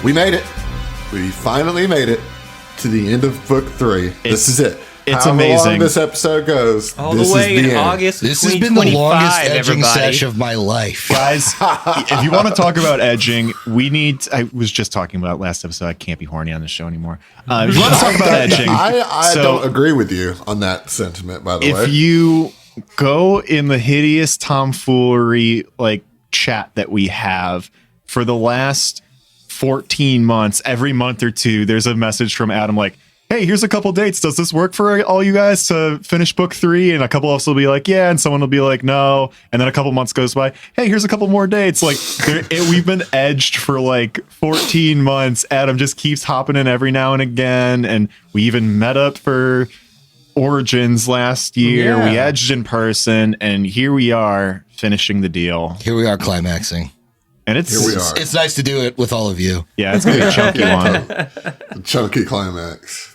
We made it. We finally made it to the end of book 3. This is it. It's However amazing. long this episode goes, All this the way is the in end. August. This has been the longest edging everybody. sesh of my life. Guys, if you want to talk about edging, I was just talking about last episode. I can't be horny on the show anymore. If you want to talk about edging, I don't agree with you on that sentiment, by the way. if you go in the hideous tomfoolery like chat that we have for the last 14 months, every month or two, there's a message from Adam like, hey, here's a couple dates. Does this work for all you guys to finish book 3? And a couple else will be like, yeah. And someone will be like, no. And then a couple months goes by. Hey, here's a couple more dates. Like we've been edged for like 14 months. Adam just keeps hopping in every now and again. And we even met up for Origins last year. Yeah. We edged in person. And here we are finishing the deal. Here we are climaxing. And it's, Here we are. It's nice to do it with all of you. yeah, it's going to be a chunky one. The chunky climax.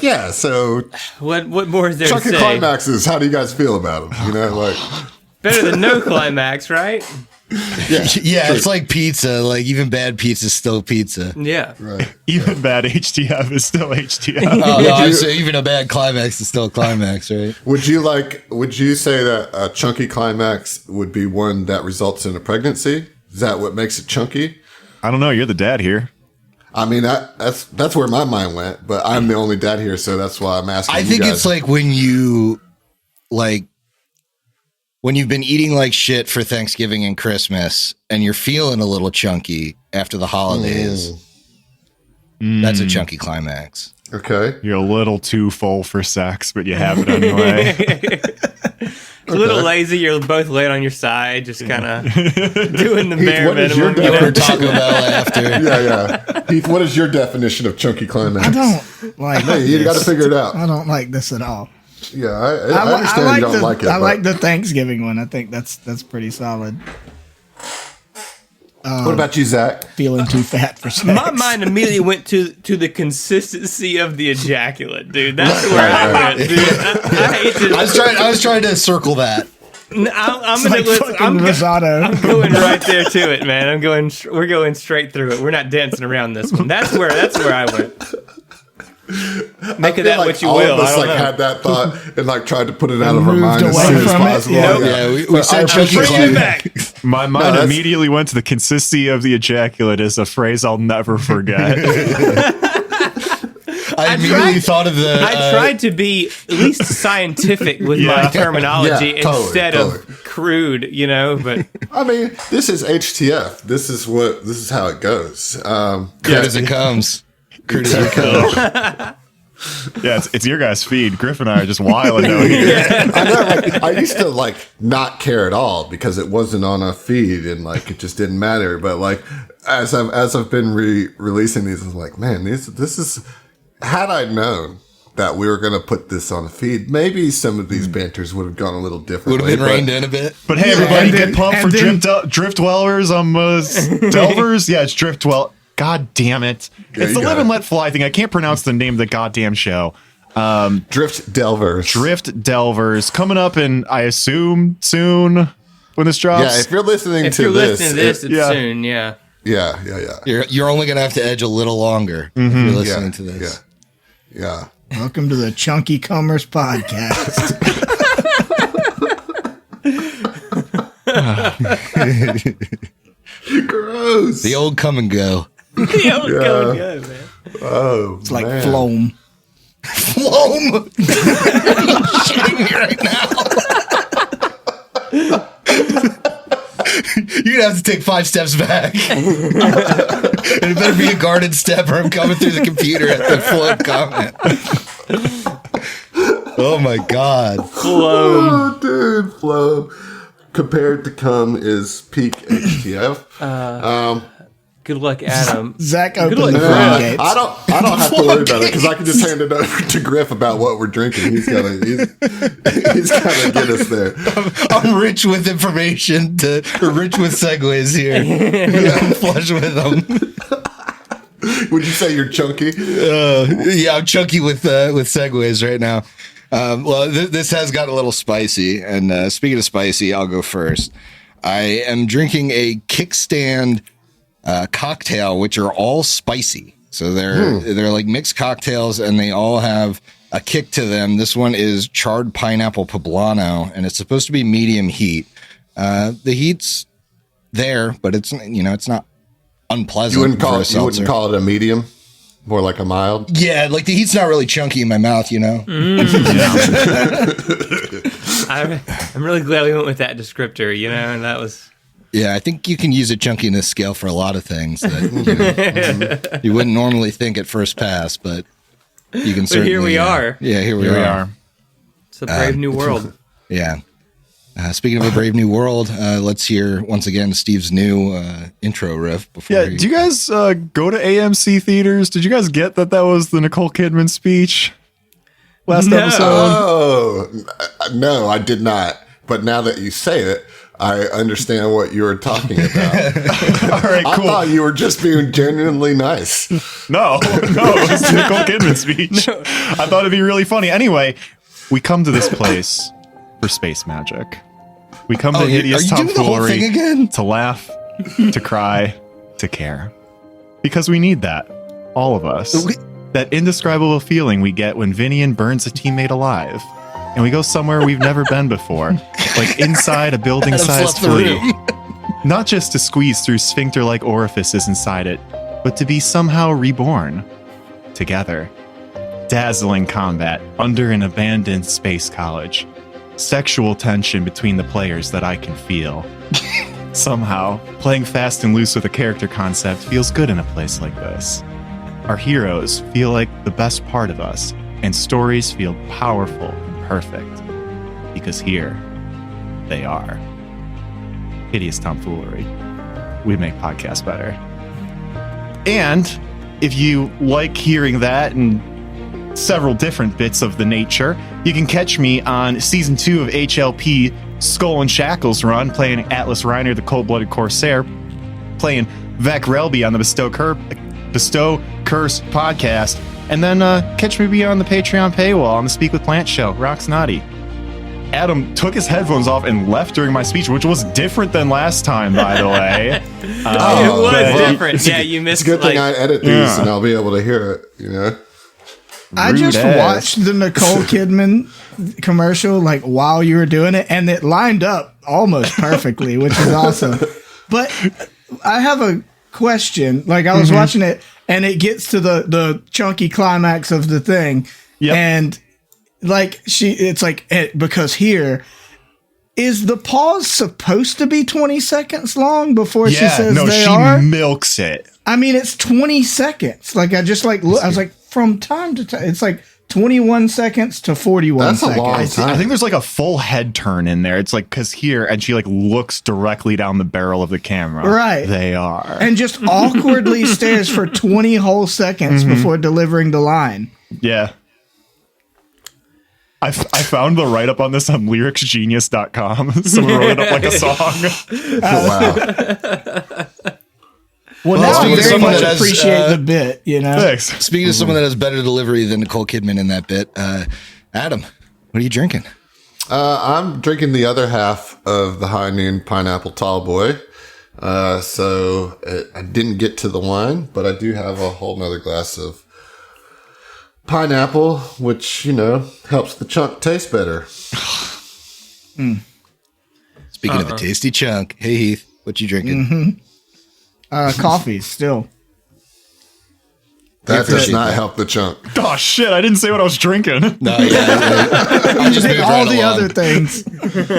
Yeah, so What more is there chunky to say? climaxes, how do you guys feel about them? You know, like, Better than no climax, right? Yeah, it's like pizza. Like even bad pizza is still pizza. Yeah. right. Even bad HTF is still HTF. Oh, no, I say even a bad climax is still a climax, right? Would you say that a chunky climax would be one that results in a pregnancy? Is that what makes it chunky? I don't know. You're the dad here. I mean, that's where my mind went, but I'm the only dad here, so that's why I'm asking. I think you guys. it's like when you've been eating like shit for Thanksgiving and Christmas and you're feeling a little chunky after the holidays. That's a chunky climax. Okay. You're a little too full for sex, but you have it anyway. A little lazy. You're both laid on your side, just kind of doing the Heath, bare what is your minimum. Over Taco Bell after. Yeah. Heath, what is your definition of chunky climax? I don't like Hey, you got to figure it out. I don't like this at all. Yeah, I understand you don't like it. I but like the Thanksgiving one. I think that's pretty solid. What about you, Zach? Feeling too fat for sex. My mind immediately went to the consistency of the ejaculate, dude. That's where I went, dude. I hate to. I was trying to circle that. I'm It's gonna like listen. fucking risotto. I'm going right there to it, man. We're going straight through it. We're not dancing around this one. That's where I went. Make of that what you all will. of us I don't know. had that thought and tried to put it out of our moved mind as away soon as from it. possible. Yeah. We But said I chunky appreciate Bring it climax. back. My mind that's- immediately went to the consistency of the ejaculate as a phrase I'll never forget. I immediately thought of the. I tried to be at least scientific with my terminology Yeah, totally, instead of crude, but I mean, this is HTF. This is how it goes. Crude as it comes. Crude as it comes. Yeah, it's your guys' feed. Griff and I are just wilding out here. I know. I used to not care at all because it wasn't on a feed and it just didn't matter. But as I've been releasing these, I'm like, man, this is. Had I known that we were going to put this on a feed, maybe some of these banters would have gone a little differently. Would have been reined in a bit. But hey, everybody, and get then- pumped for and drift dwellers. Delvers. Yeah, it's drift dwell. God damn it! Yeah, It's you the got Live and it. Let Fly thing. I can't pronounce the name of the goddamn show. Drift Delvers. Drift Delvers coming up in, I assume, soon when this drops. Yeah, if you're listening if to you're this, listening to this, it's yeah. soon, yeah. yeah. You're only gonna have to edge a little longer if you're listening to this. Yeah. Welcome to the Chunky Commerce Podcast. Gross. The old come and go. Yeah, go, man. Oh, It's like man. Floam. Floam. You're shitting me right now. You're gonna have to take 5 steps back. And it better be a guarded step or I'm coming through the computer at the float comment. Oh my god. Oh, dude, flow. Compared to cum is peak HTF. Good luck, Adam. Zach luck, opened the Griff. floodgates. I don't have to worry about it because I can just hand it over to Griff about what we're drinking. He's gonna get us there. I'm rich with information rich with segues here. I'm flush with them. Would you say you're chunky? Yeah, I'm chunky with segues right now. Well, this has got a little spicy, and speaking of spicy, I'll go first. I am drinking a kickstand cocktail, which are all spicy. So they're like mixed cocktails, and they all have a kick to them. This one is charred pineapple poblano, and it's supposed to be medium heat. The heat's there, but it's not unpleasant. You wouldn't call it a medium, more like a mild. Yeah, like the heat's not really chunky in my mouth, you know. I'm really glad we went with that descriptor. And that was. Yeah, I think you can use a chunkiness scale for a lot of things that you wouldn't normally think at first pass, but you can certainly. But here we are. Yeah, here we are. It's a brave new world. Yeah. Speaking of a brave new world, let's hear once again Steve's new intro riff. Do you guys go to AMC theaters? Did you guys get that was the Nicole Kidman speech last episode? Oh, no, I did not. But now that you say it, I understand what you were talking about. All right, cool. I thought you were just being genuinely nice. No, it was the Nicole Kidman speech. No. I thought it'd be really funny. Anyway, we come to this place for space magic. We come to Hideous Tomfoolery to laugh, to cry, to care. Because we need that. All of us. That indescribable feeling we get when Vinian burns a teammate alive. And we go somewhere we've never been before. Like inside a building-sized flea. Not just to squeeze through sphincter-like orifices inside it, but to be somehow reborn. Together. Dazzling combat under an abandoned space college. Sexual tension between the players that I can feel. Somehow, playing fast and loose with a character concept feels good in a place like this. Our heroes feel like the best part of us, and stories feel powerful and perfect. Because here, they are. Hideous Tomfoolery. We make podcasts better. And if you like hearing that and several different bits of the nature, you can catch me on season 2 of HLP Skull and Shackles run, playing Atlas Reiner, the cold-blooded Corsair, playing Vec Relby on the Bestow Curse podcast, and then catch me beyond the Patreon paywall on the Speak with Plant show, Rox Naughty. Adam took his headphones off and left during my speech, which was different than last time, by the way. It was different. You missed. It's a good thing I edit these and I'll be able to hear it, I just watched the Nicole Kidman commercial while you were doing it, and it lined up almost perfectly, which is awesome. But I have a question. I was watching it, and it gets to the chunky climax of the thing, and because here is the pause supposed to be 20 seconds long before she says she milks it. I mean, it's 20 seconds. I was like, from time to time, it's 21 seconds to 41 seconds. That's a long time. I think there's a full head turn in there. It's because here, and she looks directly down the barrel of the camera. Right. They are. And just awkwardly stares for 20 whole seconds before delivering the line. Yeah. I found the write-up on this on lyricsgenius.com. Someone wrote it up like a song. Wow. Well, now I very much appreciate the bit, Thanks. Speaking of someone that has better delivery than Nicole Kidman in that bit, Adam, what are you drinking? I'm drinking the other half of the High Noon Pineapple Tall Boy. So I didn't get to the wine, but I do have a whole nother glass of pineapple, which, helps the chunk taste better. Speaking of a tasty chunk, hey Heath, what you drinking? Coffee still. That does not help the chunk. Oh shit! I didn't say what I was drinking. No, I just did all the other things.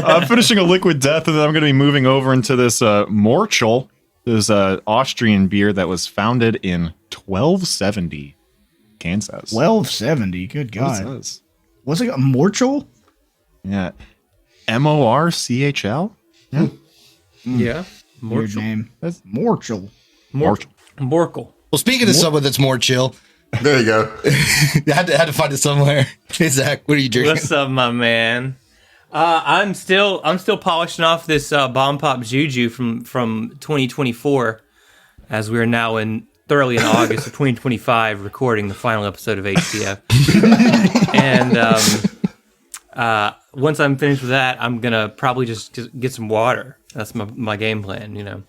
I'm finishing a Liquid Death, and then I'm going to be moving over into this Morchel. This Austrian beer that was founded in 1270, Kansas. 1270. Good God. Was it a Morchel? Yeah. Morchl. Yeah. Yeah. Weird name. That's Morchel. Morkel. Well, speaking of someone that's more chill, there you go. I had to find it somewhere. Hey Zach, what are you drinking? What's up, my man? I'm still polishing off this Bomb Pop Juju from 2024, as we are now thoroughly in August of 2025, recording the final episode of HTF. And once I'm finished with that, I'm gonna probably just get some water. That's my game plan. You know.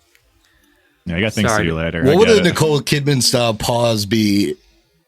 Yeah, I got things to do later. What would a Nicole Kidman style pause be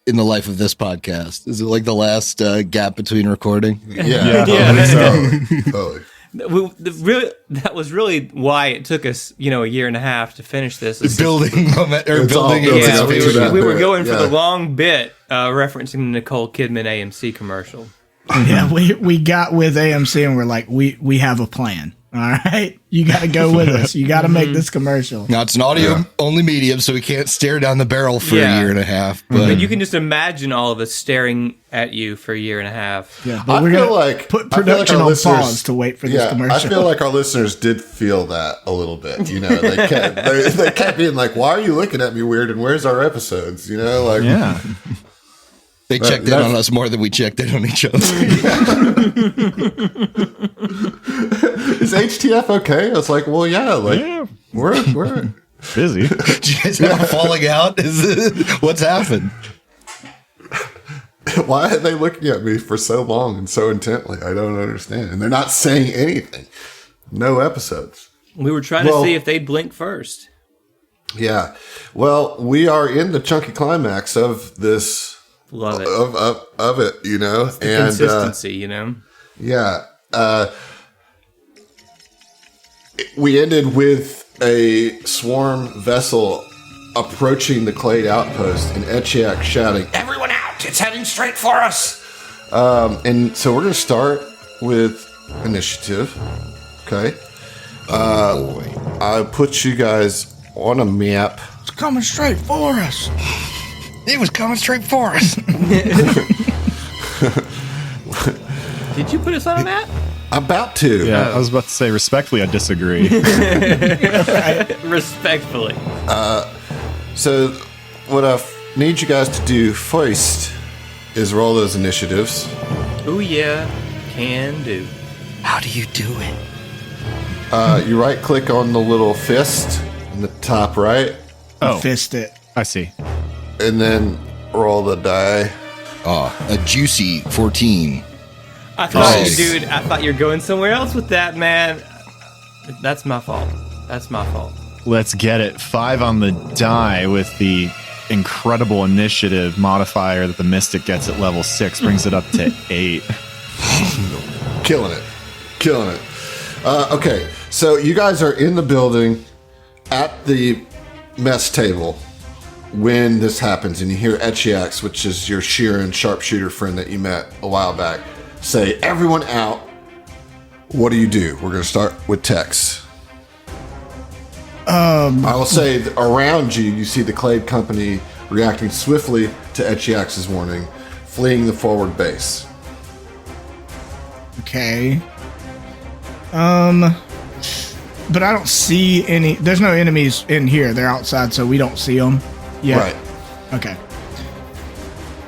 in the life of this podcast? Is it like the last gap between recording? Yeah. Totally. That was really why it took us, a year and a half to finish this. Building anticipation. We were going for the long bit, referencing the Nicole Kidman AMC commercial. Yeah, we got with AMC and we're like, we have a plan. All right, you got to go with us. You got to make this commercial. Now it's an audio only medium, so we can't stare down the barrel for a year and a half. But you can just imagine all of us staring at you for a year and a half. Yeah, but we're gonna put production on pause to wait for this commercial. I feel like our listeners did feel that a little bit. They kept being like, "Why are you looking at me weird? And where's our episodes?" Yeah. They checked in on us more than we checked in on each other. Is HTF okay? I was like, well, yeah, we're busy. Did you guys have a falling out? What's happened? Why are they looking at me for so long and so intently? I don't understand. And they're not saying anything. No episodes. We were trying to see if they'd blink first. Yeah. Well, we are in the chunky climax of this. Love it. Of it, It's the consistency, Yeah. We ended with a swarm vessel approaching the Clade outpost and Etchiak shouting, "Everyone out! It's heading straight for us!" And so we're going to start with initiative. Okay. I put you guys on a map. It's coming straight for us. It was coming straight for us. Did you put us on a map? About to. Yeah, I was about to say, respectfully, I disagree. Respectfully. So what I need you guys to do first is roll those initiatives. Oh, yeah. Can do. How do you do it? You right-click on the little fist in the top right. Oh, Fist it. I see. And then roll the die. A juicy 14. I thought you were going somewhere else with that, man. That's my fault. Let's get it. 5 on the die with the incredible initiative modifier that the Mystic gets at level 6 brings it up to 8. Killing it. Okay, so you guys are in the building at the mess table when this happens, and you hear Etchiax, which is your Sheeran sharpshooter friend that you met a while back, say, "Everyone out." What do you do? We're going to start with Tex. I will say that around you, you see the Clade Company reacting swiftly to Etchiax's warning, fleeing the forward base. Okay. But I don't see any. There's no enemies in here. They're outside, so we don't see them. Yeah. Right. Okay.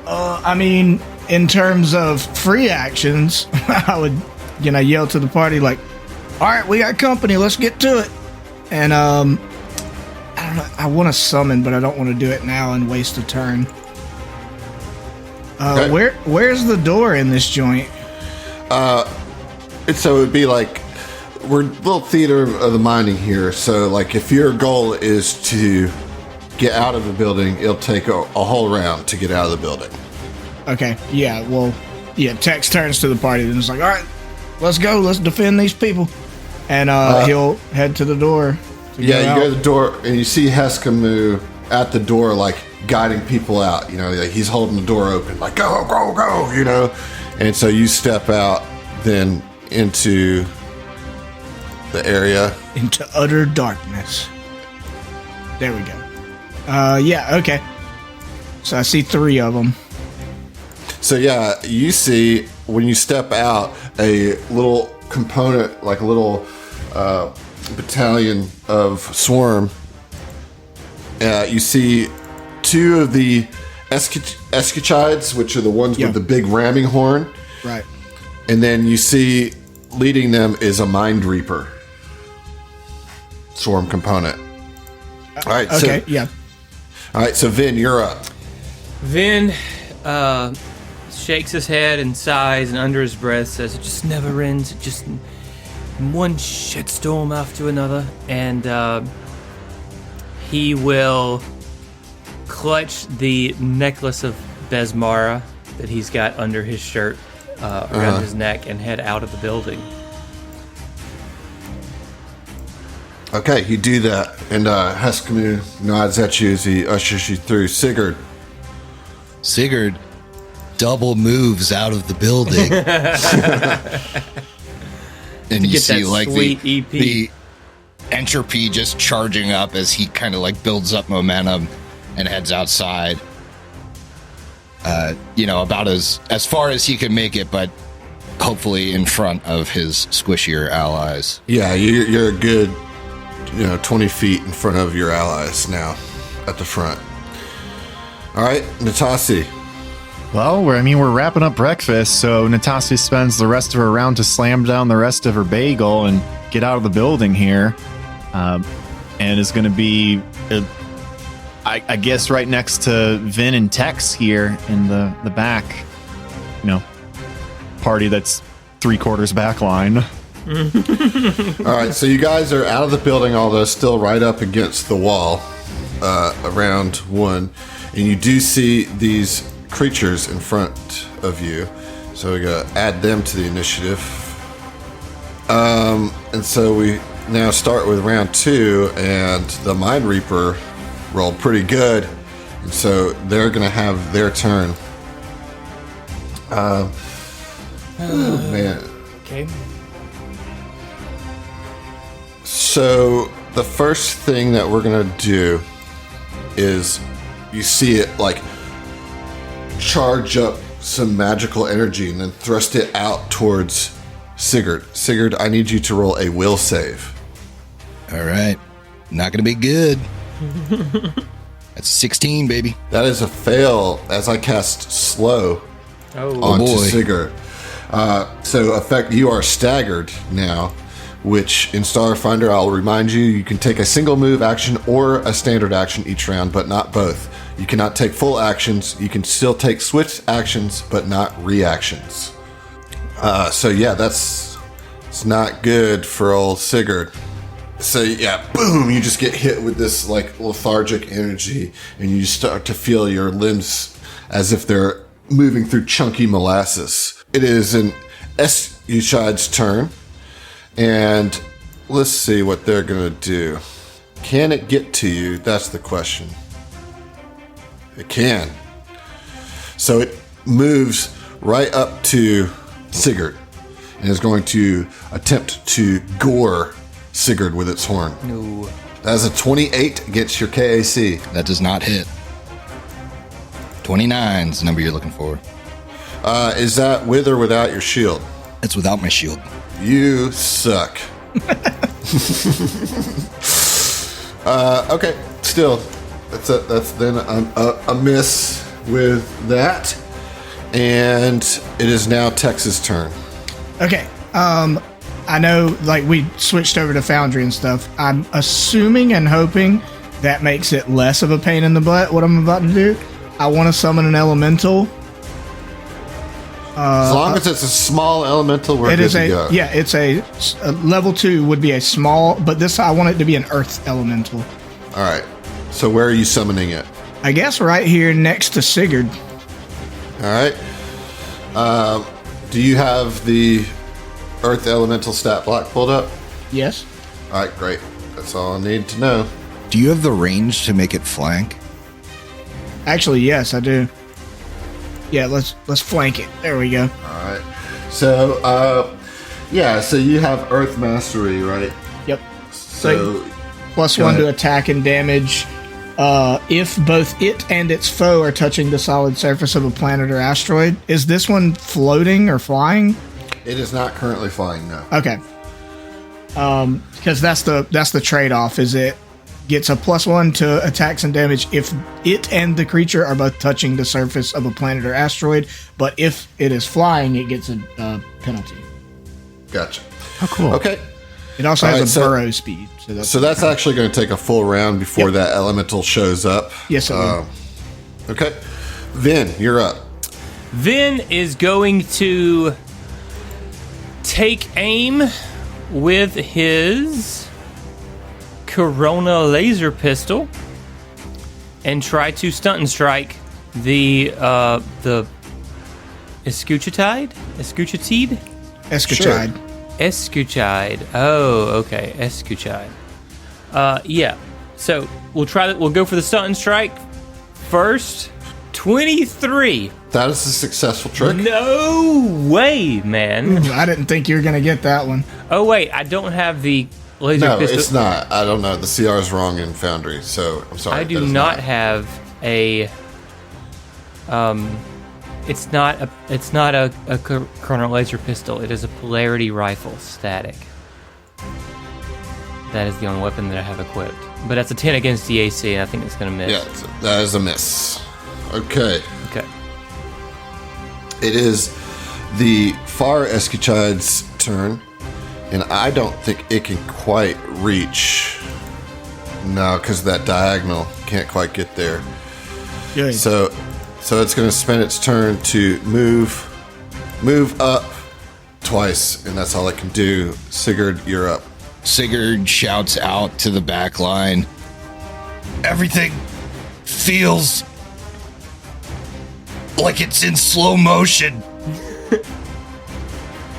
I mean, in terms of free actions, I would, yell to the party like, "All right, we got company. Let's get to it." And I don't know. I want to summon, but I don't want to do it now and waste a turn. Okay. Where's the door in this joint? So it would be like, we're a little theater of the minding here. So, like, if your goal is to get out of the building, it'll take a whole round to get out of the building. Okay. Yeah. Well. Yeah. Tex turns to the party and is like, "All right, let's go. Let's defend these people." And he'll head to the door. You go to the door and you see Heskamu at the door, like guiding people out. Like he's holding the door open, like go, go, go. And so you step out then into the area, into utter darkness. There we go. Yeah. Okay. So I see 3 of them. So yeah, you see when you step out a little component, like a little battalion of swarm. You see 2 of the Eschichides, which are the ones with the big ramming horn. Right. And then you see leading them is a Mind Reaper swarm component. All right. Yeah. All right. So Vin, you're up. Vin shakes his head and sighs, and under his breath says, "It just never ends. It just one shitstorm after another." And he will clutch the necklace of Besmara that he's got under his shirt around his neck and head out of the building. Okay, you do that, and Heskemu nods at you as he ushers you through. Sigurd double moves out of the building. And you see like the entropy just charging up as he kind of like builds up momentum and heads outside. About as far as he can make it, but hopefully in front of his squishier allies. Yeah, you're a good 20 feet in front of your allies now at the front. All right, Natasi. Well, we're wrapping up breakfast, so Natasi spends the rest of her round to slam down the rest of her bagel and get out of the building here, and is going to be, I guess, right next to Vin and Tex here in the back, party that's 3/4 back line. All right, so you guys are out of the building, although still right up against the wall around one, and you do see these creatures in front of you, so we gotta add them to the initiative. And so we now start with round 2, and the Mind Reaper rolled pretty good, and so they're gonna have their turn. Oh man. Okay. So the first thing that we're gonna do is you see it like charge up some magical energy and then thrust it out towards Sigurd. Sigurd, I need you to roll a will save. All right. Not going to be good. That's 16, baby. That is a fail as I cast slow onto Sigurd. So you are staggered now, which in Starfinder, I'll remind you, you can take a single move action or a standard action each round, but not both. You cannot take full actions. You can still take switch actions, but not reactions. So yeah, it's not good for old Sigurd. So yeah, boom, you just get hit with this like lethargic energy, and you start to feel your limbs as if they're moving through chunky molasses. It is an Yushad's turn, and let's see what they're gonna do. Can it get to you? That's the question. It can. So it moves right up to Sigurd and is going to attempt to gore Sigurd with its horn. No. That's a 28 against your KAC. That does not hit. 29 is the number you're looking for. Is that with or without your shield? It's without my shield. You suck. Okay, still, that's then a miss with that, and it is now Tex's turn. Okay. I know, like, we switched over to Foundry and stuff. I'm assuming and hoping that makes it less of a pain in the butt, what I'm about to do. I want to summon an elemental. As long as it's a small elemental, we're good to go. Yeah, it's a level 2 would be a small, but this I want it to be an earth elemental. All right. So where are you summoning it? I guess right here next to Sigurd. All right. Do you have the earth elemental stat block pulled up? Yes. All right, great. That's all I need to know. Do you have the range to make it flank? Actually, yes, I do. Yeah, let's flank it. There we go. All right. So, so you have Earth Mastery, right? Yep. So, +1 to attack and damage. If both it and its foe are touching the solid surface of a planet or asteroid. Is this one floating or flying? It is not currently flying, no. Okay. Because that's the trade-off. Is it gets a +1 to attacks and damage if it and the creature are both touching the surface of a planet or asteroid, but if it is flying, it gets a penalty. Gotcha. Oh, cool. Okay. It also has a burrow speed. So that's actually going to take a full round before that elemental shows up. Yes, it will. Okay. Vin, you're up. Vin is going to take aim with his Corona laser pistol and try to stunt and strike the Escuchitide? Escuchide. Oh, okay. Escuchide. Yeah. So we'll go for the stunt and strike first. 23. That is a successful trick. No way, man. Ooh, I didn't think you were gonna get that one. Oh wait, I don't have the laser No, pistol. it's not. I don't know. The CR is wrong in Foundry, so I'm sorry. I do not have a. It's not a Corona laser pistol. It is a polarity rifle, static. That is the only weapon that I have equipped. But that's a 10 against the AC, and I think it's gonna miss. Yeah, that is a miss. Okay. Okay. It is the Far Escuchide's turn, and I don't think it can quite reach. No, because that diagonal can't quite get there. Good. So it's going to spend its turn to move up twice, and that's all it can do. Sigurd, you're up. Sigurd shouts out to the back line. Everything feels like it's in slow motion.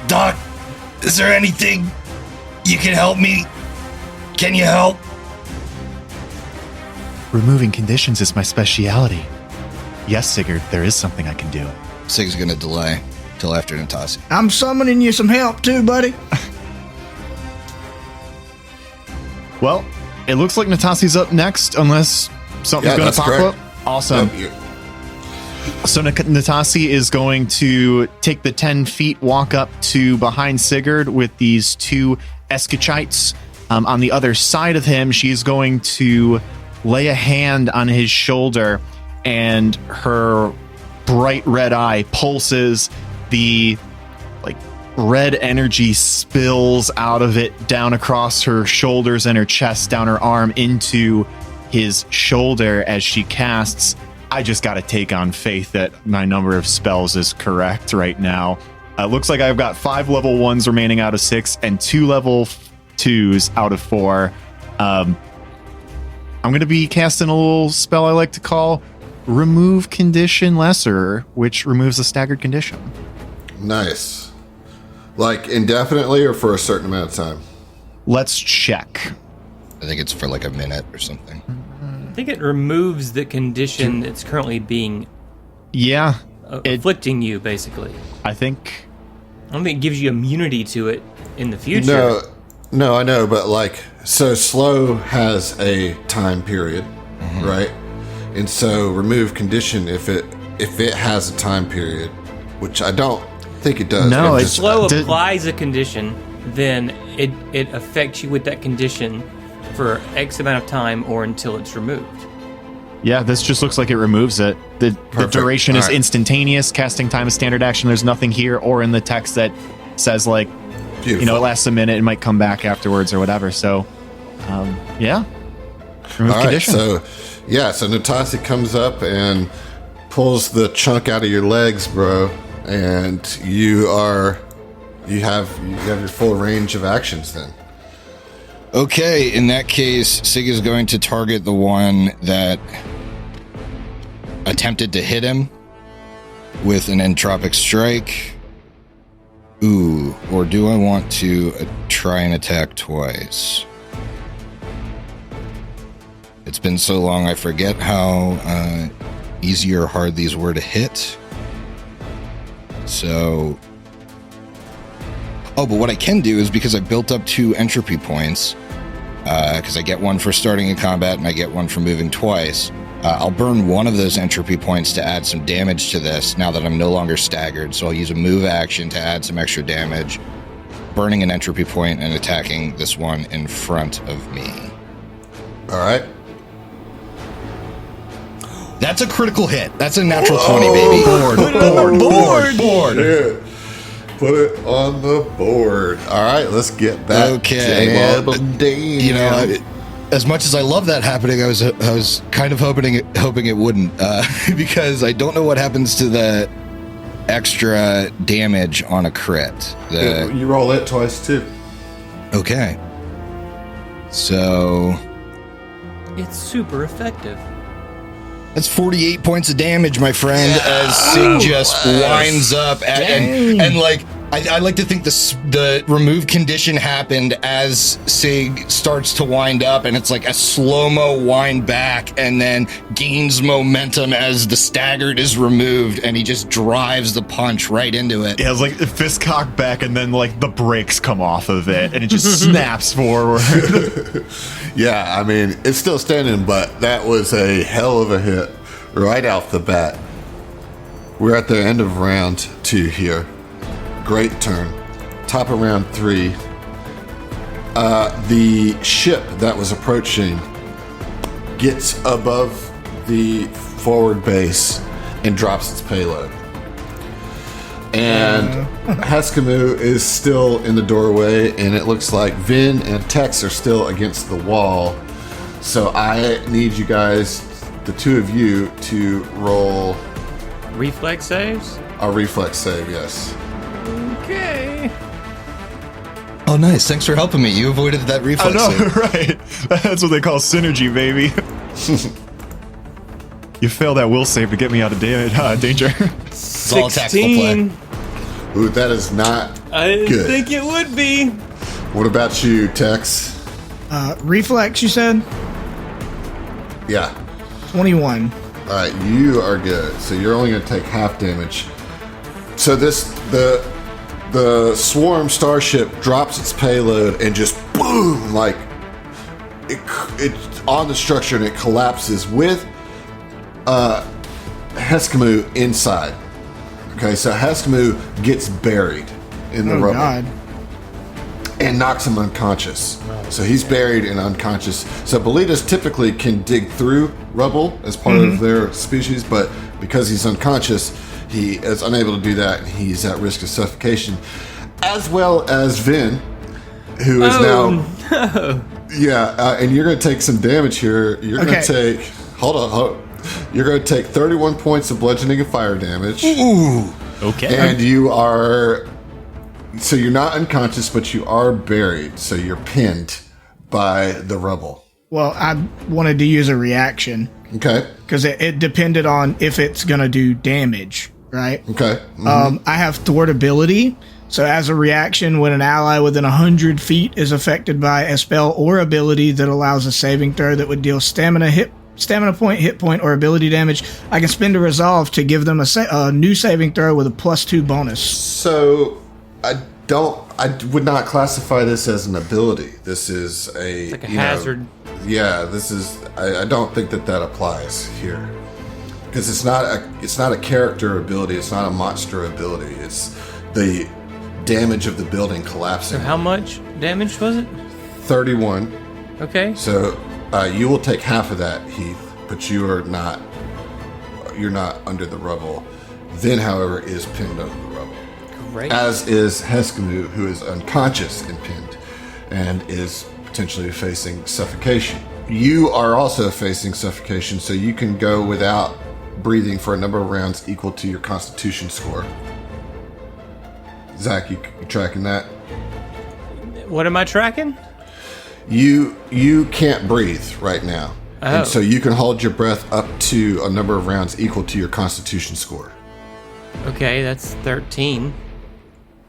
Doc, is there anything you can help me? Can you help? Removing conditions is my speciality. Yes, Sigurd, there is something I can do. Sig's gonna delay till after Natasi. I'm summoning you some help too, buddy. Well, it looks like Natasi's up next, unless something's going to that's pop correct. up. Awesome. So Natasi is going to take the 10 feet, walk up to behind Sigurd with these two Escuchites. On the other side of him, she's going to lay a hand on his shoulder, and her bright red eye pulses. The red energy spills out of it down across her shoulders and her chest, down her arm into his shoulder as she casts. I just got to take on faith that my number of spells is correct right now. Looks like I've got 5 level 1s remaining out of 6 and 2 level 2s out of 4. I'm going to be casting a little spell I like to call Remove Condition Lesser, which removes a staggered condition. Nice. Like indefinitely or for a certain amount of time? Let's check. I think it's for like a minute or something. I think it removes the condition that's currently being Yeah. afflicting you, basically. I think. I don't think it gives you immunity to it in the future. No, I know, but so slow has a time period, right? And so remove condition if it has a time period, which I don't think it does. No, If slow applies a condition, then it affects you with that condition for X amount of time or until it's removed. Yeah, this just looks like it removes it. The duration is instantaneous. Casting time is standard action. There's nothing here or in the text that says Beautiful. it lasts a minute and might come back afterwards or whatever. So, yeah. Remove All right, condition. so Natasi comes up and pulls the chunk out of your legs, bro, and you have your full range of actions then. Okay, in that case, Sig is going to target the one that attempted to hit him with an entropic strike. Ooh, or do I want to try and attack twice? It's been so long I forget how easy or hard these were to hit. So... Oh, but what I can do is, because I built up 2 entropy points, because I get one for starting in combat and I get one for moving twice, I'll burn one of those entropy points to add some damage to this now that I'm no longer staggered. So I'll use a move action to add some extra damage, burning an entropy point and attacking this one in front of me. All right. That's a critical hit. That's a natural 20, baby. Board. Yeah. Put it on the board. All right, let's get back. Okay, well, as much as I love that happening, I was kind of hoping it wouldn't, because I don't know what happens to the extra damage on a crit. You roll it twice too. Okay. So It's super effective. that's 48 points of damage, my friend, as Sig just winds up and like I like to think the remove condition happened as Sig starts to wind up, and it's like a slow-mo wind back and then gains momentum as the staggered is removed, and he just drives the punch right into it. Yeah, it's like the fist cocked back, and then like the brakes come off of it, and it just snaps forward. Yeah, I mean, it's still standing, but that was a hell of a hit right off the bat. We're at the end of round 2 here. Great turn. Top of round 3. The ship that was approaching gets above the forward base and drops its payload. And Haskamu is still in the doorway, and it looks like Vin and Tex are still against the wall. So I need you guys, the two of you, to roll Reflex saves? a reflex save, yes. Okay. Oh, nice. Thanks for helping me. You avoided that I reflex know, save. right? That's what they call synergy, baby. You failed that will save to get me out of danger. It's all tactical play. Ooh, that is not I didn't good. think it would be. What about you, Tex? Reflex, you said? Yeah. 21. All right, you are good. So you're only going to take half damage. So the swarm starship drops its payload and just boom, like it's on the structure, and it collapses with Haskamu inside. Okay, so Haskamu gets buried in the Oh, rubble God. and knocks him unconscious. So he's buried and unconscious. So Bolitas typically can dig through rubble as part of their species, but because he's unconscious, he is unable to do that, and he's at risk of suffocation. As well as Vin, who is now... Yeah, and you're going to take some damage here. You're going to take... Hold on. You're going to take 31 points of bludgeoning and fire damage. Ooh. Okay. And you are... So you're not unconscious, but you are buried. So you're pinned by the rubble. Well, I wanted to use a reaction Okay. because it depended on if it's going to do damage, right? Okay. I have thwart ability. So as a reaction, when an ally within 100 feet is affected by a spell or ability that allows a saving throw that would deal stamina point, hit point, or ability damage, I can spend a resolve to give them a new saving throw with a +2 bonus. So I would not classify this as an ability. This is a Like a hazard. This is. I don't think that applies here because it's not a character ability. It's not a monster ability. It's the damage of the building collapsing. So how much damage was it? 31. Okay. So you will take half of that, Heath, but you're not under the rubble. Then, however, is pinned under the rubble. Great. As is Haskamu, who is unconscious and pinned and is potentially facing suffocation. You are also facing suffocation, so you can go without breathing for a number of rounds equal to your constitution score. Zach, you tracking that? What am I tracking? You can't breathe right now. Oh. And so you can hold your breath up to a number of rounds equal to your constitution score. Okay, that's 13.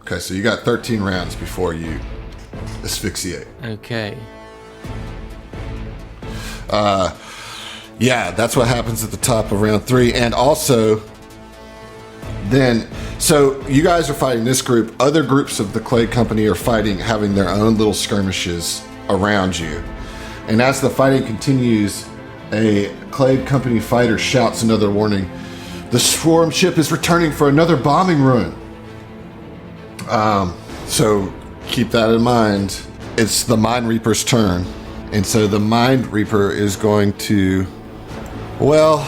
Okay, so you got 13 rounds before you asphyxiate. Okay. Yeah, that's what happens at the top of round 3. And also, then, so you guys are fighting this group. Other groups of the Clade Company are fighting, having their own little skirmishes around you. And as the fighting continues, a Clade Company fighter shouts another warning. The swarm ship is returning for another bombing run. So keep that in mind. It's the Mind Reaper's turn. And so the Mind Reaper is going to, well,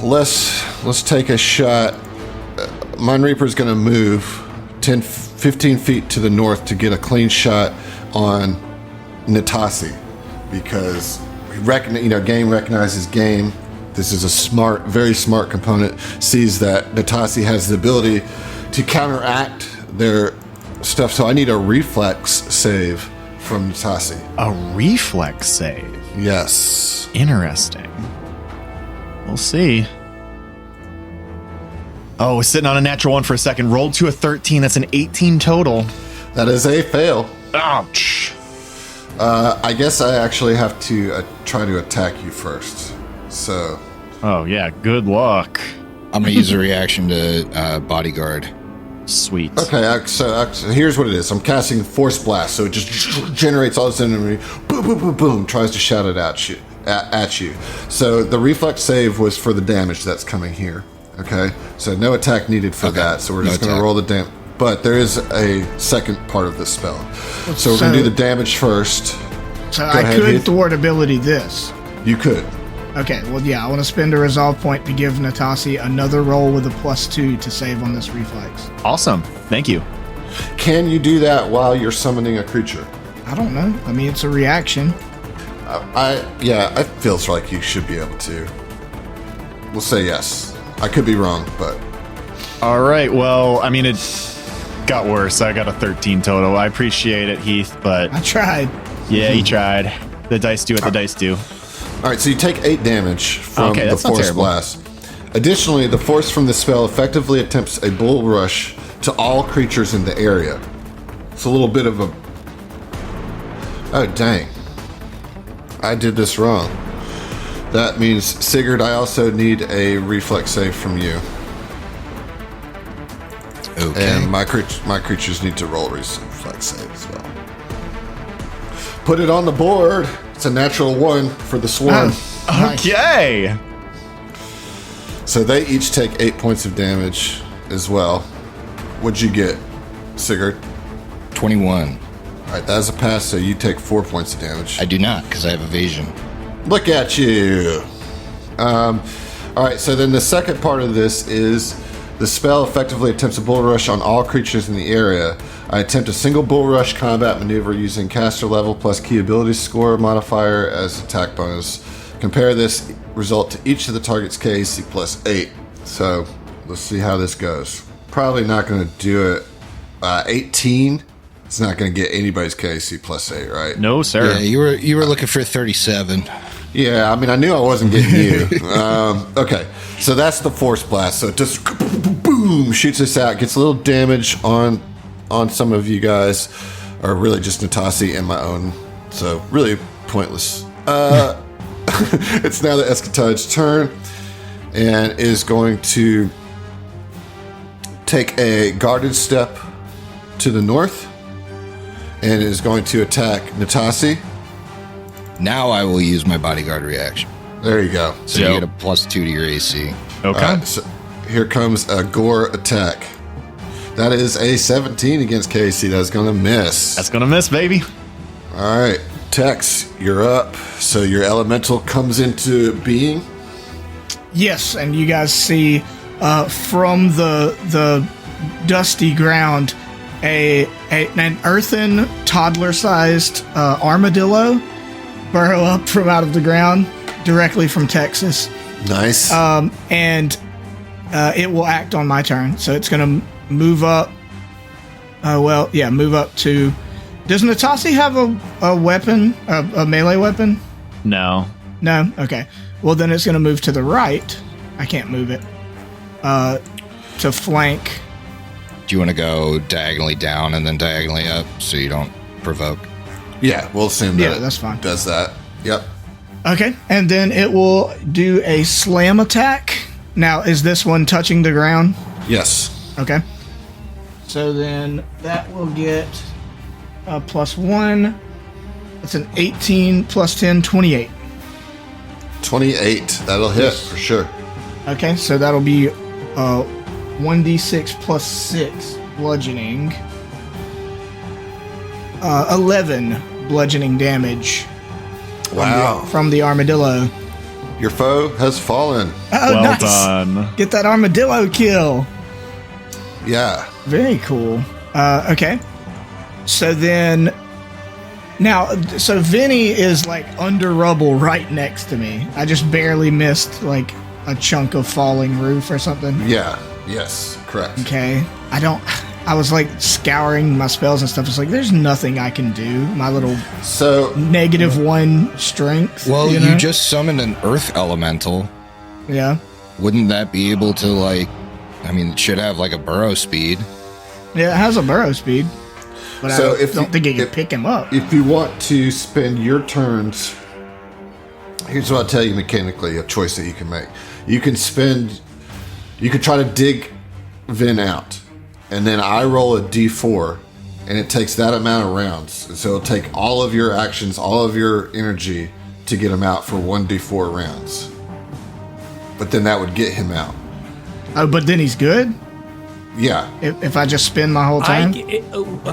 let's take a shot. Mind Reaper is going to move 15 feet to the north to get a clean shot on Natasi, because game recognizes game. This is a smart, very smart component. Sees that Natasi has the ability to counteract their stuff. So I need a reflex save from Natasi. A reflex save. Yes. Interesting. We'll see. Oh, sitting on a natural 1 for a second. Rolled to a 13. That's an 18 total. That is a fail. Ouch. I guess I actually have to try to attack you first. So. Oh, yeah. Good luck. I'm going to use a reaction to bodyguard. Sweet. Okay, so here's what it is. I'm casting Force Blast, so it just generates all this energy. Boom, boom, boom, boom. Tries to shout it at you. So the reflex save was for the damage that's coming here. Okay, so no attack needed for that. So we're just going to roll the damage. But there is a second part of this spell. So we're going to do the damage first. So I could thwart ability this. You could. Okay, well, yeah, I want to spend a resolve point to give Natasi another roll with a +2 to save on this reflex. Awesome. Thank you. Can you do that while you're summoning a creature? I don't know. I mean, it's a reaction. It feels like you should be able to. We'll say yes. I could be wrong, but... All right, well, I mean, it got worse. I got a 13 total. I appreciate it, Heath, but... I tried. Yeah, you tried. The dice do what the dice do. All right, so you take 8 damage from the Force Blast. Additionally, the force from the spell effectively attempts a bull rush to all creatures in the area. It's a little bit of a... Oh, dang. I did this wrong. That means, Sigurd, I also need a reflex save from you. Okay. And my creatures need to roll reflex save as well. Put it on the board. It's a natural 1 for the swarm. Okay. So they each take 8 points of damage as well. What'd you get, Sigurd? 21. All right, that's a pass, so you take 4 points of damage. I do not, because I have evasion. Look at you. All right, so then the second part of this is the spell effectively attempts a bull rush on all creatures in the area. I attempt a single bull rush combat maneuver using caster level plus key ability score modifier as attack bonus. Compare this result to each of the target's KAC plus 8. So let's see how this goes. Probably not going to do it. 18. It's not going to get anybody's KAC plus 8, right? No, sir. Yeah, you were looking for 37. Yeah, I mean, I knew I wasn't getting you. Okay, so that's the Force Blast. So it just boom shoots us out, gets a little damage on some of you guys, or really just Natasi and my own. So really pointless. It's now the Escatode's turn, and is going to take a guarded step to the north, and is going to attack Natasi. Now I will use my bodyguard reaction. There you go. So you get a +2 to your AC. Okay. So here comes a gore attack. That is a 17 against Casey. That's going to miss. That's going to miss, baby. All right. Tex, you're up. So your elemental comes into being. Yes, and you guys see from the dusty ground an earthen toddler-sized armadillo burrow up from out of the ground directly from Texas. Nice. And it will act on my turn. So it's going to move up. Move up to... Does Natasi have a weapon, a melee weapon? No. No? Okay. Well, then it's going to move to the right. I can't move it. To flank. Do you want to go diagonally down and then diagonally up so you don't provoke? Yeah, we'll assume that. Yeah, that's fine. Does that. Yep. Okay, and then it will do a slam attack. Now, is this one touching the ground? Yes. Okay. So then that will get a +1. That's an 18 plus 10, 28. 28. That'll hit for sure. Okay, so that'll be 1d6 plus 6 bludgeoning. 11 bludgeoning damage. Wow. From the armadillo. Your foe has fallen. Oh, Well nice. done. Get that armadillo kill. Yeah. Very cool. Okay. So then Now, so Vinny is like under rubble right next to me. I just barely missed like a chunk of falling roof or something. Yeah. Yes. Correct. Okay. I was like scouring my spells and stuff. It's like, there's nothing I can do. My little -1 strength. Well, you know? you just summoned an earth elemental. Yeah. Wouldn't that be able to like, I mean, it should have like a burrow speed. Yeah, it has a burrow speed. But So I don't think you can pick him up. If you want to spend your turns, here's what I'll tell you mechanically, a choice that you can make. You can try to dig Vin out, and then I roll a d4, and it takes that amount of rounds. So it'll take all of your actions, all of your energy to get him out for 1d4 rounds. But then that would get him out. Oh, but then he's good? Yeah. If I just spin my whole time?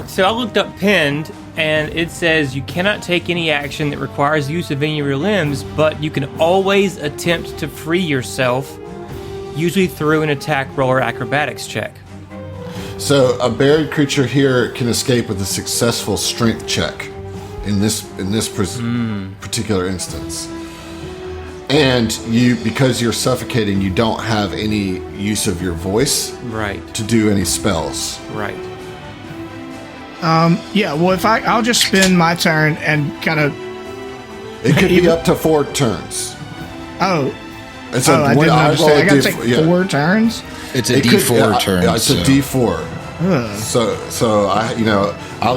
So I looked up pinned, and it says you cannot take any action that requires use of any of your limbs, but you can always attempt to free yourself, usually through an attack roll or acrobatics check. So a buried creature here can escape with a successful strength check in this particular instance. And because you're suffocating, you don't have any use of your voice to do any spells. Right. Yeah, well, I'll just spin my turn and kind of... It could be up to 4 turns. Oh. And so I didn't understand. I got to take 4 turns? It's a D4 turn. It's a D4. So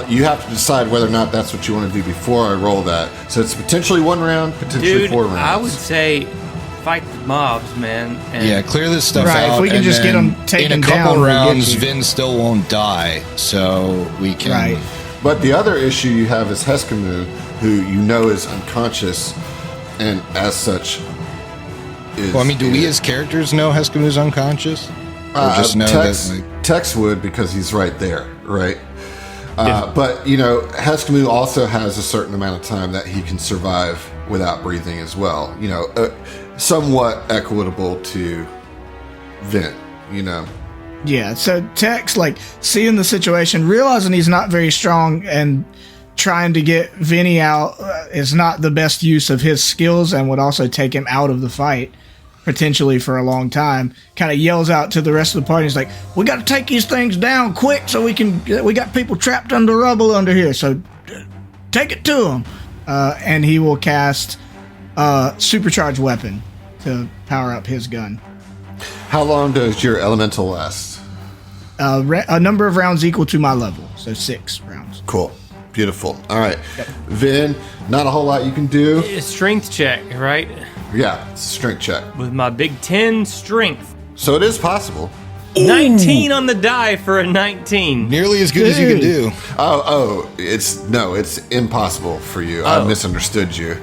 you have to decide whether or not that's what you want to do before I roll that. So it's potentially 1 round, potentially 4 rounds. I would say fight the mobs, man. And clear this stuff out. If we can just get them taken down. In a couple rounds, Vin still won't die, so we can... Right. But the other issue you have is Heskemu, who you know is unconscious, and as such is... Well, I mean, do we as characters know Heskemu's unconscious? Or just know Tex would, because he's right there, right? But, Heskemu also has a certain amount of time that he can survive without breathing as well. Somewhat equitable to Vin, Yeah, so Tex, seeing the situation, realizing he's not very strong, and trying to get Vinny out is not the best use of his skills, and would also take him out of the fight, potentially for a long time, kind of yells out to the rest of the party. He's like, we got to take these things down quick so we got people trapped under rubble under here, so take it to them. And he will cast Supercharged Weapon to power up his gun. How long does your elemental last? A number of rounds equal to my level, so 6 rounds. Cool. Beautiful. All right. Yep. Vin, not a whole lot you can do. Strength check, right? Yeah, it's a strength check. With my big 10 strength. So it is possible. 19 on the die for a 19. Nearly as good as you can do. It's impossible for you. I misunderstood you.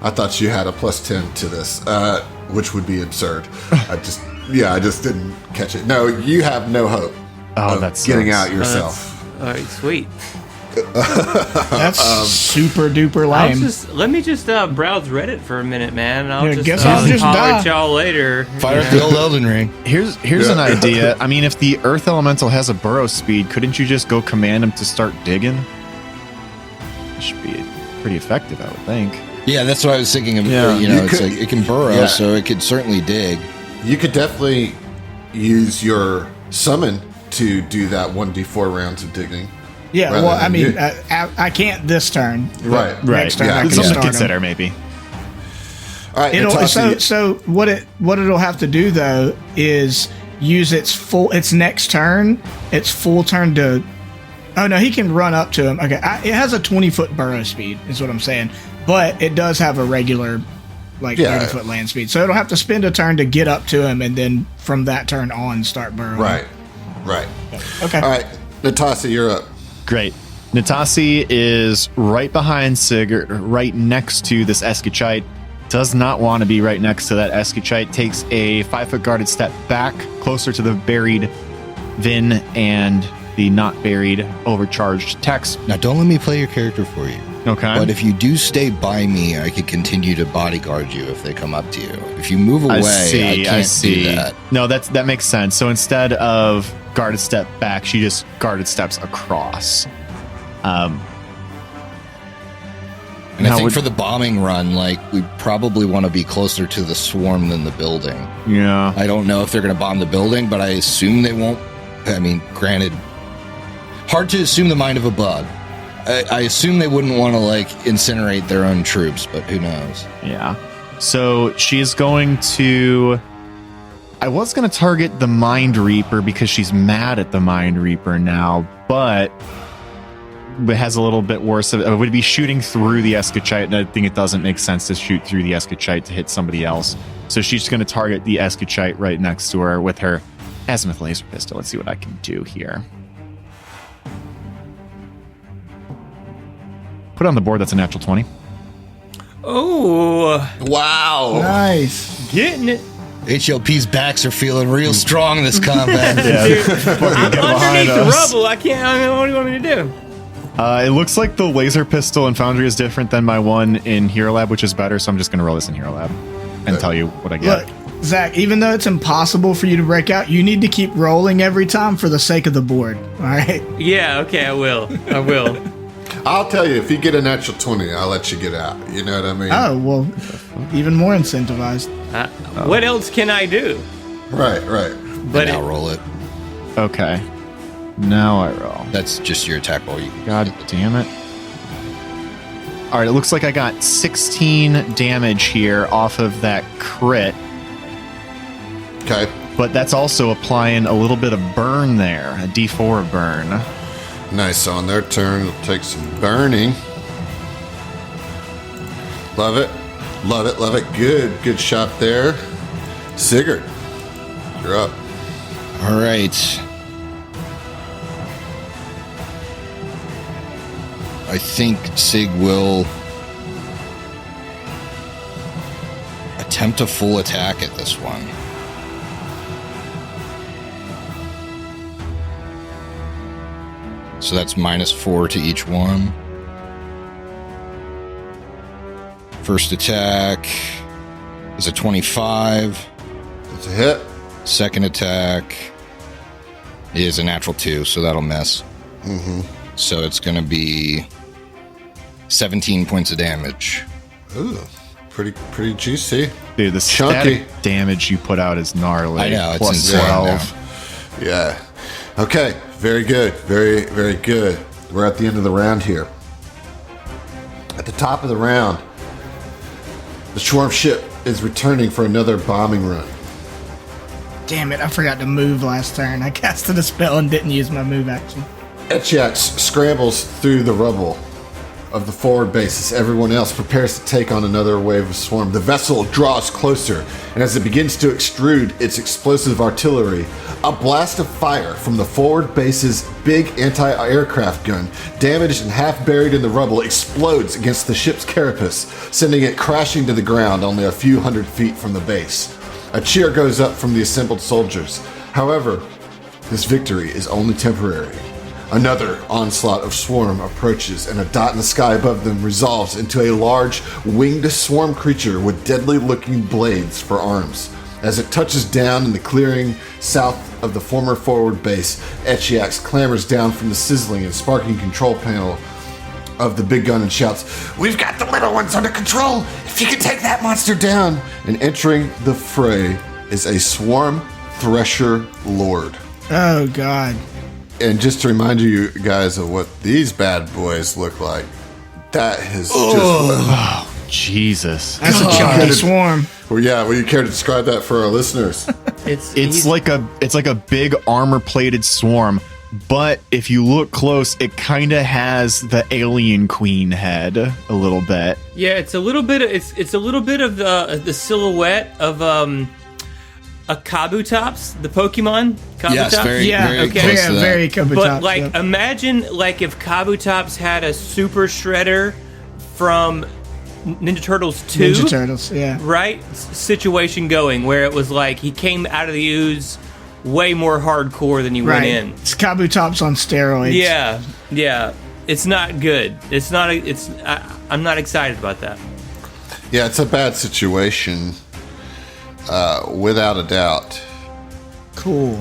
I thought you had a +10 to this, which would be absurd. I just didn't catch it. No, you have no hope of getting out yourself. All right, sweet. That's super duper lame. Let me just browse Reddit for a minute, man. And I'll just holler at y'all later. Fire up the old Elden Ring. Here's an idea. I mean, if the Earth Elemental has a burrow speed, couldn't you just go command him to start digging? It should be pretty effective, I would think. Yeah, that's what I was thinking of. Yeah. It can burrow, so it could certainly dig. You could definitely use your summon to do that 1d4 rounds of digging. Yeah, well, I mean, I can't this turn. Right. Next turn, I can something to start consider, him. maybe. All right. So what it'll have to do though is use its next turn, its full turn to. Oh no, he can run up to him. Okay, it has a 20-foot burrow speed, is what I'm saying, but it does have a regular 30-foot land speed. So it'll have to spend a turn to get up to him, and then from that turn on, start burrowing. Right. Okay. All right, Natasa, you're up. Great. Natasi is right behind Sigurd, right next to this Eskachite. Does not want to be right next to that Eskachite. Takes a 5-foot guarded step back, closer to the buried Vin and the not buried, overcharged Tex. Now, don't let me play your character for you. Okay. But if you do stay by me, I can continue to bodyguard you if they come up to you. If you move away, I can't do that. No, that makes sense. So instead of guarded step back, she just guarded steps across. I think for the bombing run, like, we probably want to be closer to the swarm than the building. Yeah. I don't know if they're going to bomb the building, but I assume they won't. I mean, granted, hard to assume the mind of a bug. I assume they wouldn't want to, like, incinerate their own troops, but who knows? Yeah. So she's going to... I was going to target the Mind Reaper because she's mad at the Mind Reaper now, but it has a little bit worse. It would be shooting through the Escachite, and I think it doesn't make sense to shoot through the Escachite to hit somebody else. So she's going to target the Escachite right next to her with her azimuth laser pistol. Let's see what I can do here. Put it on the board. That's a natural 20. Oh, Wow. Nice. getting it. HLP's backs are feeling real strong this combat. I'm underneath the rubble. I can't. I mean, what do you want me to do? It looks like the laser pistol in Foundry is different than my one in Hero Lab, which is better. So I'm just going to roll this in Hero Lab and tell you what I get. Look, Zach, even though it's impossible for you to break out, you need to keep rolling every time for the sake of the board. All right? Yeah. Okay. I will. I will. I'll tell you, if you get a natural 20, I'll let you get out. You know what I mean? Oh, well, even more incentivized. What else can I do? Right. But Now roll it. Okay. Now I roll. That's just your attack roll. God damn it. All right, it looks like I got 16 damage here off of that crit, Okay. but that's also applying a little bit of burn there, a D4 burn. Nice. So on their turn, it'll take some burning. Love it. Love it. Love it. Good shot there. Sigurd, you're up. All right. I think Sig will attempt a full attack at this one. So that's -4 to each one. First attack is a 25. That's a hit. Second attack is a natural 2, so that'll miss. So it's going to be 17 points of damage. Ooh, pretty juicy. Dude, the Chunky. static damage you put out is gnarly. I know, it's Plus insane 12. Yeah. Okay. Very good. Very good. We're at the end of the round here. At the top of the round, the swarm ship is returning for another bombing run. Damn it, I forgot to move last turn. I casted a spell and didn't use my move action. Etchiax scrambles through the rubble of the forward base as everyone else prepares to take on another wave of swarm. The vessel draws closer, and as it begins to extrude its explosive artillery, a blast of fire from the forward base's big anti-aircraft gun, damaged and half buried in the rubble, explodes against the ship's carapace, sending it crashing to the ground only a few hundred feet from the base. A cheer goes up from the assembled soldiers. However, this victory is only temporary. Another onslaught of swarm approaches, and a dot in the sky above them resolves into a large, winged swarm creature with deadly-looking blades for arms. As it touches down in the clearing south of the former forward base, Etchiax clambers down from the sizzling and sparking control panel of the big gun and shouts, "We've got the little ones under control! If you can take that monster down!" And entering the fray is a swarm thresher lord. Oh, God. And just to remind you guys of what these bad boys look like, that has just... Jesus. That's a chunky swarm. Well, yeah, will you care to describe that for our listeners? It's like a big armor-plated swarm, but if you look close, it kind of has the alien queen head a little bit. Yeah, it's a little bit. It's a little bit of the silhouette of a Kabutops, the Pokemon Kabutops. Yes, very close to that. Very Kabutops. But like, imagine like if Kabutops had a Super Shredder from Ninja Turtles 2. Ninja Turtles, yeah. Right? Situation going where it was like he came out of the ooze way more hardcore than he went in. It's Kabutops on steroids. Yeah. It's not good. It's not. I'm not excited about that. Yeah, it's a bad situation, without a doubt. Cool.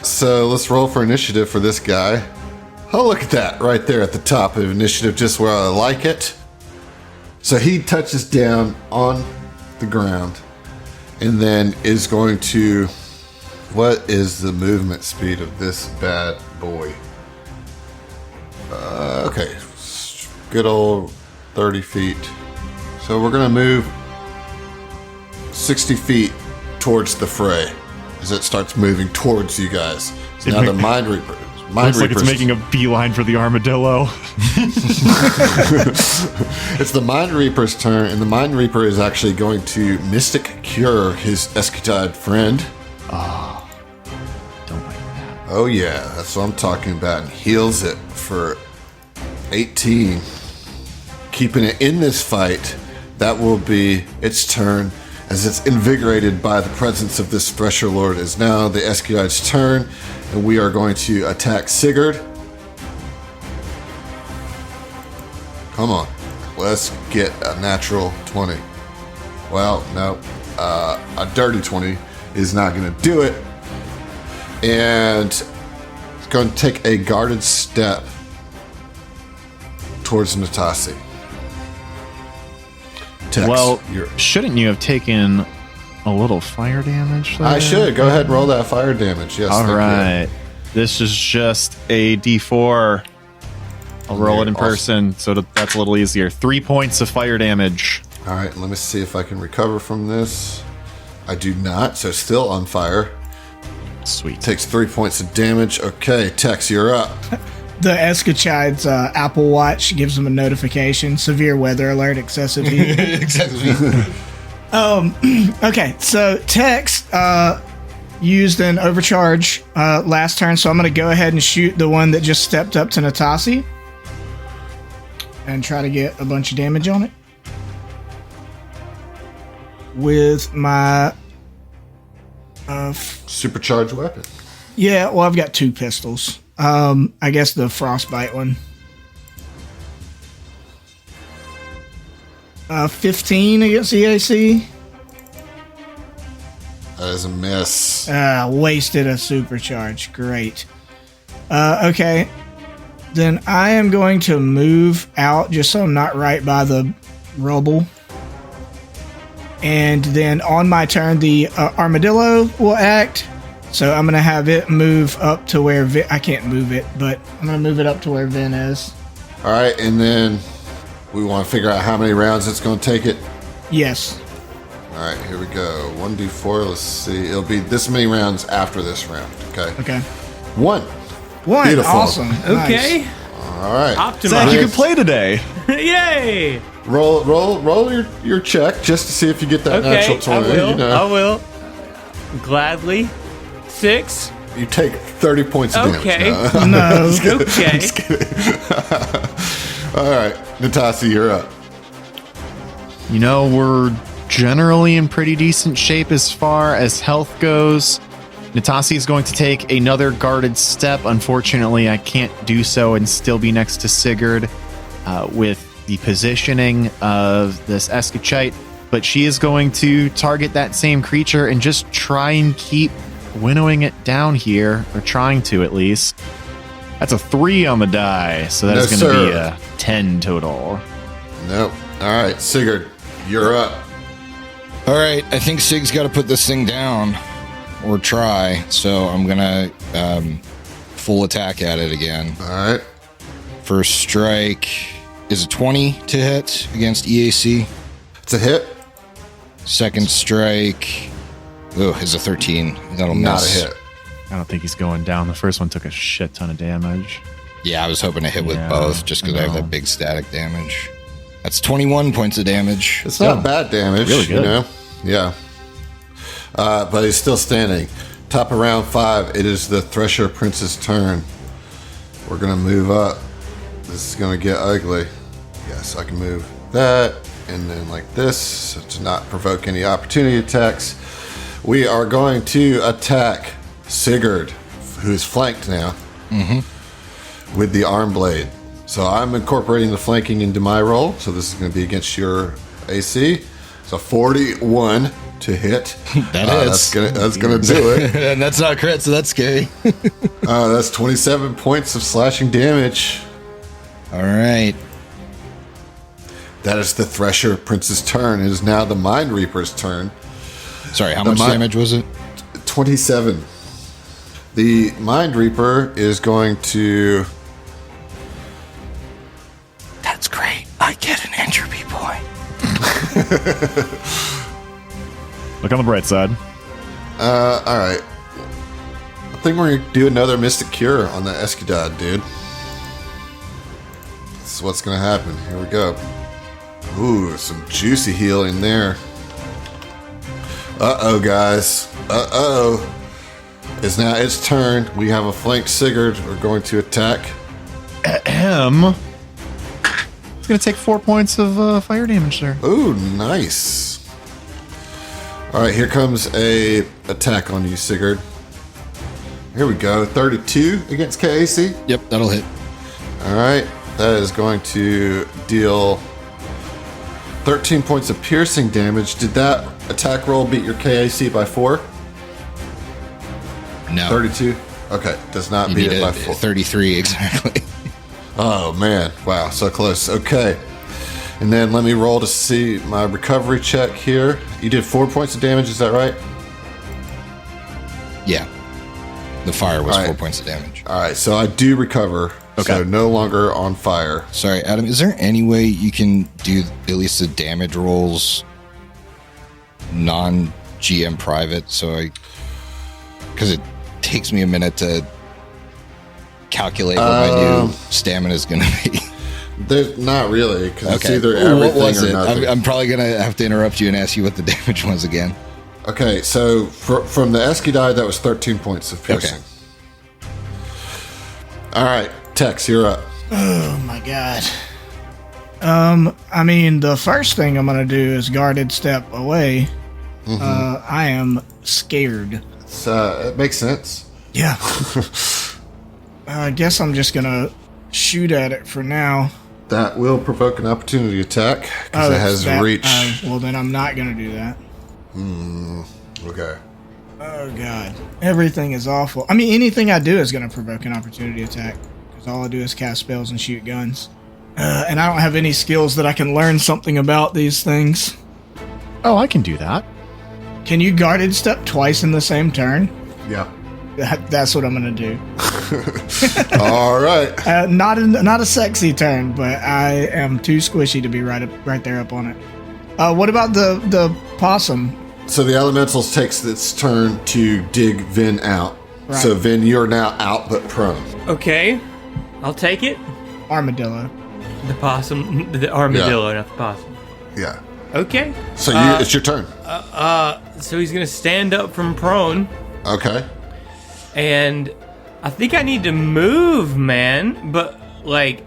So let's roll for initiative for this guy. Oh, look at that right there at the top of initiative, just where I like it. So he touches down on the ground and then is going to... What is the movement speed of this bad boy? Okay. Good old 30 feet. So we're going to move 60 feet towards the fray as it starts moving towards you guys. So now the Mind Reaper. Looks like it's making a beeline for the armadillo. It's the Mind Reaper's turn, and the Mind Reaper is actually going to Mystic Cure his Escutide friend. Don't like that. Oh yeah, that's what I'm talking about. And heals it for 18. Keeping it in this fight, that will be its turn. As it's invigorated by the presence of this Thresher Lord, is now the Escudide's turn, and we are going to attack Sigurd. Come on, let's get a natural 20. Well, no, a dirty 20 is not going to do it, and it's going to take a guarded step towards Natasi. Tex, Well, shouldn't you have taken a little fire damage there? I should. Go ahead and roll that fire damage. Yes. All thank you. right. This is just a D4. I'll roll it in person, so that's a little easier. 3 points of fire damage. All right, let me see if I can recover from this. I do not, so still on fire. Sweet. Takes 3 points of damage. Okay, Tex, you're up. The Escuchide's Apple Watch gives him a notification. Severe weather alert, excessive heat. Okay, so Tex used an overcharge last turn, so I'm going to go ahead and shoot the one that just stepped up to Natasi and try to get a bunch of damage on it with my Supercharged weapon. yeah, well, I've got 2 pistols. I guess the frostbite one. 15 against the AC. That is a miss. Wasted a supercharge. Great. Okay. Then I am going to move out just so I'm not right by the rubble. And then on my turn, the armadillo will act. So I'm going to have it move up to where I can't move it, but I'm going to move it up to where Vin is. All right, and then we want to figure out how many rounds it's going to take it. Yes. All right, here we go. 1d4, let's see. It'll be this many rounds after this round, okay? Okay. 1. 1. Beautiful. Awesome. Okay. All right. Optimize. Zach, you can play today. Yay! Roll your check just to see if you get that Okay, natural 20. I will. You know. I will. Gladly. 6. You take 30 points of damage. Okay. now. No. Okay. All right, Natasi, you're up. You know, we're generally in pretty decent shape as far as health goes. Natasi is going to take another guarded step. Unfortunately, I can't do so and still be next to Sigurd with the positioning of this Escuchite. But she is going to target that same creature and just try and keep winnowing it down here, or trying to at least. That's a 3 on the die, so that's No, going to be sir. a 10 total. Nope. All right, Sigurd, you're up. All right, I think Sig's got to put this thing down or try. So I'm gonna full attack at it again. All right. First strike is a 20 to hit against EAC. It's a hit, Second strike, is a 13. That'll not miss. a hit. I don't think he's going down. The first one took a shit ton of damage. Yeah, I was hoping to hit with Yeah, both just because I have I know. that big static damage. That's 21 points of damage. It's not bad damage, Really good. you know? Yeah. But he's still standing. Top of round 5, it is the Thresher Prince's turn. We're going to move up. This is going to get ugly. Yes, I can move that, and then like this, so to not provoke any opportunity attacks. We are going to attack Sigurd, who's flanked now, with the arm blade. So I'm incorporating the flanking into my roll. So this is going to be against your AC. So 41 to hit. That That's gonna do it. And that's not crit, so that's scary. That's 27 points of slashing damage. All right. That is the Thresher Prince's turn. It is now the Mind Reaper's turn. Sorry, how much damage was it? 27. The Mind Reaper is going to... That's great. I get an entropy point. Look on the bright side. All right. I think we're going to do another Mystic Cure on the Escudad, dude. This is what's going to happen. Here we go. Ooh, some juicy healing there. Uh-oh, guys. Uh-oh. It's now its turn. We have a flanked Sigurd. We're going to attack. Ahem. It's going to take 4 points of fire damage there. Ooh, nice. All right, here comes a attack on you, Sigurd. Here we go. 32 against KAC. Yep, that'll hit. All right. That is going to deal 13 points of piercing damage. Did that attack roll beat your KAC by 4? No. 32? Okay. Does not beat it by 4. 33, exactly. Oh, man. Wow. So close. Okay. And then let me roll to see my recovery check here. You did 4 points of damage. Is that right? Yeah. The fire was All right. 4 points of damage. All right. So I do recover. Okay. So no longer on fire. Sorry, Adam, is there any way you can do at least the damage rolls non-GM private? Because it takes me a minute to calculate what my new stamina is going to be. There's not really, because it's Okay. either What everything was or it? nothing. I'm probably going to have to interrupt you and ask you what the damage was again. Okay, so from the Escudai, that was 13 points of piercing. All right, Tex, you're up. Oh my god. I mean, the first thing I'm gonna do is guarded step away. I am scared. It makes sense. Yeah. I guess I'm just gonna shoot at it for now. That will provoke an opportunity attack, because it has reach. Well, then I'm not gonna do that. Okay. Oh god. Everything is awful. I mean, anything I do is gonna provoke an opportunity attack. Because all I do is cast spells and shoot guns. And I don't have any skills that I can learn something about these things. Oh, I can do that. Can you guarded step twice in the same turn? Yeah. That's what I'm gonna do. All right. Not a sexy turn, but I am too squishy to be right there up on it. What about the possum? So the Elementals takes its turn to dig Vin out. Right. So Vin, you're now out but prone. Okay, I'll take it. Armadillo. The possum, the armadillo, not the possum. Yeah. Okay. So it's your turn. So he's gonna stand up from prone, Okay. and I think I need to move, man. But like,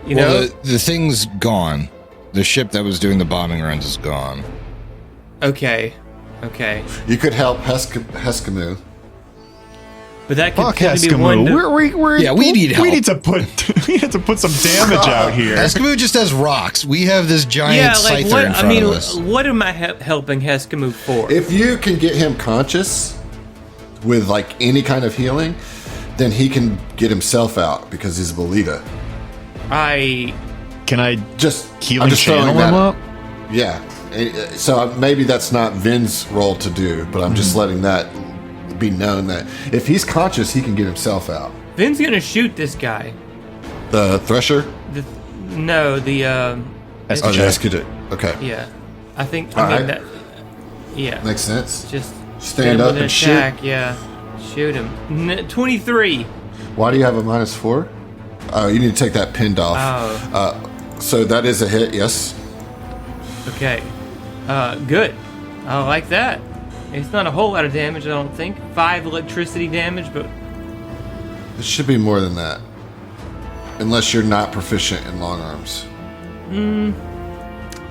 you know, Well, the thing's gone. The ship that was doing the bombing runs is gone. okay. You could help Heskemu. But that could Fuck totally be one. Eskimo. Yeah, we need help. We need to put some damage out here. Eskimo just has rocks. We have this giant Yeah, like scyther what? in I front mean, of us. what am I helping Heskemu for? If you can get him conscious with like any kind of healing, then he can get himself out because he's Belita. Can I Just healing I'm just throwing channel that- him up? Yeah. So maybe that's not Vin's role to do, but I'm just letting that be known that if he's conscious, he can get himself out. Vin's gonna shoot this guy. The Thresher? The Escudate. Okay. yeah. I think. All I mean right. that. Yeah. Makes sense. Just Stand hit him up with an and shoot. attack. Yeah. Shoot him. 23. Why do you have a -4? Oh, you need to take that pinned off. Oh. So that is a hit, yes. Okay. Good. I like that. It's not a whole lot of damage, I don't think. 5 electricity damage, but It should be more than that. Unless you're not proficient in long arms.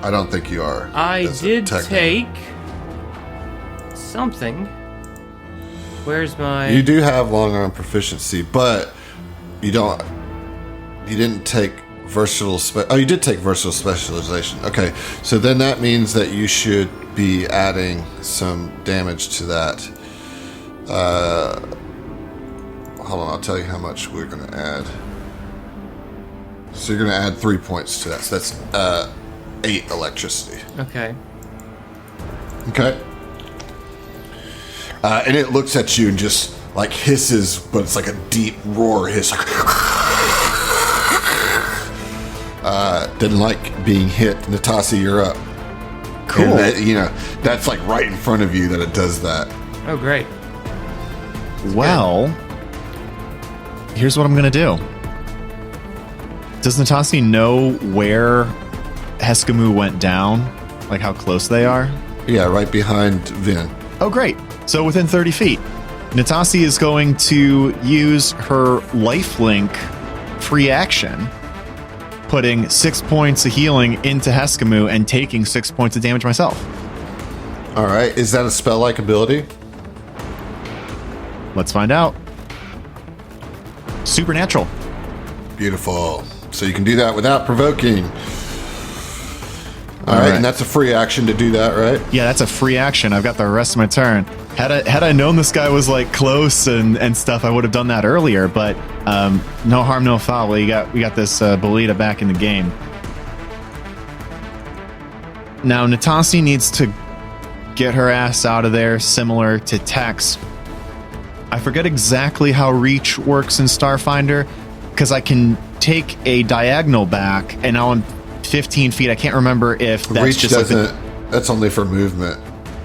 I don't think you are. I as a did technical. take something. Where's my? You do have long arm proficiency, but you don't. You didn't take versatile. Oh, you did take versatile specialization. Okay, so then that means that you should be adding some damage to that. Hold on, I'll tell you how much we're going to add. So you're going to add 3 points to that. So that's 8 electricity. Okay. Okay. And it looks at you and just like hisses, but it's like a deep roar hiss. Like, didn't like being hit. Natasi, you're up. Cool. And that, you know, that's like right in front of you that it does that. Oh, great. Well, here's what I'm going to do. Does Natasi know where Heskamu went down? Like how close they are? Yeah, right behind Vin. Oh, great. So within 30 feet. Natasi is going to use her lifelink free action, putting 6 points of healing into Heskamu and taking 6 points of damage myself. All right. Is that a spell-like ability? Let's find out. Supernatural. Beautiful. So you can do that without provoking. All right, and that's a free action to do that, right? Yeah, that's a free action. I've got the rest of my turn. Had I known this guy was like close and stuff, I would have done that earlier. But no harm, no foul. We got this Belita back in the game. Now Natasi needs to get her ass out of there, similar to Tex. I forget exactly how reach works in Starfinder, because I can take a diagonal back, and now I'm 15 feet. I can't remember if that's reach just doesn't. That's only for movement,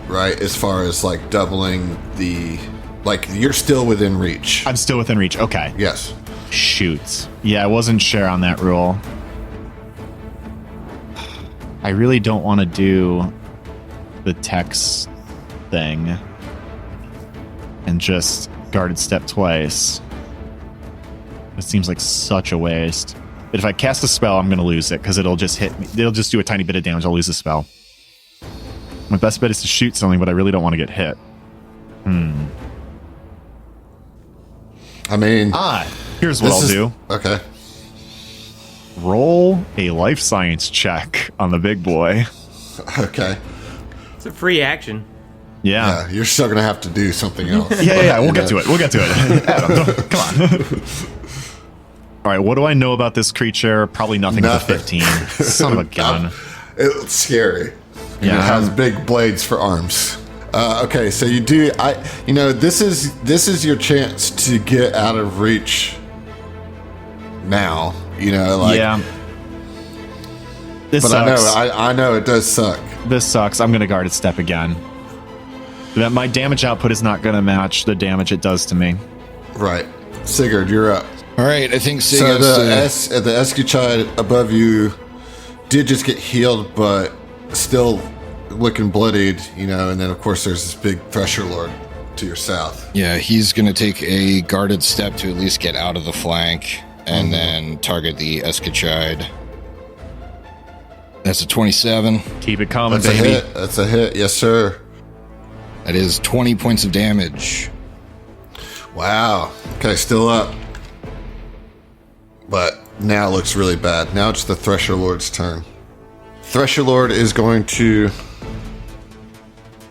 right? As far as like doubling the, like you're still within reach. I'm still within reach. Okay. Yes. Shoot. Yeah, I wasn't sure on that rule. I really don't want to do the Tex thing and just guarded step twice. It seems like such a waste. But if I cast a spell, I'm going to lose it because it'll just hit me. It'll just do a tiny bit of damage. I'll lose the spell. My best bet is to shoot something, but I really don't want to get hit. I mean, here's what I'll do. Okay. Roll a life science check on the big boy. Okay. It's a free action. Yeah. You're still gonna have to do something else. Yeah. We'll get to it. Adam, come on. All right, what do I know about this creature? Probably nothing. Nothing. With a 15. Son of a gun. It's scary. Yeah. It has big blades for arms. Okay, so you do. This is your chance to get out of reach. Now, yeah. This but sucks. I know it does suck. This sucks. I'm going to guarded step again. That my damage output is not going to match the damage it does to me. Right, Sigurd, you're up. All right, I think So the Escuchide above you did just get healed, but still looking bloodied, and then of course there's this big Thresher Lord to your south. Yeah, he's going to take a guarded step to at least get out of the flank and then target the Escuchide. That's a 27. Keep it coming, That's baby. a hit. That's a hit. Yes, sir. That is 20 points of damage. Wow. Okay, still up. But now it looks really bad. Now it's the Thresher Lord's turn. Thresher Lord is going to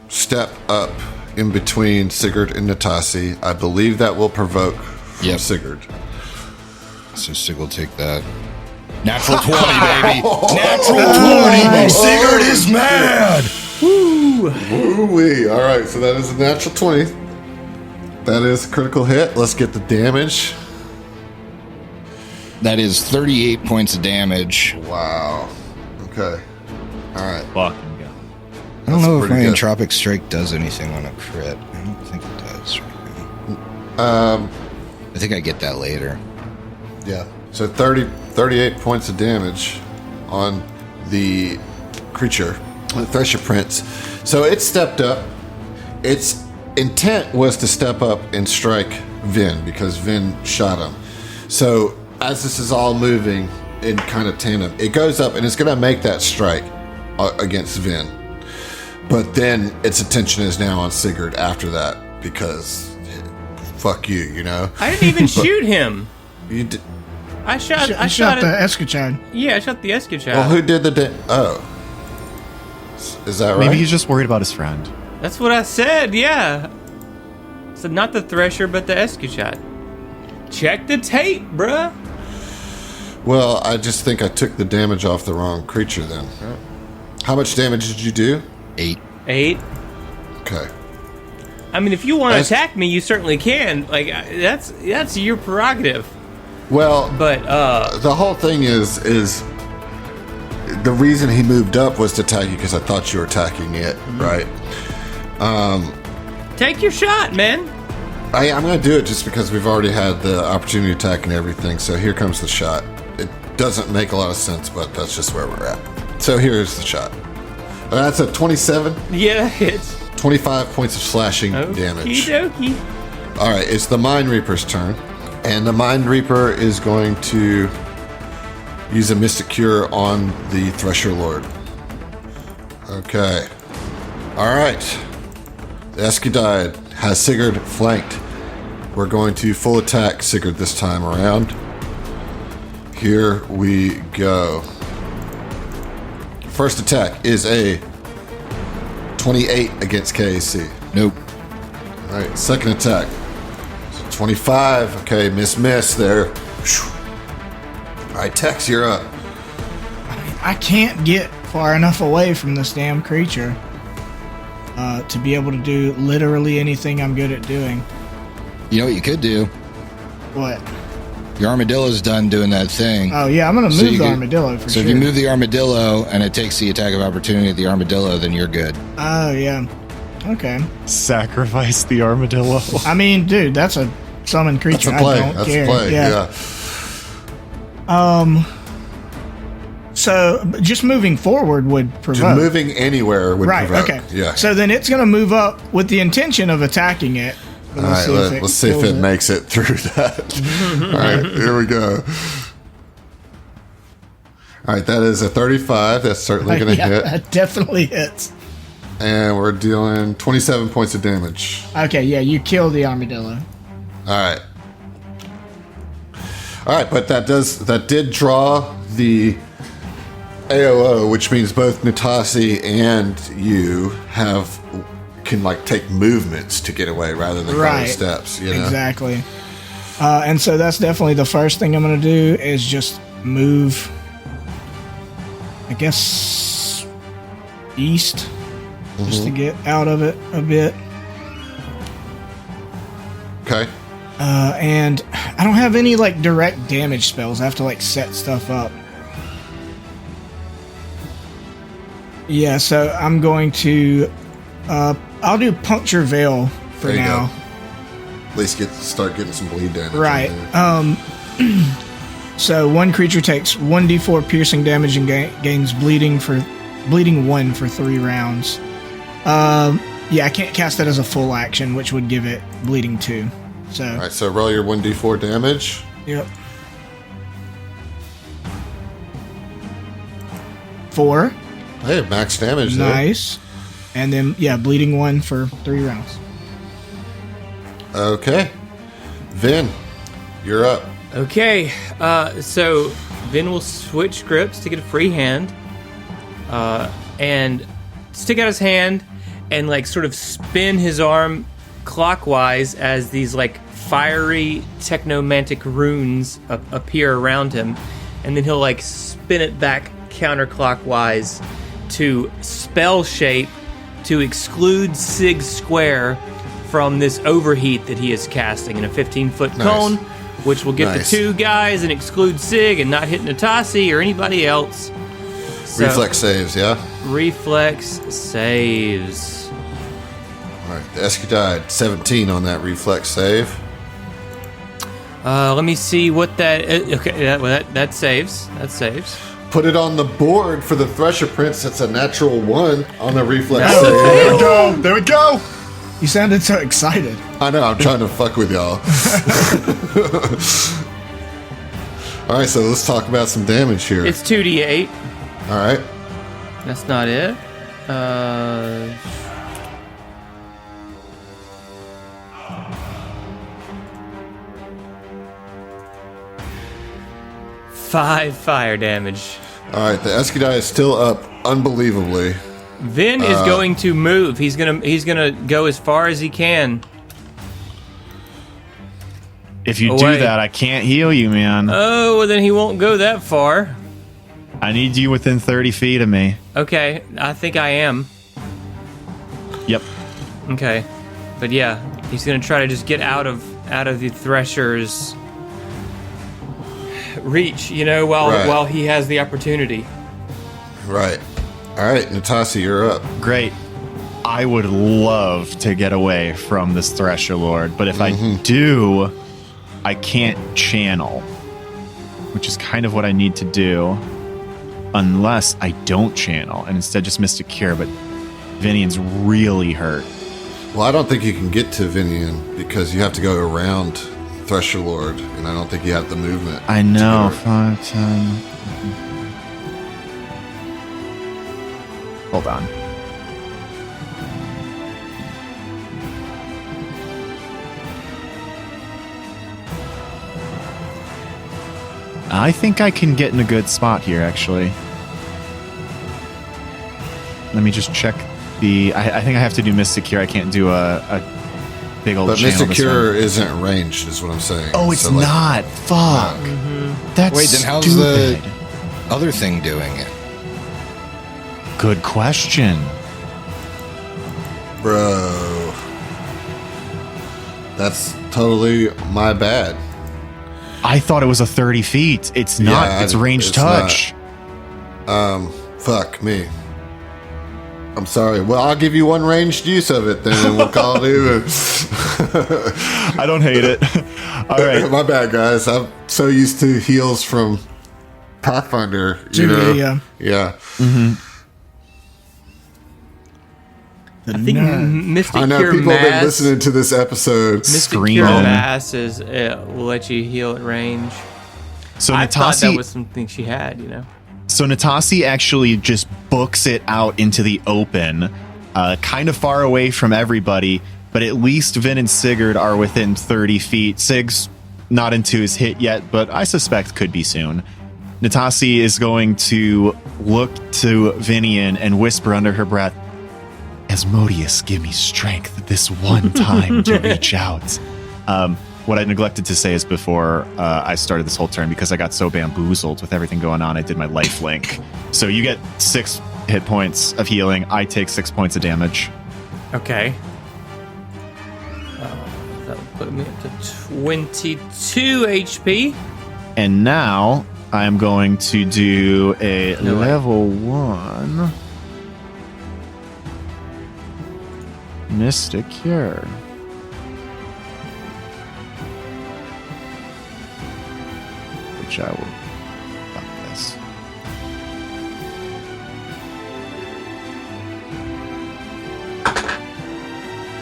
step up in between Sigurd and Natasi. I believe that will provoke from Sigurd. So Sig will take that. Natural 20, baby. Natural 20. Sigurd is mad. Woo-wee. All right, so that is a natural 20. That is a critical hit. Let's get the damage. That is 38 points of damage. Wow. Okay. All right. Fucking go. I don't know if my pretty good. Entropic Strike does anything on a crit. I don't think it does right now. I think I get that later. Yeah. So 38 points of damage on the creature, the Thresher Prince. So it stepped up. Its intent was to step up and strike Vin because Vin shot him. So as this is all moving in kind of tandem, it goes up and it's going to make that strike against Vin. But then its attention is now on Sigurd after that because fuck you, I didn't even shoot him. You did. I shot the Escuchide. Yeah, I shot the Escuchide. Well, who did the is that right? Maybe he's just worried about his friend. That's what I said, yeah. So not the Thresher, but the Escuchide. Check the tape, bruh. Well, I just think I took the damage off the wrong creature then. How much damage did you do? 8. 8. Okay. I mean, if you want to attack me, you certainly can. Like, that's your prerogative. Well, But the whole thing is the reason he moved up was to attack you because I thought you were attacking it, right? take your shot, man. I'm going to do it just because we've already had the opportunity to attack and everything. So here comes the shot. It doesn't make a lot of sense, but that's just where we're at. So here's the shot. That's a 27. Yeah, it's 25 points of slashing damage. Okie All right, it's the Mind Reaper's turn. And the Mind Reaper is going to use a Mystic Cure on the Thresher Lord. Okay. All right. The Escudide has Sigurd flanked. We're going to full attack Sigurd this time around. Here we go. First attack is a 28 against KAC. Nope. All right, second attack. 25. Okay, miss there. All right, Tex, you're up. I can't get far enough away from this damn creature to be able to do literally anything I'm good at doing. You know what you could do? What? Your armadillo's done doing that thing. Oh, yeah, I'm going to So move you the could- armadillo for So sure. if you move the armadillo and it takes the attack of opportunity at the armadillo, then you're good. Oh, yeah. Okay. Sacrifice the armadillo. I mean, dude, that's a summoned creature. That's a play. I don't That's care. a play. Yeah. So just moving forward would provoke. Just moving anywhere would Right, provoke. okay. Yeah. So then it's going to move up with the intention of attacking it. But All right, let's see if kills it makes it through that. All right, here we go. All right, that is a 35. That's certainly going to Yeah, hit. that definitely hits. And we're dealing 27 points of damage. Okay, yeah, you kill the armadillo. All right. All right, but that did draw the AOO, which means both Natasi and you can like take movements to get away rather than go steps. You know? Exactly. And so that's definitely the first thing I'm going to do is just move, I guess, east, just to get out of it a bit. Okay. And I don't have any like direct damage spells. I have to like set stuff up. Yeah, so I'm going to I'll do Puncture Veil for There you now. go. At least start getting some bleed damage. in Right. there. So one creature takes 1d4 piercing damage and gains bleeding 1 for 3 rounds. Yeah, I can't cast that as a full action, which would give it bleeding 2. So All right, so roll your 1d4 damage. Yep. 4. Hey, max damage there. Nice. And then yeah, bleeding 1 for 3 rounds. Okay. Vin, you're up. Okay, so Vin will switch grips to get a free hand, and stick out his hand and like sort of spin his arm clockwise as these like fiery technomantic runes appear around him, and then he'll like spin it back counterclockwise to spell shape to exclude Sig Square from this overheat that he is casting in a 15-foot cone, which will get the 2 guys and exclude Sig and not hit Natasi or anybody else. So, Reflex saves, yeah? reflex saves. All right, the Escudide, 17 on that reflex save. Let me see what that. Okay, that saves. That saves. Put it on the board for the Thresher Prince. That's a natural 1 on the reflex That's a save. fail. There we go. You sounded so excited. I know, I'm trying to fuck with y'all. All right, so let's talk about some damage here. It's 2d8. All right. That's not it. 5 fire damage. All right, the Escudide is still up unbelievably. Vin is going to move. He's gonna go as far as he can. If you Oh, do wait. that, I can't heal you, man. Oh, well, then he won't go that far. I need you within 30 feet of me. Okay, I think I am. Yep. Okay, but yeah, he's gonna try to just get out of the Thresher's reach, while he has the opportunity. Right. All right, Natasha, you're up. Great. I would love to get away from this Thresher Lord, but if I do, I can't channel, which is kind of what I need to do, unless I don't channel and instead just Mystic Cure, but Vinian's really hurt. Well, I don't think you can get to Vinian because you have to go around Thresher Lord, and I don't think you have the movement. I know. to go. 5, 10. Hold on. I think I can get in a good spot here, actually. Let me just check the... I think I have to do Mystic Cure. I can't do a big old But channel Mystic this Cure one. isn't ranged, is what I'm saying. Oh, it's So, like, not. Fuck. That's Wait, then how's stupid. the other thing doing it? Good question. Bro. That's totally my bad. I thought it was a 30 feet. It's not. Yeah, it's ranged it's touch. Fuck me. I'm sorry. Well, I'll give you one ranged use of it then, and we'll call it even. I don't hate it. All right. My bad, guys. I'm so used to heals from Pathfinder. Yeah. Yeah. I think Mystic I know Cure people have been Mass. listening to this episode. Mystic Screaming. Cure Mass is will let you heal at range. So I thought that Natasi, was something she had, so Natasi actually just books it out into the open, kind of far away from everybody, but at least Vin and Sigurd are within 30 feet. Sig's not into his hit yet, but I suspect could be soon. Natasi is going to look to Vinian and whisper under her breath, Asmodeus, give me strength this one time to reach out. What I neglected to say is before I started this whole turn, because I got so bamboozled with everything going on, I did my life link. So you get 6 hit points of healing. I take 6 points of damage. Okay. That'll put me up to 22 HP. And now I'm going to do a No way. level 1 Mystic Cure. Which I will fuck this.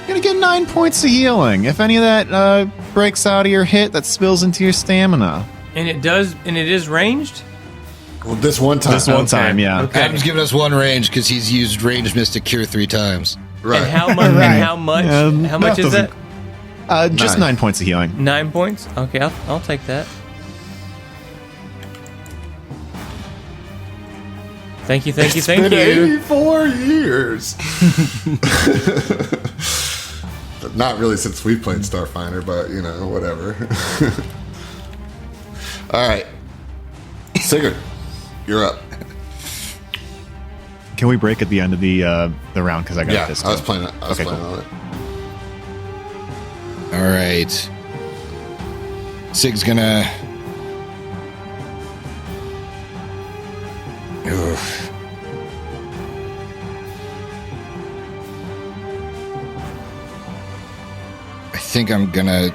Gonna get 9 points of healing. If any of that breaks out of your hit, that spills into your stamina. And it is ranged? Well, this one time. This one time, yeah. Okay. Adam's giving us one range because he's used ranged Mystic Cure 3 times. Right. And how much? Right. And how much? How much is that? Just 9 points of healing. 9 points. Okay, I'll take that. Thank you. It's been 84 years. Not really since we played Starfinder, but whatever. All right, Sigurd, you're up. Can we break at the end of the round? Because I got Yeah, this. I was playing. I was Okay, playing cool. on it. All right. Sig's gonna. Oof. I think I'm gonna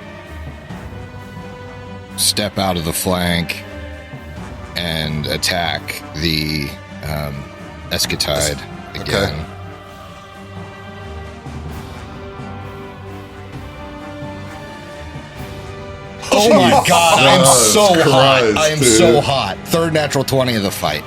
step out of the flank and attack the Escatide again. Oh my god, I'm so Christ, hot. I am dude. so hot. Third natural 20 of the fight.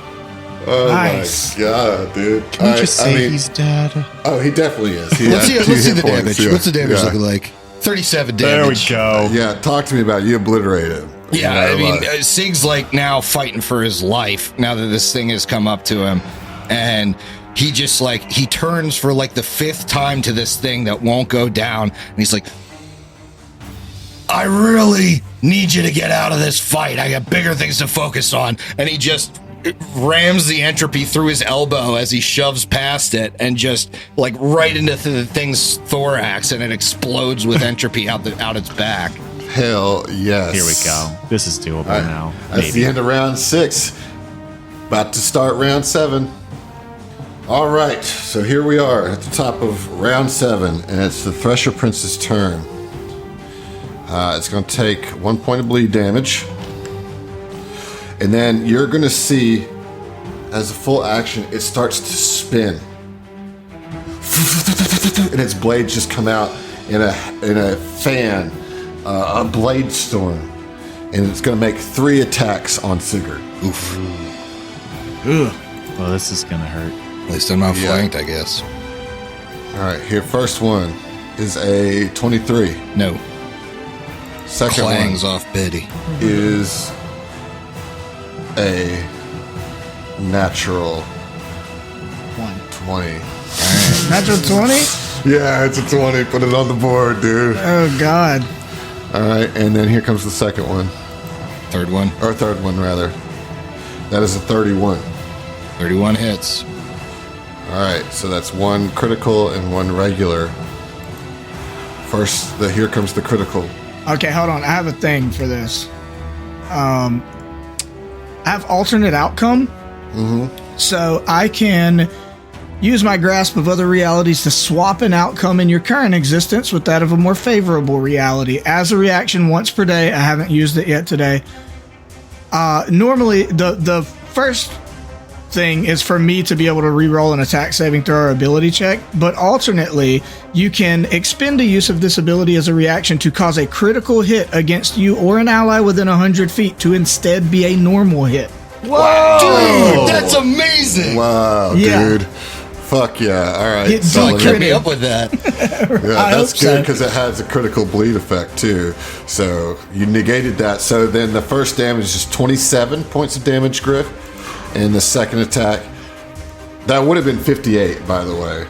Oh Nice. my god, dude! Can we just say he's dead? Oh, he definitely is. He Let's has see 2 hit the points, damage. yeah. What's the damage Yeah. looking like? 37 There we damage. go. Yeah, talk to me about it. You obliterated him. Yeah, You I know, mean, Sig's like now fighting for his life now that this thing has come up to him. And he just like, he turns for like the 5th time to this thing that won't go down. And he's like, I really need you to get out of this fight. I got bigger things to focus on. And he just rams the entropy through his elbow as he shoves past it and just like right into the thing's thorax, and it explodes with entropy out its back. Hell yes. Here we go. This is doable now. That's the end of round 6. About to start round 7. All right, so here we are at the top of round 7, and it's the Thresher Prince's turn. It's going to take 1 point of bleed damage. And then you're going to see, as a full action, it starts to spin. And its blades just come out in a fan, a blade storm. And it's going to make 3 attacks on Sigurd. Oof. Ugh. Well, this is going to hurt. At least I'm not flanked, I guess. All right, here, first one is a 23. No. Second Clangs one off Betty. is a natural 20. Natural 20? Yeah, it's a 20. Put it on the board, dude. Oh, God. All right, and then here comes the second one. Third one. Or third one, rather. That is a 31. 31 hits. All right, so that's 1 critical and 1 regular. First, here comes the critical. Okay, hold on. I have a thing for this. I have alternate outcome. Mm-hmm. So I can use my grasp of other realities to swap an outcome in your current existence with that of a more favorable reality. As a reaction once per day. I haven't used it yet today. Normally, the first thing is for me to be able to re-roll an attack saving throw or ability check, but alternately you can expend a use of this ability as a reaction to cause a critical hit against you or an ally within 100 feet to instead be a normal hit. Whoa! Dude, that's amazing! Wow, Yeah. dude. Fuck yeah. All right. Don't Kept me up with that. Yeah, that's good because it has a critical bleed effect too. So you negated that. So then the first damage is 27 points of damage, Griff. And the second attack, that would have been 58, by the way,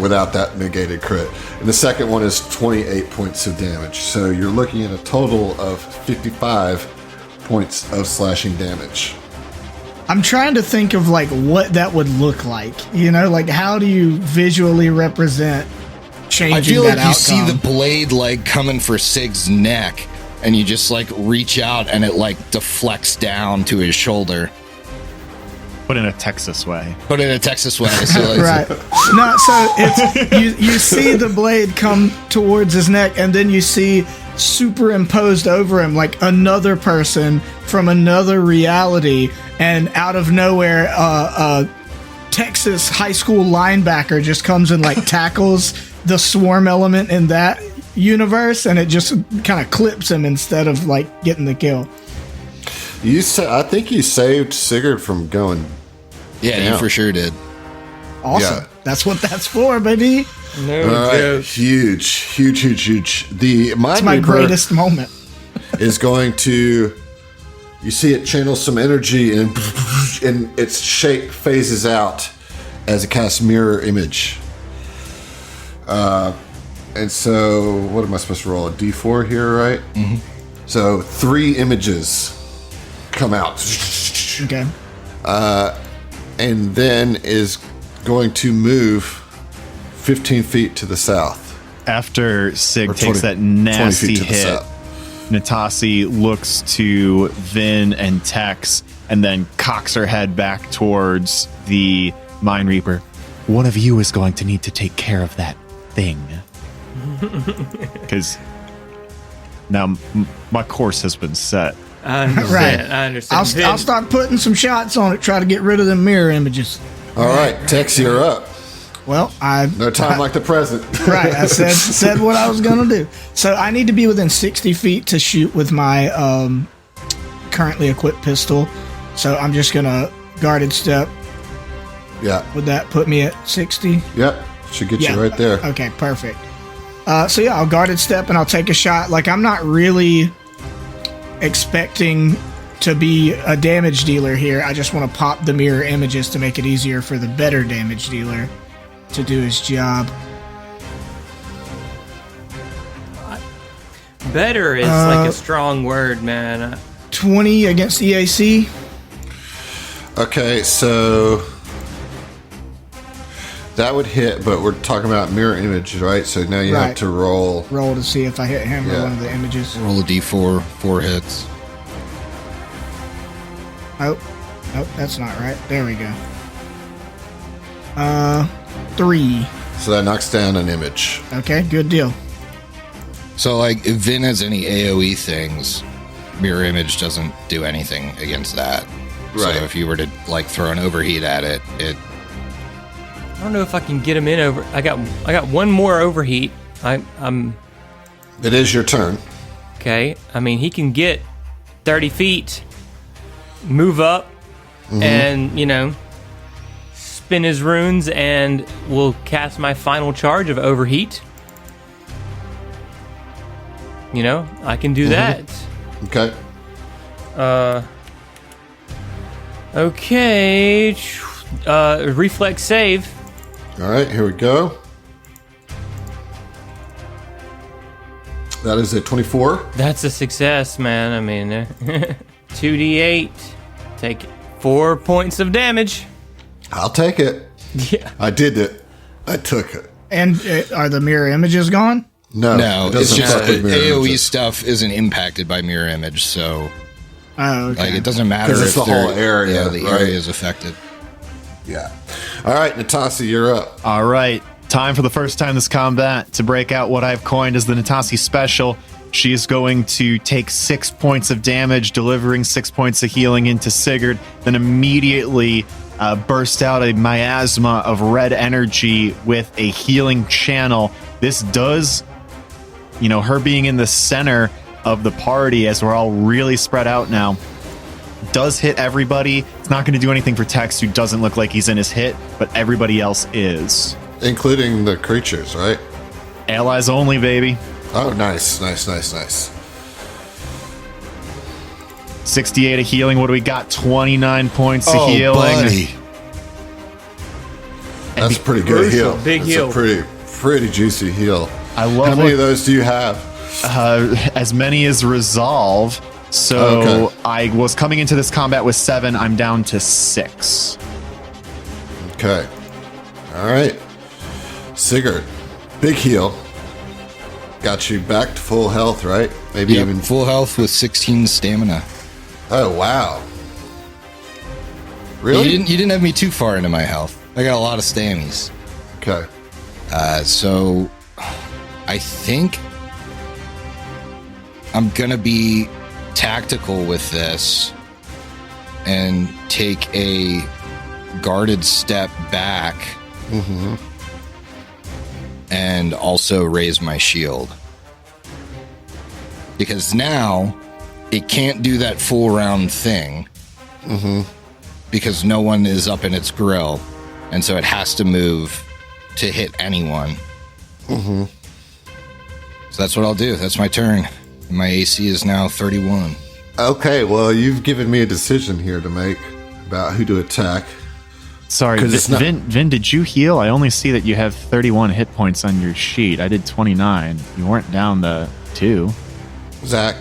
without that negated crit. And the second one is 28 points of damage. So you're looking at a total of 55 points of slashing damage. I'm trying to think of like what that would look like. You know, like how do you visually represent changing I feel that like you see outcome? the blade like coming for Sig's neck, and you just like reach out and it like deflects down to his shoulder. But in a Texas way. Put it in a Texas way. So like, Right. No, so it's you see the blade come towards his neck, and then you see superimposed over him like another person from another reality, and out of nowhere a Texas high school linebacker just comes and like tackles the swarm element in that universe, and it just kind of clips him instead of like getting the kill. I think you saved Sigurd from going. Yeah, down. you for sure did. Awesome. Yeah. That's what that's for, baby. No All right, joke. huge. The It's Mind my Reaper greatest moment. is going to. You see it channel some energy, and its shape phases out as it casts mirror image. And so, what am I supposed to roll? A D4 here, right? Mm-hmm. So 3 images come out. Okay. And then is going to move 15 feet to the south. After Sig Or takes 20 that 20 nasty feet to the hit, south. Natasi looks to Vin and Tex and then cocks her head back towards the Mind Reaper. One of you is going to need to take care of that thing. Because now my course has been set. I understand. Right. I understand. I'll start putting some shots on it, try to get rid of the mirror images. All right, Tex, you're up. Well, No time like the present. right. I said what I was gonna do. So I need to be within 60 feet to shoot with my currently equipped pistol. So I'm just gonna guarded step. Yeah. Would that put me at 60? Yep. Should get you right there. Okay, perfect. So yeah, I'll guarded step and I'll take a shot. Like I'm not really expecting to be a damage dealer here. I just want to pop the mirror images to make it easier for the better damage dealer to do his job. Better is like a strong word, man. 20 against EAC. Okay, so that would hit, but we're talking about mirror image, right? So now you have to roll. Roll to see if I hit him or one of the images. Roll a d4, 4 hits. Oh, nope, that's not right. There we go. 3. So that knocks down an image. Okay, good deal. So, like, if Vin has any AoE things, mirror image doesn't do anything against that. Right. So if you were to, like, throw an overheat at it, I don't know if I can get him in over. I got one more overheat. I'm. It is your turn. Okay. I mean, he can get 30 feet, move up, and spin his runes, and will cast my final charge of overheat. I can do that. Okay. Okay. Reflex save. All right, here we go. That is a 24. That's a success, man. I mean, 2d8. Take 4 points of damage. I'll take it. Yeah. I did it. I took it. And are the mirror images gone? No, no, it it's doesn't just fuck with mirror AoE images. stuff isn't impacted by mirror image, so Oh, okay. like it doesn't matter 'Cause it's if the whole they're- area, Yeah, the right? area is affected. Yeah. All right, Natasi, you're up. All right, time for the first time this combat to break out what I've coined as the Natasi special. She is going to take 6 points of damage, delivering 6 points of healing into Sigurd, then immediately burst out a miasma of red energy with a healing channel. This does, her being in the center of the party as we're all really spread out now, does hit everybody. It's not going to do anything for Tex, who doesn't look like he's in his hit, but everybody else is. Including the creatures, right? Allies only, baby. Oh, nice. 68 of healing. What do we got? 29 points of healing. Buddy. That's a pretty good heal. Big That's heal. a pretty juicy heal. I love How many of those do you have? as many as resolve. So Okay. I was coming into this combat with 7. I'm down to 6. Okay. All right. Sigurd, big heal. Got you back to full health, right? Maybe Yep, even. full health with 16 stamina. Oh, wow. You Really? didn't have me too far into my health. I got a lot of stammies. Okay. So I think I'm gonna be tactical with this and take a guarded step back and also raise my shield, because now it can't do that full round thing because no one is up in its grill, and so it has to move to hit anyone. So that's what I'll do. That's my turn. My AC is now 31. Okay, well, you've given me a decision here to make about who to attack. Sorry, 'Cause it's not- Vin, did you heal? I only see that you have 31 hit points on your sheet. I did 29. You weren't down the 2. Zach.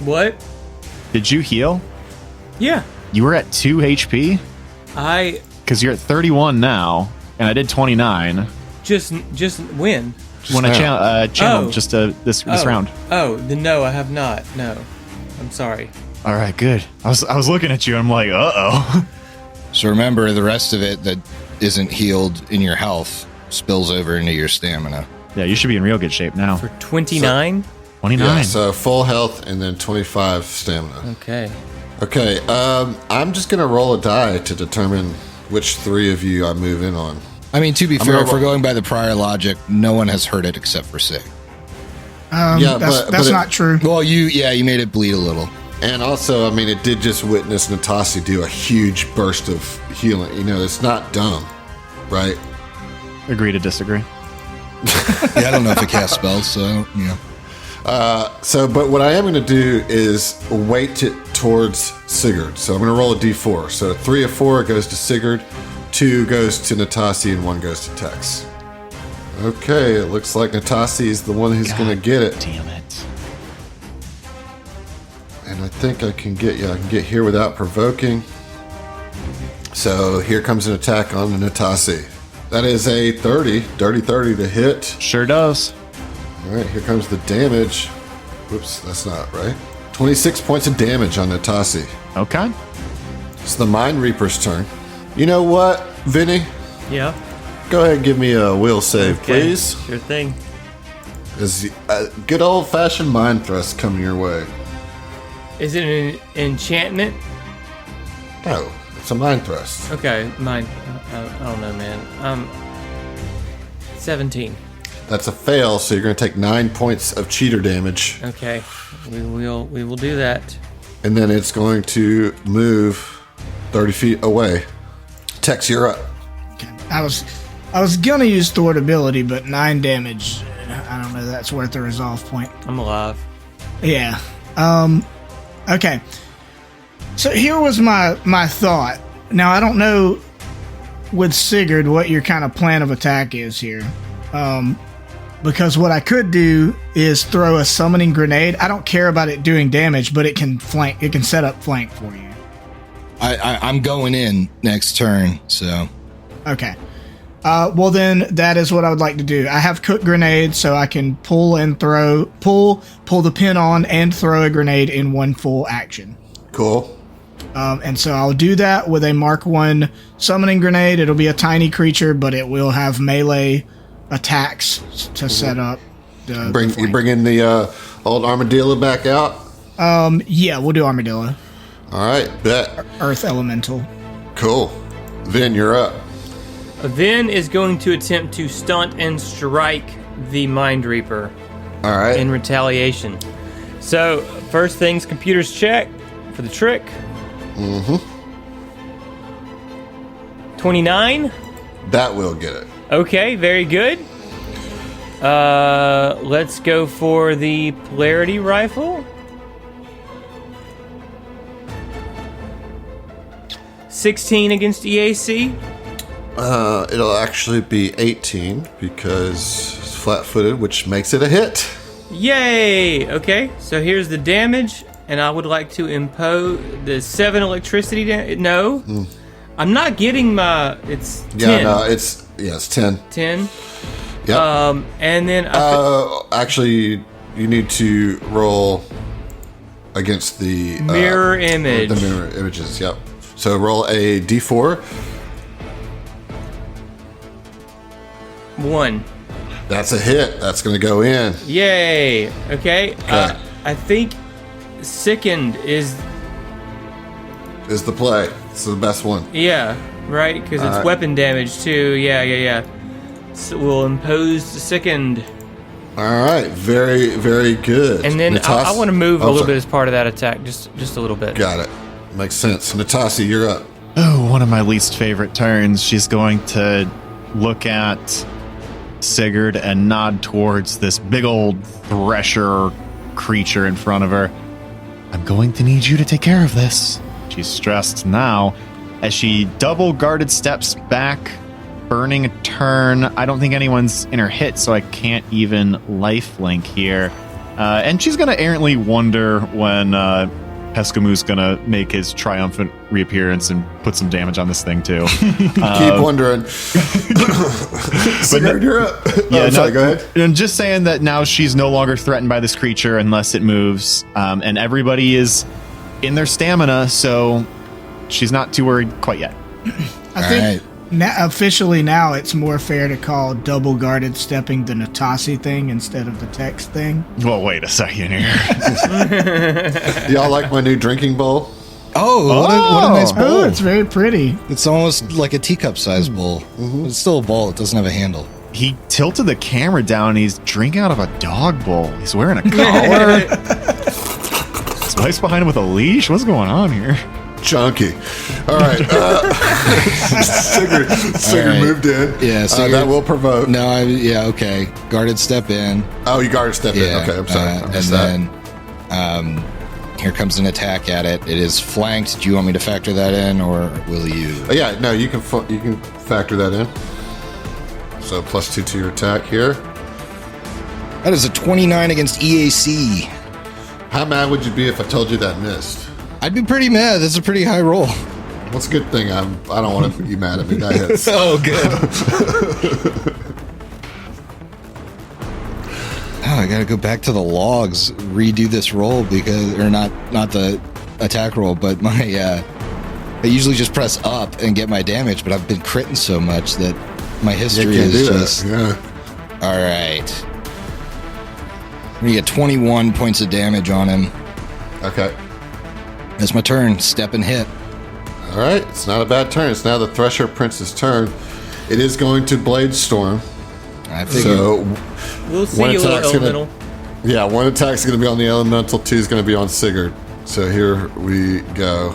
What? Did you heal? Yeah. You were at 2 HP? I Because you're at 31 now, and I did 29. just win. When I now. channeled Oh. just this round. Oh, then no, I have not. No. I'm sorry. All right, good. I was looking at you, and I'm like, uh-oh. So remember, the rest of it that isn't healed in your health spills over into your stamina. Yeah, you should be in real good shape now. For 29? 29. Yeah, so full health and then 25 stamina. Okay. Okay, I'm just going to roll a die to determine which 3 of you I move in on. I mean, to be fair, gonna if we're ro- going by the prior logic, no one has heard it except for Sig. Yeah, that's but it- not true. Well, you made it bleed a little. And also, I mean, it did just witness Natasi do a huge burst of healing. It's not dumb, right? Agree to disagree. Yeah, I don't know if it casts spells, so But what I am going to do is weight it towards Sigurd. So I'm going to roll a d4. So 3 of 4 goes to Sigurd, 2 goes to Natasi, and 1 goes to Tex. Okay, it looks like Natasi is the one who's going to get it. Damn it. And I think I can get here without provoking. So here comes an attack on the Natasi. That is a 30, dirty 30 to hit. Sure does. All right, here comes the damage. Whoops, that's not right. 26 points of damage on Natasi. Okay. It's the Mind Reaper's turn. You know what, Vinny? Yeah. Go ahead and give me a will save, Okay, please. Sure thing. Is a good old-fashioned mind thrust coming your way? Is it an enchantment? No, it's a mind thrust. Okay, mine. I don't know, man. 17. That's a fail, so you're going to take 9 points of cheater damage. Okay, we will do that. And then it's going to move 30 feet away. Tex, you're up. Okay. I was gonna use thwart ability, but 9 damage. I don't know. That's worth a resolve point. I'm alive. Yeah. Okay. So here was my thought. Now I don't know with Sigurd what your kind of plan of attack is here. Because what I could do is throw a summoning grenade. I don't care about it doing damage, but it can flank. It can set up flank for you. I'm going in next turn, so. Okay. Well then, that is what I would like to do. I have cooked grenades, so I can pull the pin on, and throw a grenade in one full action. Cool. And so I'll do that with a Mark 1 summoning grenade. It'll be a tiny creature, but it will have melee attacks to set up. You bring in the old armadillo back out? Yeah, we'll do armadillo. All right, bet. Earth elemental. Cool. Vin, you're up. Vin is going to attempt to stunt and strike the Mind Reaper. All right. In retaliation. So, first things, computers check for the trick. 29. That will get it. Okay, very good. Let's go for the polarity rifle. 16 against EAC. It'll actually be 18 because it's flat-footed, which makes it a hit. Yay! Okay, so here's the damage, and I would like to impose the 7 electricity damage. No, I'm not getting my. It's 10. Yeah, no, it's 10. 10. Yep. And then actually, you need to roll against the mirror image. The mirror images. Yep. So roll a d4. 1. That's a hit. That's going to go in. Yay! Okay. I think sickened is the play. It's the best one. Yeah, right? Because it's weapon damage too. Yeah. So we'll impose the sickened. All right. Very, very good. And then I want to move a little bit as part of that attack, just a little bit. Got it. Makes sense. Natasi, you're up. Oh, one of my least favorite turns. She's going to look at Sigurd and nod towards this big old thresher creature in front of her. I'm going to need you to take care of this. She's stressed now as she double guarded steps back, burning a turn. I don't think anyone's in her hit, so I can't even lifelink here. And she's going to errantly wonder when Pescamu's going to make his triumphant reappearance and put some damage on this thing too. Keep wondering. Sigurd, you're up. Yeah, sorry, go ahead. I'm just saying that now she's no longer threatened by this creature unless it moves. And everybody is in their stamina, so she's not too worried quite yet. I think officially now it's more fair to call double guarded stepping the Natasi thing instead of the text thing. Well, wait a second here. Y'all like my new drinking bowl? Oh, what a nice bowl. Oh, it's very pretty. It's almost like a teacup-sized bowl. It's still a bowl. It doesn't have a handle. He tilted the camera down and he's drinking out of a dog bowl. He's wearing a collar. His wife's behind him with a leash. What's going on here? Chunky. All right. Sigurd right. moved in. Yeah, Sigurd, that will provoke. No, okay. Guarded step in. Oh, you guarded step in. Okay, I'm sorry. And then here comes an attack at it. It is flanked. Do you want me to factor that in, or will you? Yeah, no, you can factor that in. So +2 to your attack here. That is a 29 against EAC. How mad would you be if I told you that missed? I'd be pretty mad. That's a pretty high roll. What's a good thing? I don't want to be mad at me. That hits. Oh, good. Oh, I gotta go back to the logs, redo this roll because, or not the attack roll, but my I usually just press up and get my damage, but I've been critting so much that my history is just. Yeah. All right. We get 21 points of damage on him. Okay. It's my turn. Step and hit. All right. It's not a bad turn. It's now the Thresher Prince's turn. It is going to Blade Storm. I figured. So We'll see one you, little attack's gonna, elemental. yeah, one attack's going to be on the Elemental, 2 is going to be on Sigurd. So here we go.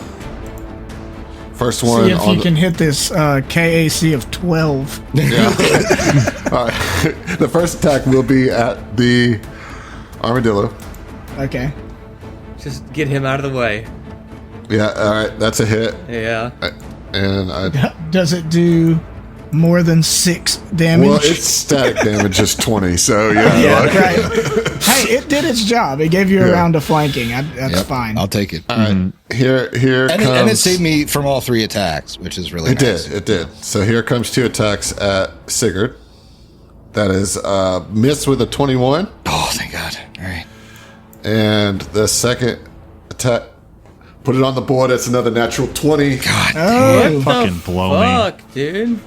First one. See if you can hit this KAC of 12. Yeah. All right. The first attack will be at the Armadillo. Okay. Just get him out of the way. Yeah. All right. That's a hit. Yeah. And I. Does it do more than 6 damage? Well, its static damage is 20. So yeah. Yeah, like- right. Hey, it did its job. It gave you a Yeah. round of flanking. That's Yep, fine. I'll take it. All right. Here And comes. it saved me from all 3 attacks, which is really It nice. did. It did. So here comes 2 attacks at Sigurd. That is miss with a 21, Oh, thank God. All right. and the second attack. Put it on the board. That's another natural 20. God Oh, Fucking blow me. Fuck, dude.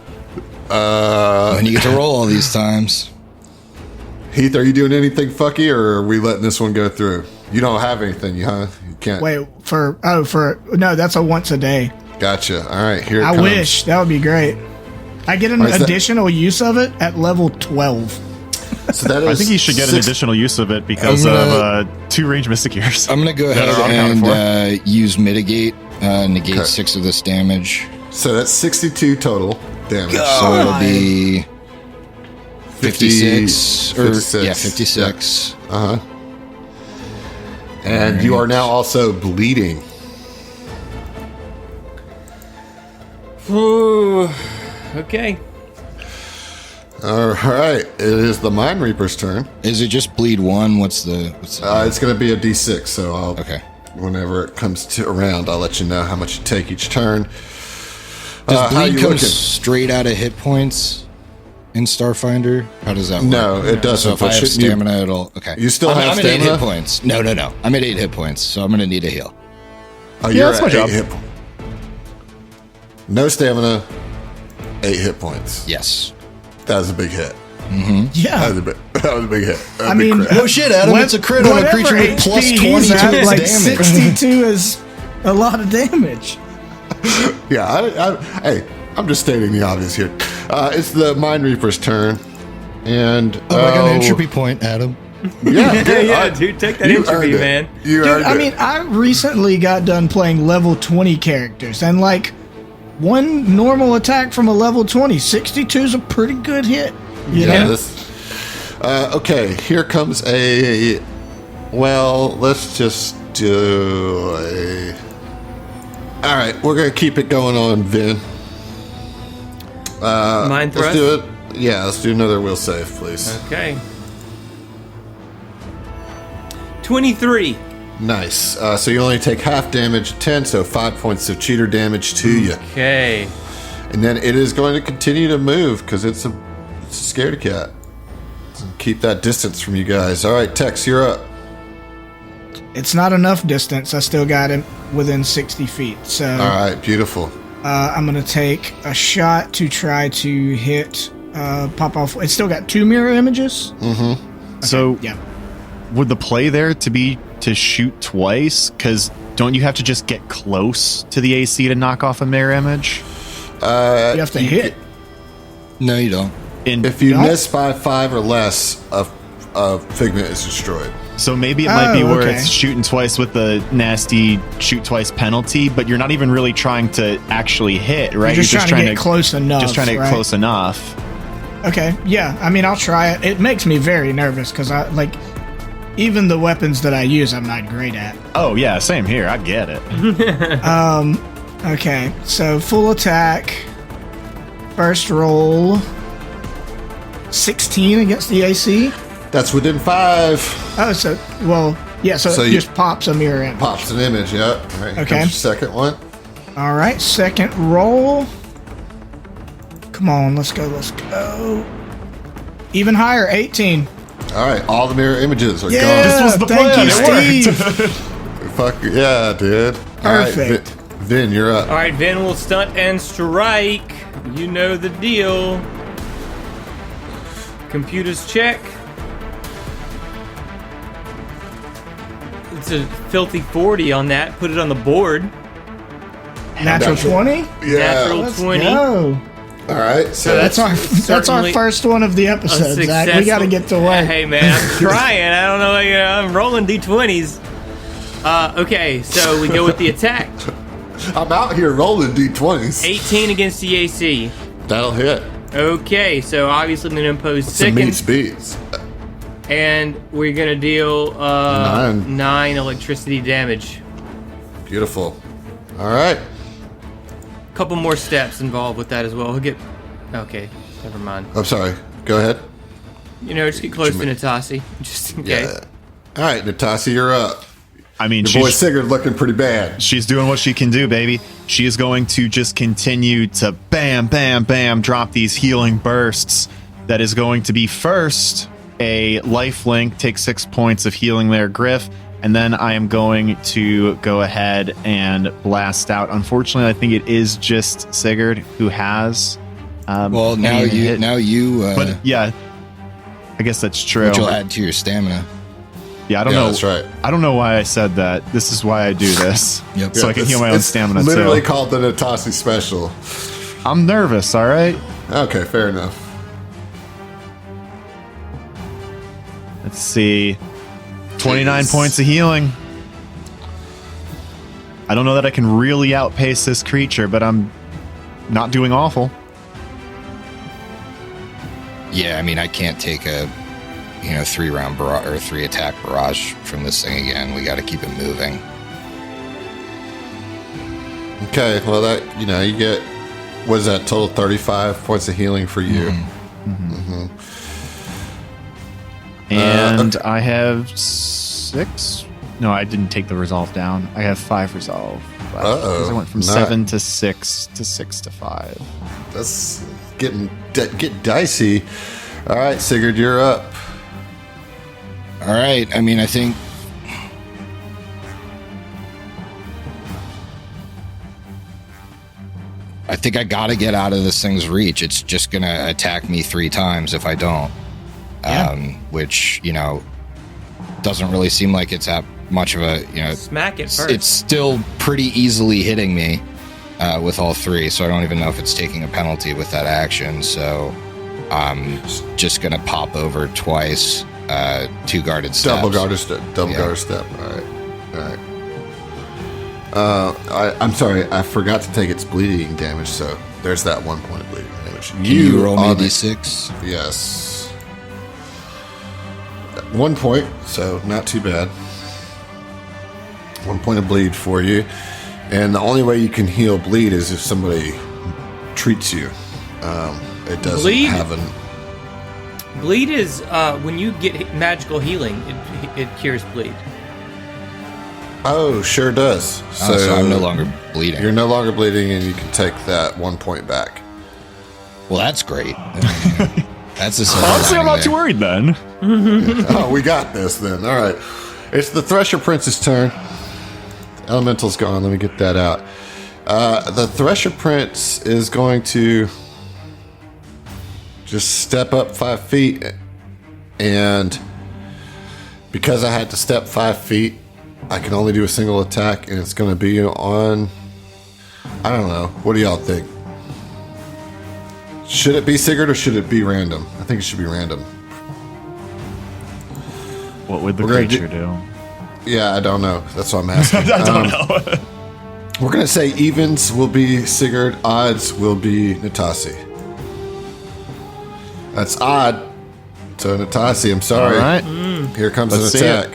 when you get to roll all these times. Heath, are you doing anything fucky, or are we letting this one go through? You don't have anything, huh? You can't. wait, no, that's a once a day. Gotcha. All right, here it I comes. wish. That would be great. I get an Why is that- additional use of it at level 12. So that is I think you should get an additional use of it because I'm of gonna- 2 range Mystic Ears. I'm going to go that ahead are unaccounted for. and use Mitigate, negate Okay. 6 of this damage. So that's 62 total damage. So it'll be 56. 56. Yeah, 56. And you are now also bleeding. Ooh. Okay. All right, it is the Mind Reaper's turn. Is it just bleed 1? What's the It's going to be a D6, so I'll. Okay. Whenever it comes to around, I'll let you know how much you take each turn. Does how bleed you come looking? straight out of hit points in Starfinder? How does that work? No, it doesn't. So if I but have shouldn't you- stamina, it'll... Okay. You still I'm have at 8 stamina? hit points. No. I'm at 8 hit points, so I'm going to need a heal. Oh, Yeah, you're that's my at job. 8 hit points. No stamina, 8 hit points. Yes. That was a big hit. Yeah. That was a big hit. I mean, Oh shit, Adam, it's a crit on a whatever creature with plus HP 20 he's to at, its like damage. 62 is a lot of damage. yeah. Hey, I'm just stating the obvious here. It's the Mind Reaper's turn, and Oh, I got an entropy point, Adam. Yeah, good. Dude, take that You entropy, earned it. man. You Dude, earned I it. mean, I recently got done playing level 20 characters, and like one normal attack from a level 20, 62 is a pretty good hit. You Yeah, know? okay, here comes a. Well, let's just do a. All right, we're gonna keep it going on, Vin. Mind Let's thrust? do it. Yeah, let's do another will save, please. Okay. 23. Nice. So you only take half damage, 10, so 5 points of cheater damage to you. Okay. And then it is going to continue to move because it's a scaredy cat. Keep that distance from you guys. All right, Tex, you're up. It's not enough distance. I still got him within 60 feet. So All right, beautiful. I'm going to take a shot to try to hit, pop off. It's still got 2 mirror images. So Yeah. would the play there to be to shoot twice? Because don't you have to just get close to the AC to knock off a mirror image? You have to hit. No, you don't. And If you No. miss by 5 or less, a figment is destroyed. so maybe it might be Oh, where okay. it's shooting twice with the nasty shoot twice penalty, but you're not even really trying to actually hit, right? You're just trying to get close enough. Just trying to get right? close enough. Okay, yeah. I mean, I'll try it. It makes me very nervous because I like even the weapons that I use, I'm not great at. Oh yeah, same here. I get it. Okay, so full attack. First roll 16 against the AC. That's within 5. Oh, so, well, yeah, so it just pops a mirror image. Pops an image, yep. All right, Okay. comes your second one. All right, second roll. Come on, let's go. Even higher, 18. All right, all the mirror images are Yeah, gone. This was the thank plan. you, It Steve. Fuck yeah, dude. All right, Perfect. Vin, you're up. All right, Vin will stunt and strike. You know the deal. Computers check. It's a filthy 40 on that. Put it on the board. Natural 20? Yeah. Natural Let's 20. go. All right, so That's our certainly first one of the episode, Zach. We got to get to work. Hey man, I'm trying. I don't know. I'm rolling d20s. Okay, so we go with the attack. I'm out here rolling d20s. 18 against the AC. That'll hit. Okay, so obviously I'm going to impose Some meats second, beats. and we're going to deal 9 electricity damage. Beautiful. All right. Couple more steps involved with that as well. He'll get. Okay, never mind. I'm sorry. Go ahead. Just get close to Natasi, just in case. Yeah. All right, Natasha, you're up. I mean, Your boy Sigurd looking pretty bad. she's doing what she can do, baby. She is going to just continue to bam, bam, bam, drop these healing bursts. That is going to be first a life link, take 6 points of healing there, Griff. And then I am going to go ahead and blast out. Unfortunately, I think it is just Sigurd who has. Well, now you. But yeah, I guess that's true. Which will add to your stamina. Yeah, I don't Yeah, know. that's right. I don't know why I said that. This is why I do this. Yep. So I can heal my own It's stamina literally too. called the Natasha special. I'm nervous, all right? Okay, fair enough. Let's see. 29 Jeez. points of healing. I don't know that I can really outpace this creature, but I'm not doing awful. Yeah, I mean, I can't take a 3-round barrage or 3-attack barrage from this thing again. We got to keep it moving. Okay, well that you get what is that total 35 points of healing for you. And okay. I have 6. No, I didn't take the resolve down. I have 5 resolve. Uh-oh. I went from Not- 7 to 6 to 6 to 5. That's getting dicey. All right, Sigurd, you're up. All right. I mean, I think I got to get out of this thing's reach. It's just going to attack me 3 times if I don't. Which, doesn't really seem like it's that much of a, Smack it first. it's still pretty easily hitting me with all 3. So I don't even know if it's taking a penalty with that action. So I'm just going to pop over twice, 2 guarded steps. Double guard step. All right. I'm sorry, I forgot to take its bleeding damage, so there's that 1 point of bleeding damage. Can you roll me a on the- d6? Yes. 1 point, so not too bad. 1 point of bleed for you. And the only way you can heal bleed is if somebody treats you. It doesn't Bleed? have an... Bleed is when you get magical healing, it cures bleed. Oh, sure does. So I'm no longer bleeding. You're no longer bleeding, and you can take that 1 point back. Well, that's great. That's a silver Honestly, I'm lining not too there. worried then. Oh, we got this then. All right. It's the Thresher Prince's turn. The Elemental's gone. Let me get that out. The Thresher Prince is going to just step up 5 feet. And because I had to step 5 feet, I can only do a single attack. And it's going to be on... I don't know. What do y'all think? Should it be Sigurd or should it be random? I think it should be random. What would the We're gonna creature do? Yeah, I don't know. That's what I'm asking. I don't know. We're going to say evens will be Sigurd, odds will be Natasi. That's odd. So Natasi, I'm sorry. All right. Here comes Let's an see attack.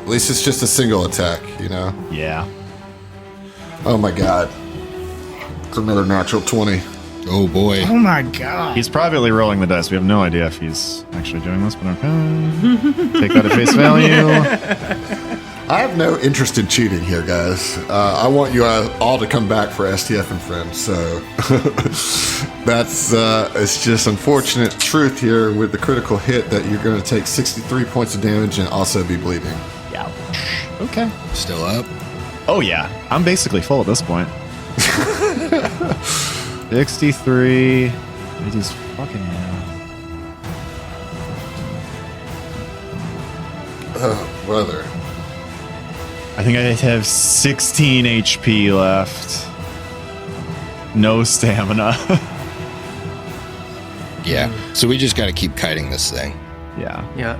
At least it's just a single attack, Yeah. Oh my god. It's another natural 20. Oh boy. Oh my god. He's privately rolling the dice. We have no idea if he's actually doing this, but okay. Take that at face value. I have no interest in cheating here, guys. I want you all to come back for STF and Friends. So that's it's just unfortunate truth here with the critical hit that you're going to take 63 points of damage and also be bleeding. Yeah. Okay. Still up. Oh yeah, I'm basically full at this point. 63. It is fucking Oh, brother. I think I have 16 HP left. No stamina. Yeah. So we just got to keep kiting this thing. Yeah. Yeah.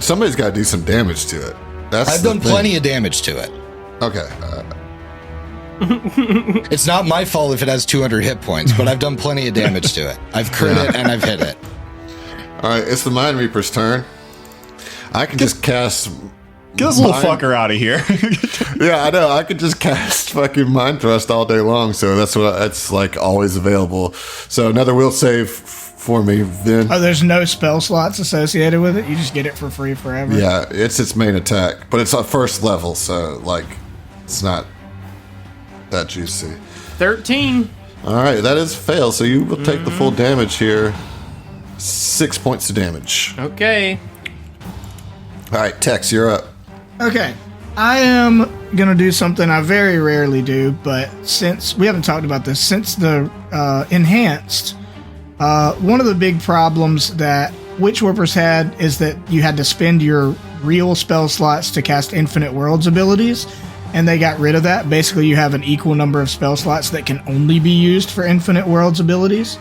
Somebody's got to do some damage to it. I've done plenty of damage to it. Okay. It's not my fault if it has 200 hit points, but I've done plenty of damage to it. I've crit it and I've hit it. All right, it's the Mind Reaper's turn. I can just cast. Get this little fucker out of here. Yeah, I know. I could just cast fucking Mind Thrust all day long, so that's like always available. So another will save for me. Then. Oh, there's no spell slots associated with it. You just get it for free forever. Yeah, it's its main attack, but it's on first level, so like it's not that juicy. 13. All right, that is a fail. So you will take the full damage here. 6 points of damage. Okay. All right, Tex, you're up. Okay. I am going to do something I very rarely do, but since we haven't talked about this, since the enhanced, one of the big problems that Witch Whippers had is that you had to spend your real spell slots to cast Infinite Worlds abilities, and they got rid of that. Basically, you have an equal number of spell slots that can only be used for Infinite Worlds abilities.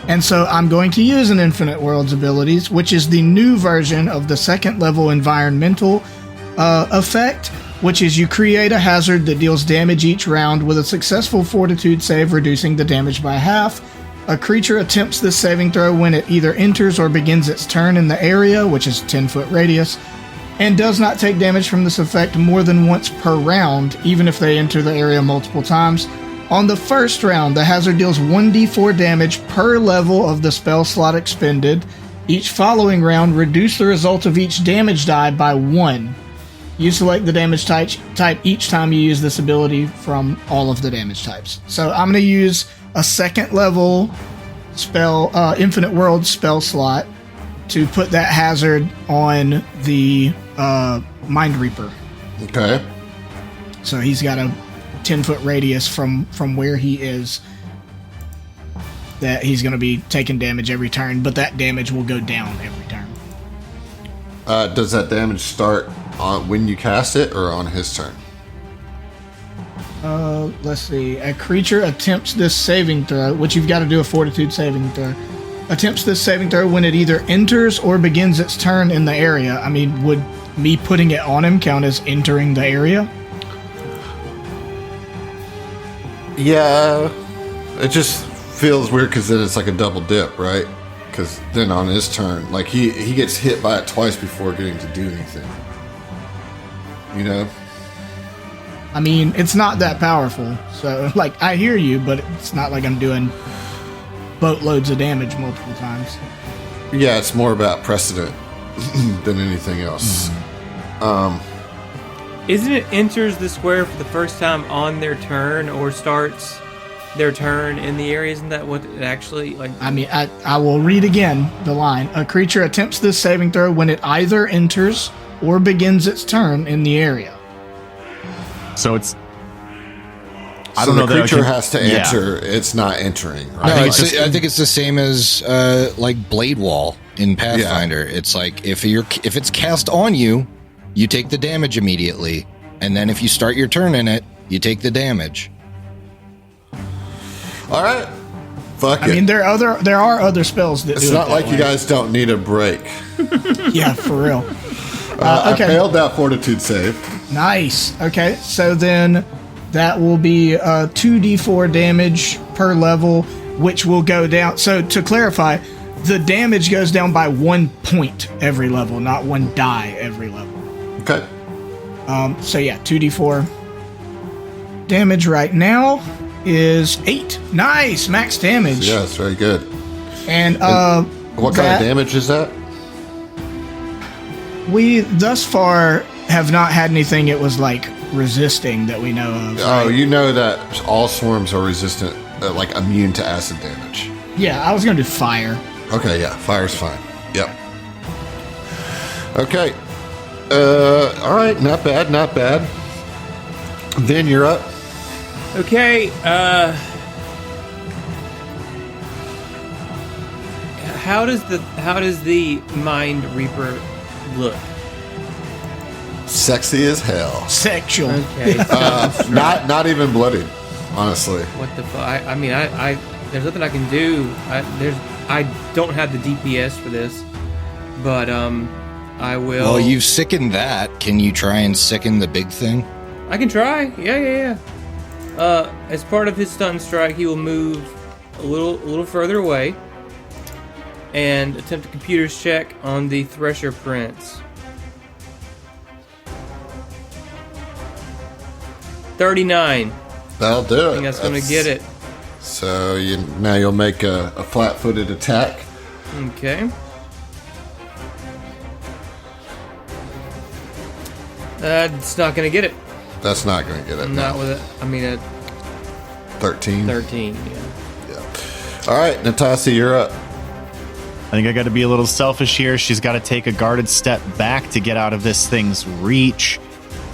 And so I'm going to use an Infinite Worlds abilities, which is the new version of the second level environmental effect, which is you create a hazard that deals damage each round with a successful fortitude save, reducing the damage by half. A creature attempts this saving throw when it either enters or begins its turn in the area, which is 10-foot radius, and does not take damage from this effect more than once per round, even if they enter the area multiple times. On the first round, the hazard deals 1d4 damage per level of the spell slot expended. Each following round, reduce the result of each damage die by 1. You select the damage type each time you use this ability from all of the damage types. So I'm going to use a second level spell, Infinite World spell slot to put that hazard on the Mind Reaper. Okay. So he's got a 10-foot radius from where he is that he's going to be taking damage every turn, but that damage will go down every turn. Does that damage start on when you cast it or on his turn? Let's see. A creature attempts this saving throw, which you've got to do a fortitude saving throw. Attempts this saving throw when it either enters or begins its turn in the area. I mean, would me putting it on him count as entering the area? Yeah, it just feels weird because then it's like a double dip, right? Because then on his turn, like he gets hit by it twice before getting to do anything. You know? I mean, it's not that powerful. So, like, I hear you, but it's not like I'm doing boatloads of damage multiple times. Yeah, it's more about precedent than anything else. Isn't it enters the square for the first time on their turn or starts their turn in the area? Isn't that what it actually like? I mean, I will read again the line. A creature attempts this saving throw when it either enters or begins its turn in the area. So it's... I don't know. The creature has to enter. Yeah. It's not entering. Right? No, I think it's the same as like Blade Wall in Pathfinder. Yeah. It's like if it's cast on you, you take the damage immediately, and then if you start your turn in it, you take the damage. All right. Fuck it. I mean, there are other spells that. It's do not it like way. You guys don't need a break. Yeah, for real. Okay. I failed that fortitude save. Nice. Okay, so then that will be 2d4 damage per level, which will go down. So to clarify, the damage goes down by 1 point every level, not 1 die every level. Okay. So yeah, 2d4 damage right now. is 8. Nice, max damage. Yes, very good. And What kind of damage is that? We thus far have not had anything it was like resisting that we know of. Oh, right? you know that all swarms are resistant, like immune to acid damage. Yeah, I was gonna do fire. Okay, yeah, fire's fine. Yep. Okay. All right, not bad, not bad. Then you're up. Okay, how does the Mind Reaper look? Sexy as hell. Sexual. Okay. Not even bloodied, honestly. What the fuck? I mean, there's nothing I can do. I don't have the DPS for this, but I will. Well, you've sickened that. Can you try and sicken the big thing? I can try. Yeah. As part of his stun strike, he will move a little further away and attempt a computer's check on the Thresher Prince. 39. That'll do it. I think that's going to get it. So now you'll make a flat-footed attack. Okay. It's not going to get it. That's not going to get it. Not no. with it. I mean, at 13. 13. Yeah. All right, Natasi, you're up. I think I got to be a little selfish here. She's got to take a guarded step back to get out of this thing's reach.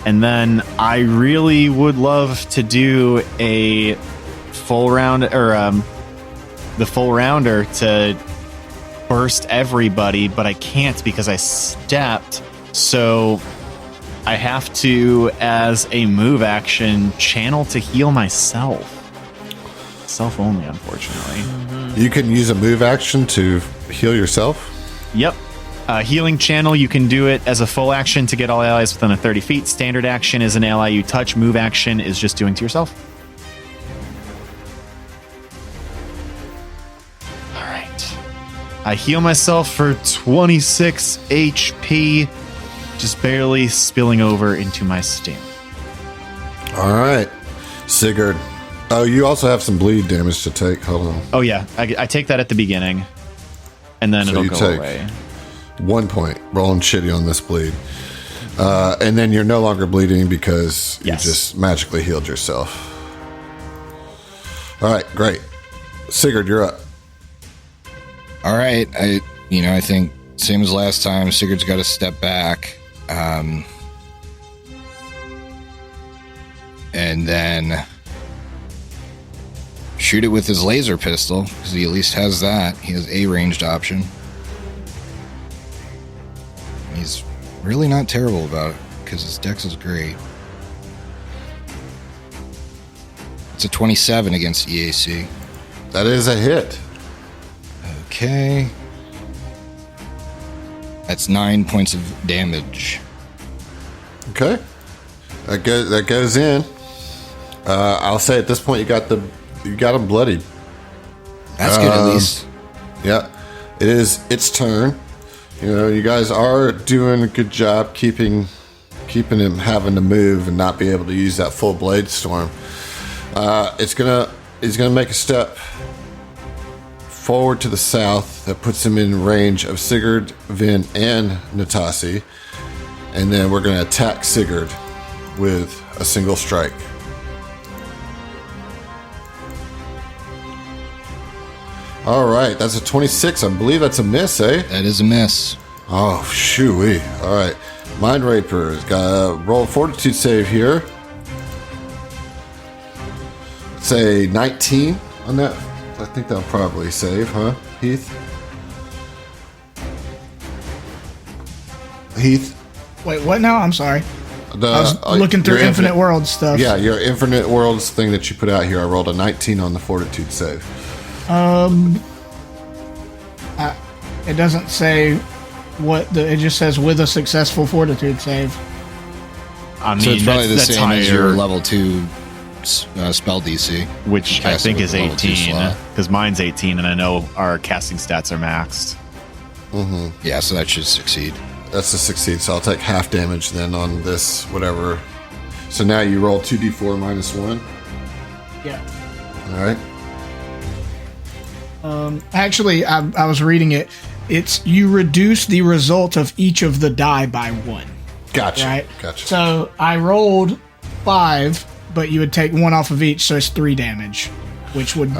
And then I really would love to do a full round, or the full rounder to burst everybody, but I can't because I stepped. So I have to, as a move action, channel to heal myself. Self only, unfortunately. You can use a move action to heal yourself? Yep. Healing channel, you can do it as a full action to get all allies within 30 feet. Standard action is an ally you touch. Move action is just doing to yourself. All right. I heal myself for 26 HP, just barely spilling over into my stamina. All right. Sigurd. Oh, you also have some bleed damage to take. Hold on. Oh, yeah. I take that at the beginning, and then So it'll you go take away. 1 point. Rolling shitty on this bleed. And then you're no longer bleeding because Yes. you just magically healed yourself. All right, great. Sigurd, you're up. All right. I think same as last time, Sigurd's got to step back. And then shoot it with his laser pistol, because he at least has that. He has a ranged option. He's really not terrible about it, because his dex is great. It's a 27 against EAC. That is a hit. Okay. That's 9 points of damage. Okay. That goes in. I'll say at this point you got him bloodied. That's good, at least. Yeah. It is its turn. You guys are doing a good job keeping him having to move and not be able to use that full blade storm. He's gonna make a step forward to the south that puts him in range of Sigurd, Vin, and Natasi. And then we're gonna attack Sigurd with a single strike. All right, that's a 26. I believe that's a miss, eh? That is a miss. Oh, shoo-wee. All right. Mind Raper's got to roll a fortitude save here. Say 19 on that. I think that'll probably save, huh, Heath? Heath? Wait, what now? I'm sorry. I was The, looking through your Infinite World stuff. Yeah, your Infinite Worlds thing that you put out here. I rolled a 19 on the fortitude save. It doesn't say it just says with a successful fortitude save. I mean, So it's probably the that's same as your higher, level 2 spell DC. which I Cast think it is with a level 2 18, slot. because mine's 18, and I know our casting stats are maxed. Yeah, so that should succeed. That's a succeed, so I'll take half damage then on this, whatever. So now you roll 2d4 minus 1. Yeah. All right. Actually, I was reading it. It's you reduce the result of each of the die by 1. Gotcha. Right? Gotcha. So I rolled 5, but you would take 1 off of each, so it's 3 damage, which would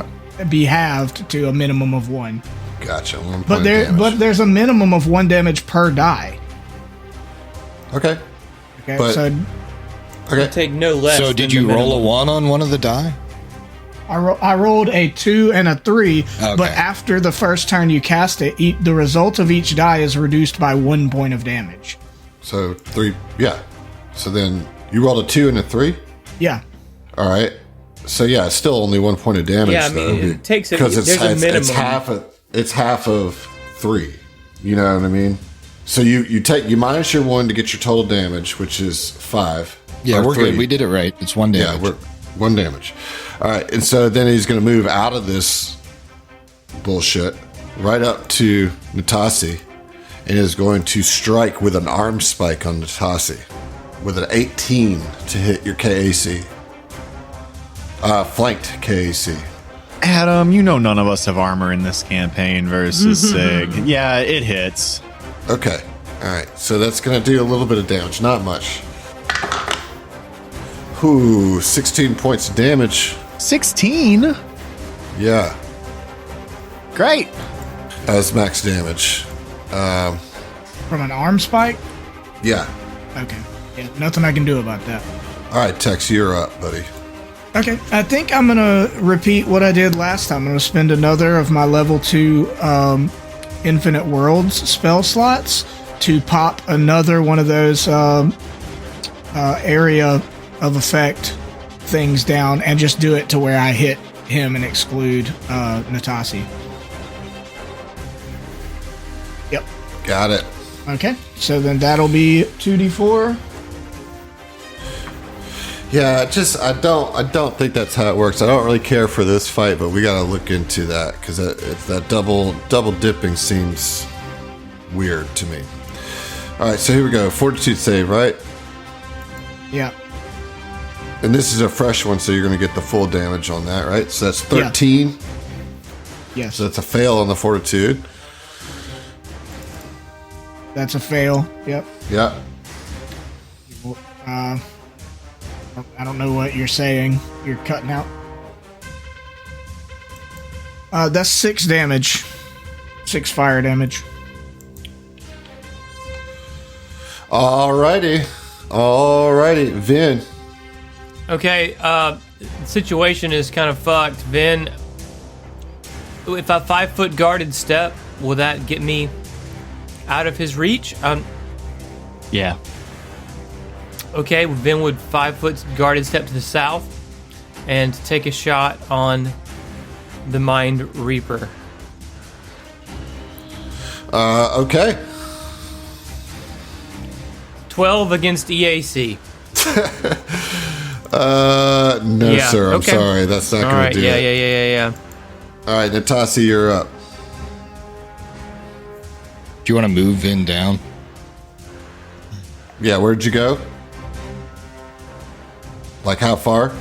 be halved to a minimum of 1. Gotcha. 1 point But of damage. there's a minimum of 1 damage per die. Okay. Okay, But- so Okay. Take no less. So than did the you roll a minimum. 1 on one of the die? I rolled a 2 and a 3, Okay. but after the first turn you cast it, the result of each die is reduced by 1 point of damage. So 3. Yeah. So then you rolled a 2 and a 3. Yeah. All right. So yeah, it's still only 1 point of damage. Yeah, I mean, though, it takes a- because there's a it's minimum. half of 3. You know what I mean? So you minus your 1 to get your total damage, which is 5. Yeah, or we're 3. good. We did it right. It's 1 damage. Yeah, we're 1 damage. All right, and so then he's going to move out of this bullshit right up to Natasi and is going to strike with an arm spike on Natasi with an 18 to hit your KAC. Flanked KAC. Adam, you know none of us have armor in this campaign versus Sig. Yeah, it hits. Okay. All right. So that's going to do a little bit of damage. Not much. Ooh, 16 points of damage. 16? Yeah. Great. As max damage. From an arm spike? Yeah. Okay. Yeah, nothing I can do about that. All right, Tex, you're up, buddy. Okay, I think I'm going to repeat what I did last time. I'm going to spend another of my level 2 Infinite Worlds spell slots to pop another one of those area of effect things down and just do it to where I hit him and exclude Natasi. Yep. Got it. Okay, so then that'll be 2d4. Yeah, I don't think that's how it works. I don't really care for this fight, but we got to look into that because that double dipping seems weird to me. All right, so here we go. Fortitude save, right? Yeah. And this is a fresh one, so you're going to get the full damage on that, right? So that's 13. Yes. So that's a fail on the fortitude. That's a fail. Yep. Yeah. I don't know what you're saying. You're cutting out. That's 6 damage. 6 fire damage. Alrighty, Vin. Okay, situation is kind of fucked. Vin, if I 5-foot guarded step, will that get me out of his reach? Yeah. Okay, Vin would 5-foot guarded step to the south and take a shot on the Mind Reaper. Okay. 12 against EAC. No, Yeah, sir. I'm okay. sorry. That's not All going right, to do it. yeah. All right, Natasi, you're up. Do you want to move Vin down? Yeah, where'd you go? Like how far?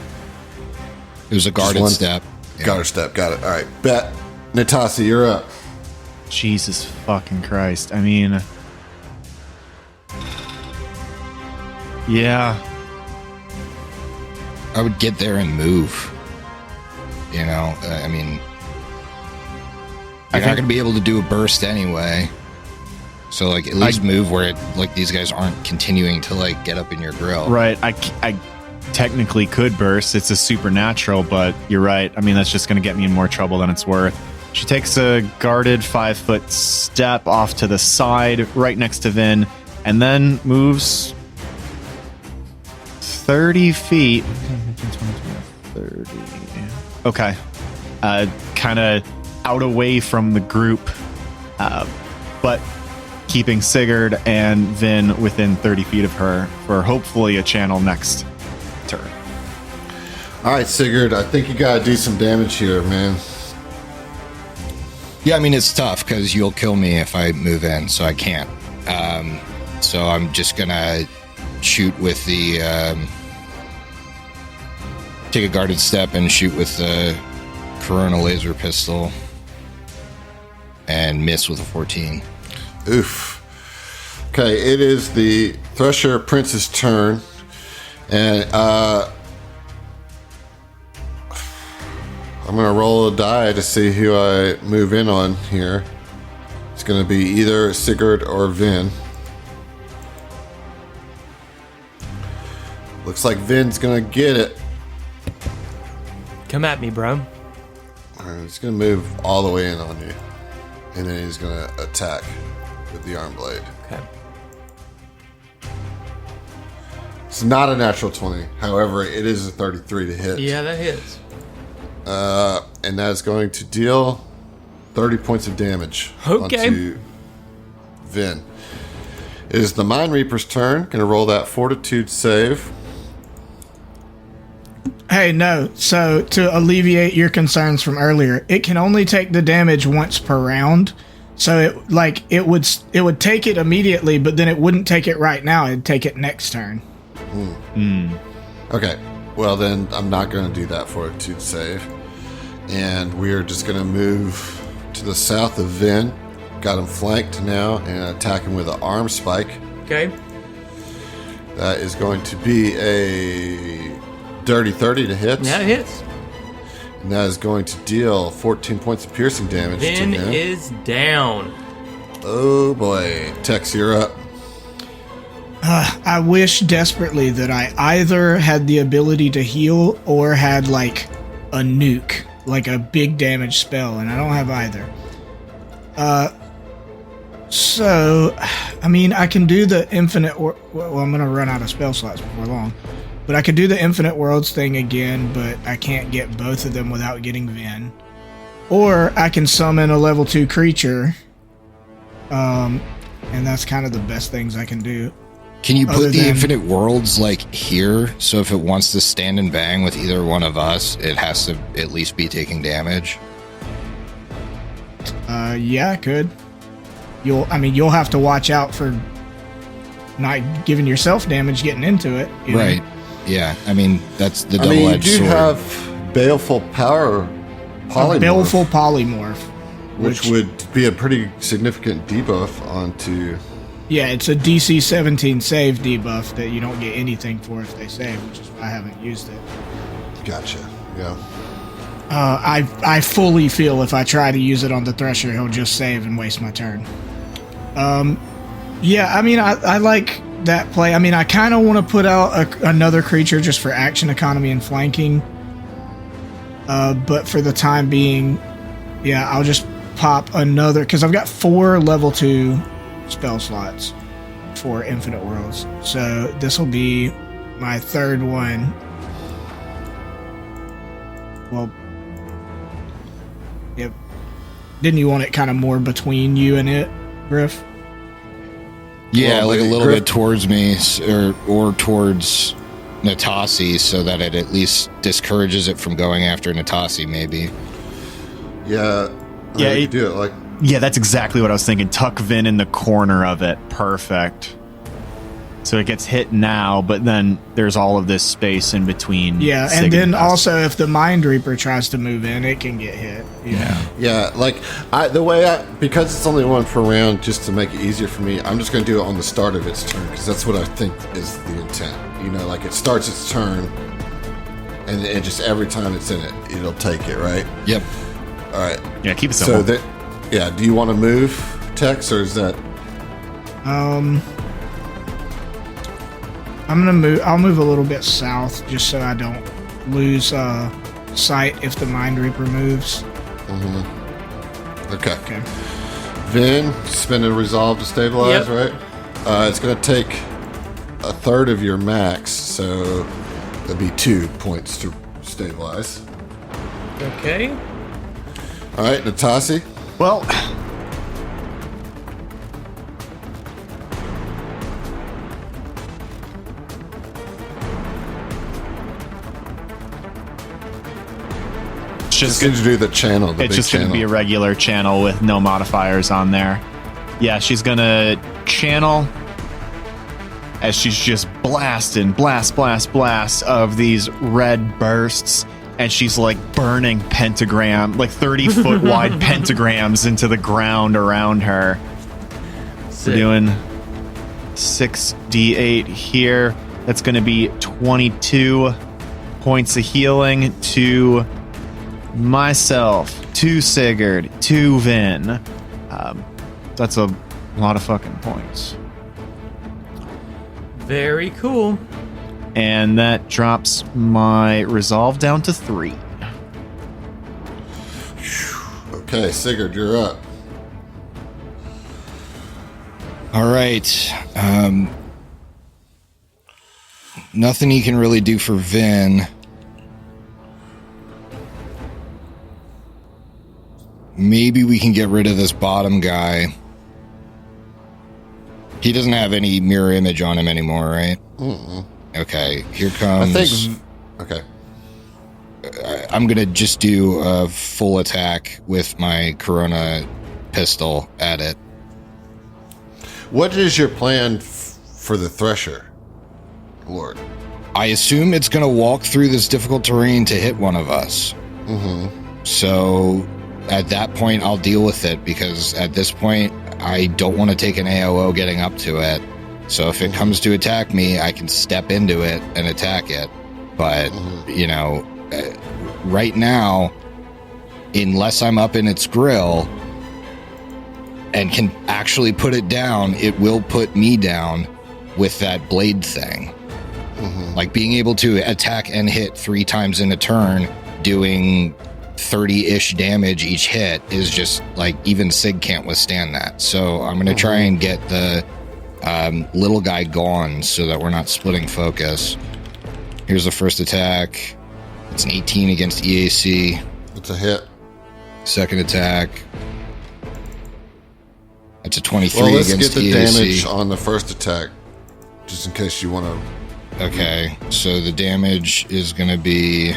It was a guarded one- step. Yeah. Got her step. Got it. All right. Bet. Natasi, you're up. Jesus fucking Christ. I mean, yeah. I would get there and move. You know, I mean, you're not going to be able to do a burst anyway. So, like, at least move where it, like, these guys aren't continuing to, like, get up in your grill. Right. I technically could burst. It's a supernatural, but you're right. I mean, that's just going to get me in more trouble than it's worth. She takes a guarded 5-foot step off to the side, right next to Vin, and then moves 30 feet. 30. Okay. Kind of out away from the group, but keeping Sigurd and Vin within 30 feet of her for hopefully a channel next turn. All right, Sigurd. I think you got to do some damage here, man. Yeah, I mean, it's tough because you'll kill me if I move in, so I can't. So I'm just going to shoot with the... take a guarded step and shoot with the Corona laser pistol and miss with a 14. Oof. Okay, it is the Thresher Prince's turn, and I'm gonna roll a die to see who I move in on here. It's gonna be either Sigurd or Vin. Looks like Vin's gonna get it. Come at me, bro. All right, he's gonna move all the way in on you, and then he's gonna attack with the arm blade. Okay. It's not a natural 20. However, it is a 33 to hit. Yeah, that hits. And that is going to deal 30 points of damage Okay. onto Vin. It is the Mind Reaper's turn. Gonna roll that Fortitude save. Hey, no. So to alleviate your concerns from earlier, it can only take the damage once per round. So it would take it immediately, but then it wouldn't take it right now. It'd take it next turn. Okay, well then I'm not going to do that Fortitude save. And we're just going to move to the south of Vin. Got him flanked now and attack him with an arm spike. Okay. That is going to be a dirty 30 to hit. That hits. And that is going to deal 14 points of piercing damage to Vin him. is down. Oh boy. Tex, you're up. I wish desperately that I either had the ability to heal or had like a nuke, like a big damage spell, and I don't have either. So, I mean, I can do the infinite. Well, I'm gonna run out of spell slots before long, but I could do the infinite worlds thing again. But I can't get both of them without getting Vin. Or I can summon a level 2 creature. And that's kind of the best things I can do. Can you Other put the than- infinite worlds like here? So if it wants to stand and bang with either one of us, it has to at least be taking damage. Yeah, I could. You'll have to watch out for not giving yourself damage getting into it. You know? Right. Yeah. I mean, that's the I mean, you double-edged do sword. have Baleful Power Polymorph, Baleful Polymorph. which would be a pretty significant debuff onto... Yeah, it's a DC 17 save debuff that you don't get anything for if they save, which is why I haven't used it. Gotcha. Yeah. I fully feel if I try to use it on the Thresher, he'll just save and waste my turn. Yeah, I mean, I like that play. I mean, I kind of want to put out another creature just for action economy and flanking. But for the time being, yeah, I'll just pop another, because I've got 4 level 2 spell slots for Infinite Worlds. So this will be my third one. Well, yep. Didn't you want it kind of more between you and it, Griff? Yeah, Well, like a little Griff- bit towards me or towards Natasi, so that it at least discourages it from going after Natasi, maybe. Yeah. Yeah, You it- do it like... Yeah, that's exactly what I was thinking. Tuck Vin in the corner of it. Perfect. So it gets hit now, but then there's all of this space in between. Yeah, Sig and then Dust. also if the Mind Reaper tries to move in, it can get hit. Yeah. Yeah, like, because it's only one per round, just to make it easier for me, I'm just going to do it on the start of its turn, because that's what I think is the intent. You know, like, it starts its turn, and just every time it's in it, it'll take it, right? Yep. All right. Yeah, keep it So, simple. do you want to move, Tex, or is that... I'm gonna move. I'll move a little bit south just so I don't lose sight if the Mind Reaper moves. Okay. Okay. Vin, spend a resolve to stabilize, Yep. right? It's going to take a third of your max, so that'd be 2 points to stabilize. Okay. All right, Natasi. Well, it's Just just going to do the channel. The it's big just going to channel. be a regular channel with no modifiers on there. Yeah, she's going to channel as she's just blast of these red bursts and she's like burning pentagram, like 30-foot wide pentagrams into the ground around her. Sick. We're doing 6d8 here. That's going to be 22 points of healing to myself, to Sigurd, to Vin. That's a lot of fucking points. Very cool. And that drops my resolve down to 3. Okay, Sigurd, you're up. All right. Nothing you can really do for Vin. Maybe we can get rid of this bottom guy. He doesn't have any mirror image on him anymore, right? Mm-mm. Okay, here comes... I think... Okay. I'm going to just do a full attack with my Corona pistol at it. What is your plan for the Thresher, Lord? I assume it's going to walk through this difficult terrain to hit one of us. Mm-hmm. So at that point, I'll deal with it, because at this point, I don't want to take an AOO getting up to it. So if it comes to attack me, I can step into it and attack it. But, you know, right now, unless I'm up in its grill and can actually put it down, it will put me down with that blade thing. Like being able to attack and hit 3 times in a turn, doing 30-ish damage each hit is just like, even Sig can't withstand that. So I'm going to try and get the little guy gone so that we're not splitting focus. Here's the first attack. It's an 18 against EAC. It's a hit. Second attack. It's a 23 Well, let's against get the EAC. damage on the first attack, just in case you want to... Okay, so the damage is going to be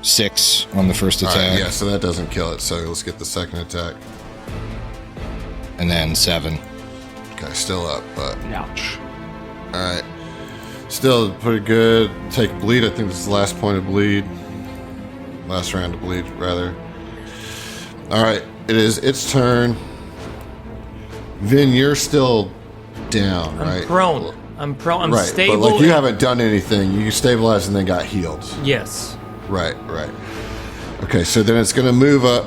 6 on the first attack. All right, yeah, so that doesn't kill it. So let's get the second attack. And then 7. Okay, still up, but... Ouch. All right. Still pretty good. Take bleed. I think this is the last point of bleed. Last round of bleed, rather. All right. It is its turn. Vin, you're still down, right? I'm prone. I'm right, stable. but like you haven't done anything. You stabilized and then got healed. Yes. Right. Okay, so then it's going to move up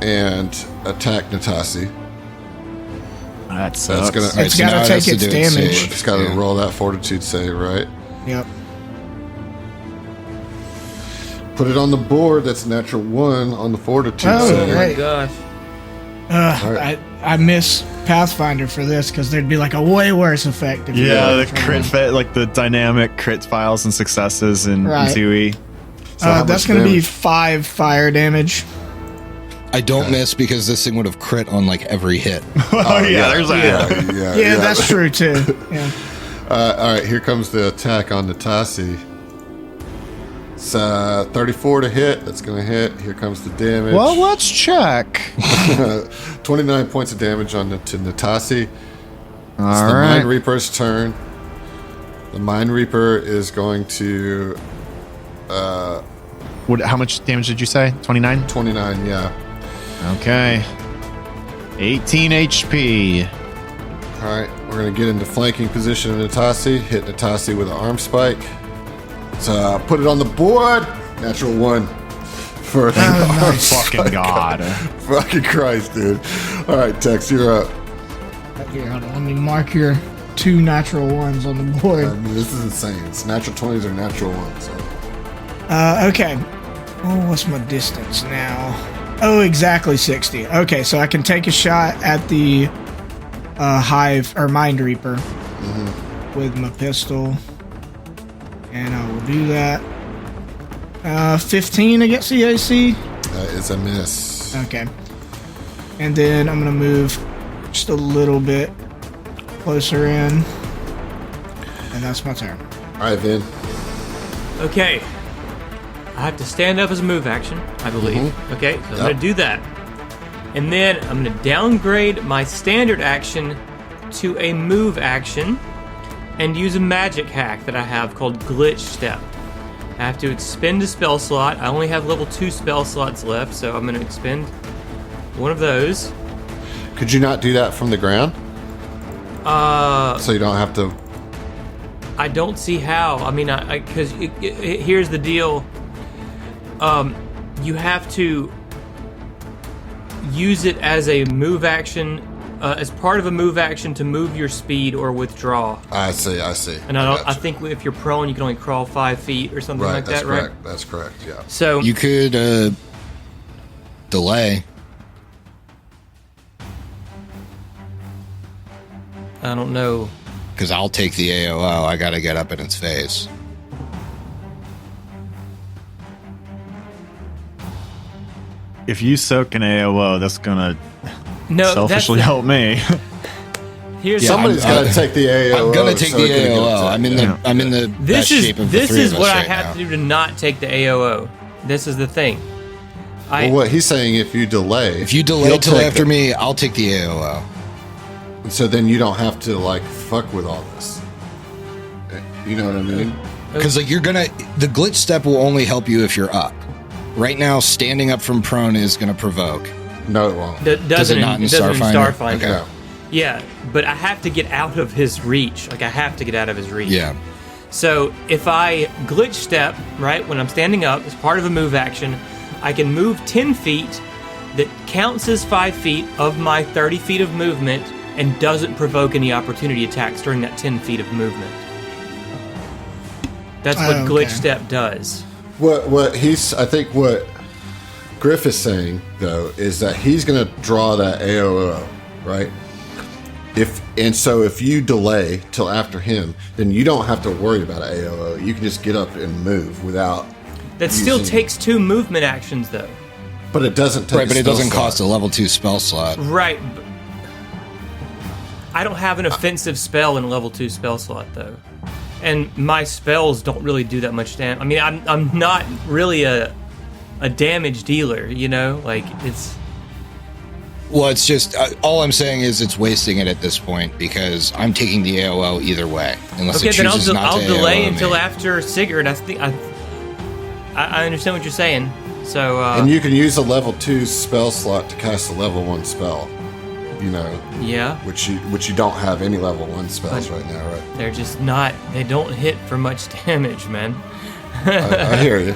and attack Natasi. That sucks. That's gonna. It's got to take its damage. It's got to roll that fortitude save, right? Yep. Put it on the board. That's a natural 1 on the fortitude Oh, save. Oh my right. gosh. Right. I miss Pathfinder for this, because there'd be like a way worse effect. If you Yeah, rolled the for crit one. fit, like the dynamic crit files and successes in Right. 2E. So how That's much going to be damage? 5 fire damage. I don't miss because this thing would have crit on like every hit. Oh, yeah, there's that. Yeah, That's true too. Yeah. All right, here comes the attack on Natasi. It's 34 to hit. That's going to hit. Here comes the damage. Well, let's check. 29 points of damage to Natasi. It's All the right. Mind Reaper's turn. The Mind Reaper is going to... How much damage did you say? 29? 29, yeah. Okay. 18 HP. All right, we're going to get into flanking position of Natasi. Hit Natasi with an arm spike. So put it on the board. Natural 1 for the arm Fucking spike. God. Fucking Christ, dude. All right, Tex, you're up. Here, hold on, let me mark your 2 natural 1s on the I board. mean, this is insane. It's natural 20s or natural 1s. So. Okay. Oh, what's my distance now? Oh, exactly 60. Okay, so I can take a shot at the Hive or Mind Reaper with my pistol. And I will do that. 15 against the AC. That is a miss. Okay. And then I'm going to move just a little bit closer in. And that's my turn. All right, Vin. Okay. I have to stand up as a move action, I believe. Okay, so I'm going to do that. And then I'm going to downgrade my standard action to a move action. and use a magic hack that I have called Glitch Step. I have to expend a spell slot. I only have level 2 spell slots left, so I'm going to expend one of those. Could you not do that from the ground? So you don't have to... I don't see how. I mean, because here's the deal. You have to use it as a move action, as part of a move action to move your speed or withdraw. I see. And I think if you're prone, you can only crawl 5 feet or something like that, correct. right? That's correct, yeah. So You could delay. I don't know. Because I'll take the AOO. I got to get up in its face. If you soak an AOO, that's gonna No, selfishly help me. Here's Somebody's got to take the AOO. I'm gonna take so the it can get AOO. attacked. I'm in the best shape of the this three is of what us I right have now. to do to not take the AOO. This is the thing. Well, what he's saying, if you delay... If you delay he'll till take after it. me, I'll take the AOO. So then you don't have to, like, fuck with all this. You know what I mean? Because the glitch step will only help you if you're up. Right now, standing up from prone is gonna provoke. No, it won't. Does it not in Starfinder? Okay. No. Yeah, but I have to get out of his reach. Like, I have to get out of his reach. Yeah. So if I glitch step, right, when I'm standing up, as part of a move action, I can move 10 feet that counts as 5 feet of my 30 feet of movement and doesn't provoke any opportunity attacks during that 10 feet of movement. That's what glitch step does. I think what Griff is saying, though, is that he's going to draw that AOO, right? So if you delay till after him, then you don't have to worry about an AOO. You can just get up and move without... That still takes 2 movement actions, though. But it doesn't take Right, but it doesn't cost a level 2 spell slot. Right. I don't have an offensive spell in a level 2 spell slot, though. And my spells don't really do that much damage. I mean, I'm not really a damage dealer, you know? Like, it's... Well, it's just, all I'm saying is it's wasting it at this point because I'm taking the AOO either way. Unless it chooses then not I'll to delay AOO until me. after Sigurd. I understand what you're saying. So, and you can use a level 2 spell slot to cast a level 1 spell. You know, yeah, which you don't have any level 1 spells right now, right? They're just not. They don't hit for much damage, man. I hear you.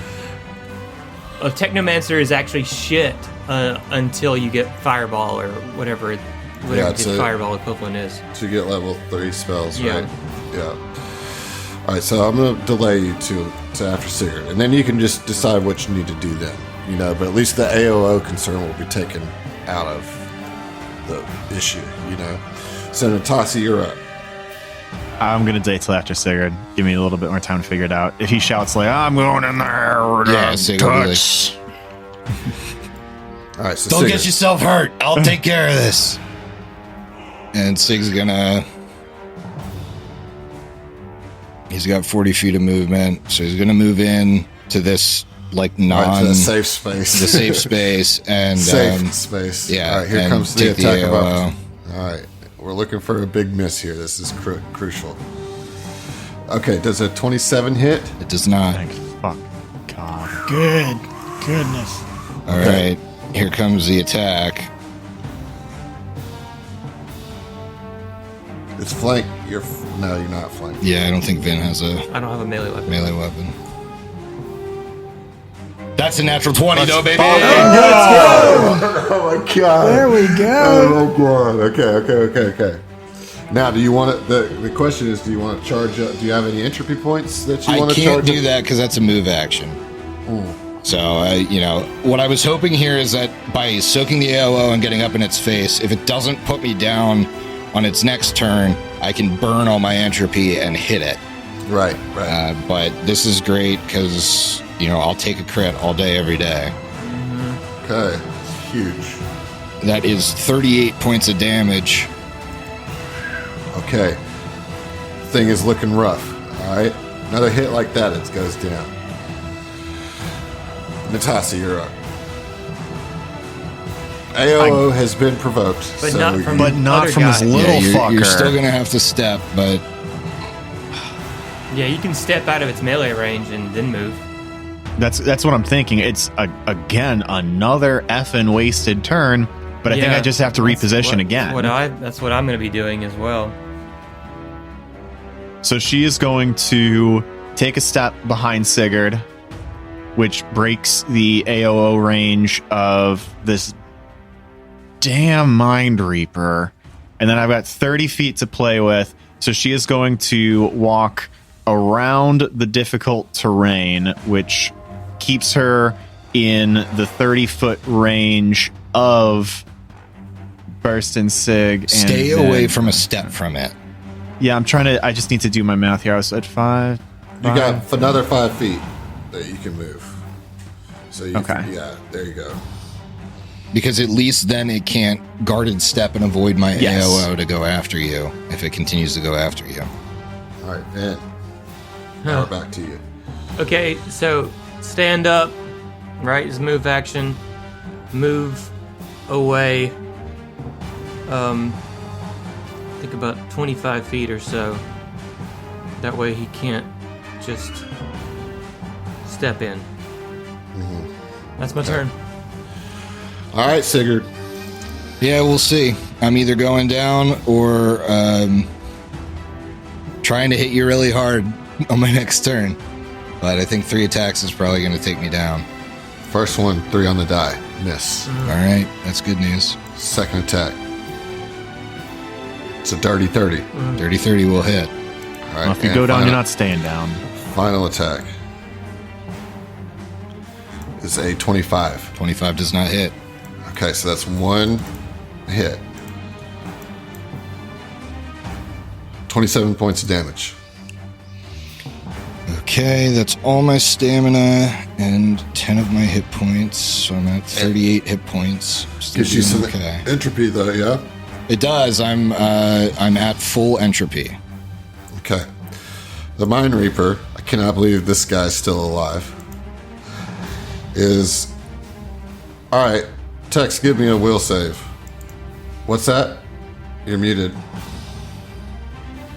A Technomancer is actually shit until you get Fireball or whatever the Fireball equivalent is. To get level 3 spells, Yeah. right? Yeah. All right, so I'm going to delay you to after Sigurd, and then you can just decide what you need to do then. You know, but at least the AOO concern will be taken out of the issue, you know. So Natasha, you're up. I'm gonna delay till after Sigurd. Give me a little bit more time to figure it out. If he shouts like, "I'm going in there," Yeah, Sigurd will be like, All right, so don't Sigurd. get yourself hurt. I'll take care of this. And Sig's gonna... He's got 40 feet of movement, so he's gonna move in to this, like, to the safe space. the safe space, and... safe space. Yeah, All right, here and comes the take the attack of AOO. All right, we're looking for a big miss here. This is crucial. Okay, does a 27 hit? It does not. Thank fuck God. Goodness. All right, here comes the attack. It's flank. No, you're not flank. Yeah, I don't think Vin has a I don't have a melee weapon. melee weapon. That's a natural 20, though, baby! Oh my god! There we go. Oh my god! Okay. Now, do you want it? The question is, do you want to charge up? Do you have any entropy points that you I want to charge? can't do that because that's a move action. So, what I was hoping here is that by soaking the AOO and getting up in its face, if it doesn't put me down on its next turn, I can burn all my entropy and hit it. Right. But this is great because, I'll take a crit all day, every day. Okay, huge. That is 38 points of damage. Okay, thing is looking rough. All right, another hit like that, it goes down. Natasha, you're up. AOO has been provoked, But so not from- But not Other from this guy. little Yeah, fucker. you're still going to have to step, but Yeah, you can step out of its melee range and then move. That's what I'm thinking. It's again another effing wasted turn, but I think I just have to reposition again. That's what I'm going to be doing as well. So she is going to take a step behind Sigurd, which breaks the AOO range of this damn Mind Reaper. And then I've got 30 feet to play with. So she is going to walk around the difficult terrain, which keeps her in the 30-foot range of Burst and Sig. Stay away from a step from it. Yeah, I just need to do my math here. I was at 5. You got another 5 feet that you can move. So yeah, there you go. Because at least then it can't guarded step and avoid my AOO to go after you if it continues to go after you. All right, man. Now we're back to you. Okay, so stand up, right, is move action. Move away, think about 25 feet or so. That way he can't just step in. Mm-hmm. That's my turn. All right, Sigurd. Yeah, we'll see. I'm either going down or trying to hit you really hard on my next turn. But I think 3 attacks is probably going to take me down. First one, 3 on the die. Miss. All right, that's good news. Second attack. It's a dirty 30. Dirty 30 will hit. All right, Well, if you go down, you're not staying down. Final attack is a 25. 25 does not hit. Okay, so that's 1 hit. 27 points of damage. Okay, that's all my stamina and 10 of my hit points, so I'm at 38 hit points. Still Gives you some doing okay. entropy, though, yeah? It does. I'm at full entropy. Okay. The Mind Reaper, I cannot believe this guy's still alive, is... Alright, Tex, give me a will save. What's that? You're muted.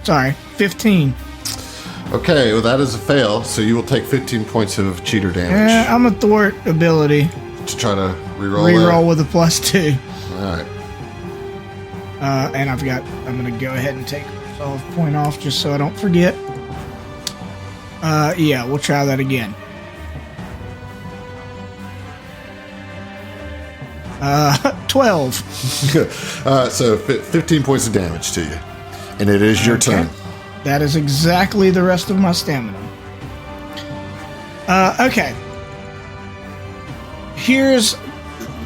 Sorry, 15. Okay, well that is a fail, so you will take 15 points of cheater damage. Yeah, I'm a thwart ability. To try to reroll Reroll with a +2. Alright. And I'm going to go ahead and take a resolve point off just so I don't forget. Yeah, we'll try that again. 12. So 15 points of damage to you. And it is your turn. That is exactly the rest of my stamina. Okay. Here's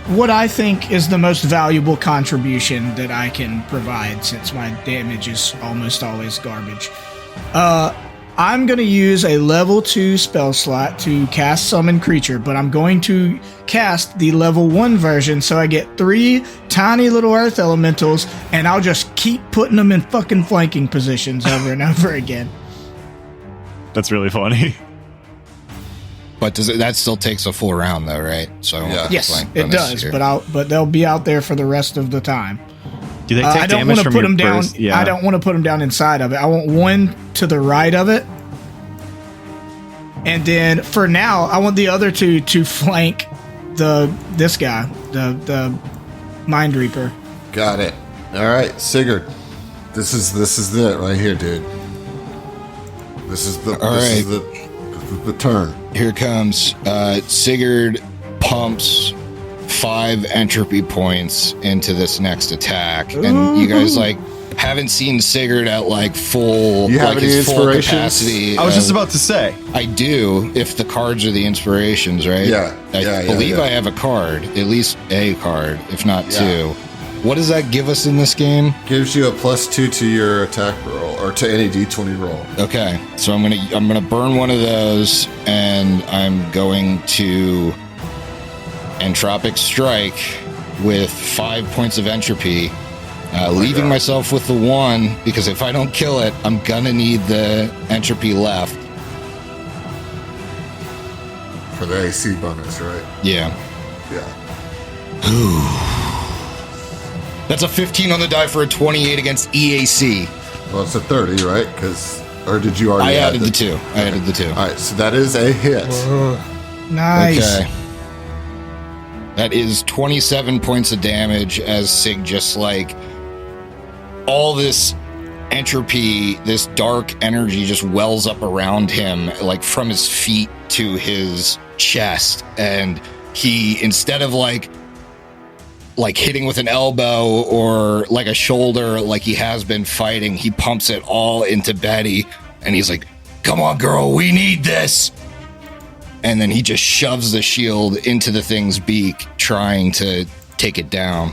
what I think is the most valuable contribution that I can provide, since my damage is almost always garbage. I'm going to use a level 2 spell slot to cast Summon Creature, but I'm going to cast the level 1 version, so I get 3 tiny little earth elementals, and I'll just keep putting them in fucking flanking positions over and over again. That's really funny. But that still takes a full round, though, right? So I won't have to Yes, flank it bonus does, here. but they'll be out there for the rest of the time. Do they take I don't damage want to from put your them down. burst? Yeah. I don't want to put them down inside of it. I want one to the right of it, and then for now, I want the other two to flank this guy, the Mind Reaper. Got it. All right, Sigurd. This is it right here, dude. This is the turn. Here comes. Sigurd pumps 5 entropy points into this next attack, and you guys haven't seen Sigurd at full. You have any his full inspirations? capacity. I was just about to say. I do, if the cards are the inspirations, right? Yeah. I believe I have a card, at least a card, if not 2. What does that give us in this game? Gives you a +2 to your attack roll or to any d20 roll. Okay, so I'm gonna burn one of those, and I'm going to Entropic Strike with 5 points of entropy, leaving myself with the 1, because if I don't kill it, I'm gonna need the entropy left. For the AC bonus, right? Yeah. Yeah. That's a 15 on the die for a 28 against EAC. Well, it's a 30, right? Because or did you already? I added the 2. I added the 2. All right, so that is a hit. Nice. Okay. That is 27 points of damage as Sig just like all this entropy, this dark energy just wells up around him, like from his feet to his chest. And he, instead of like hitting with an elbow or like a shoulder, like he has been fighting, he pumps it all into Betty. And he's like, come on, girl, we need this. And then he just shoves the shield into the thing's beak, trying to take it down.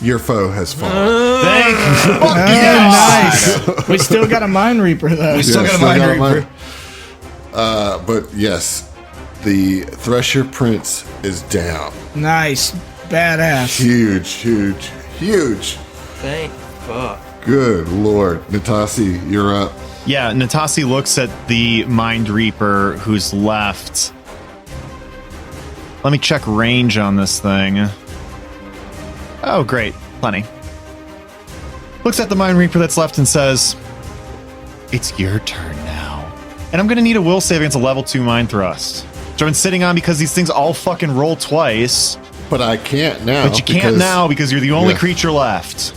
Your foe has fallen. Thank you. Nice. We still got a Mind Reaper, though. We still got a Mind Reaper. But yes, the Thresher Prince is down. Nice. Badass. Huge. Thank fuck. Good Lord. Natasi, you're up. Yeah, Natasi looks at the Mind Reaper who's left. Let me check range on this thing. Oh, great. Plenty. Looks at the Mind Reaper that's left and says, it's your turn now. And I'm going to need a will save against a level 2 Mind Thrust, which I've been sitting on because these things all fucking roll twice. But I can't now. But you can't now because you're the only creature left.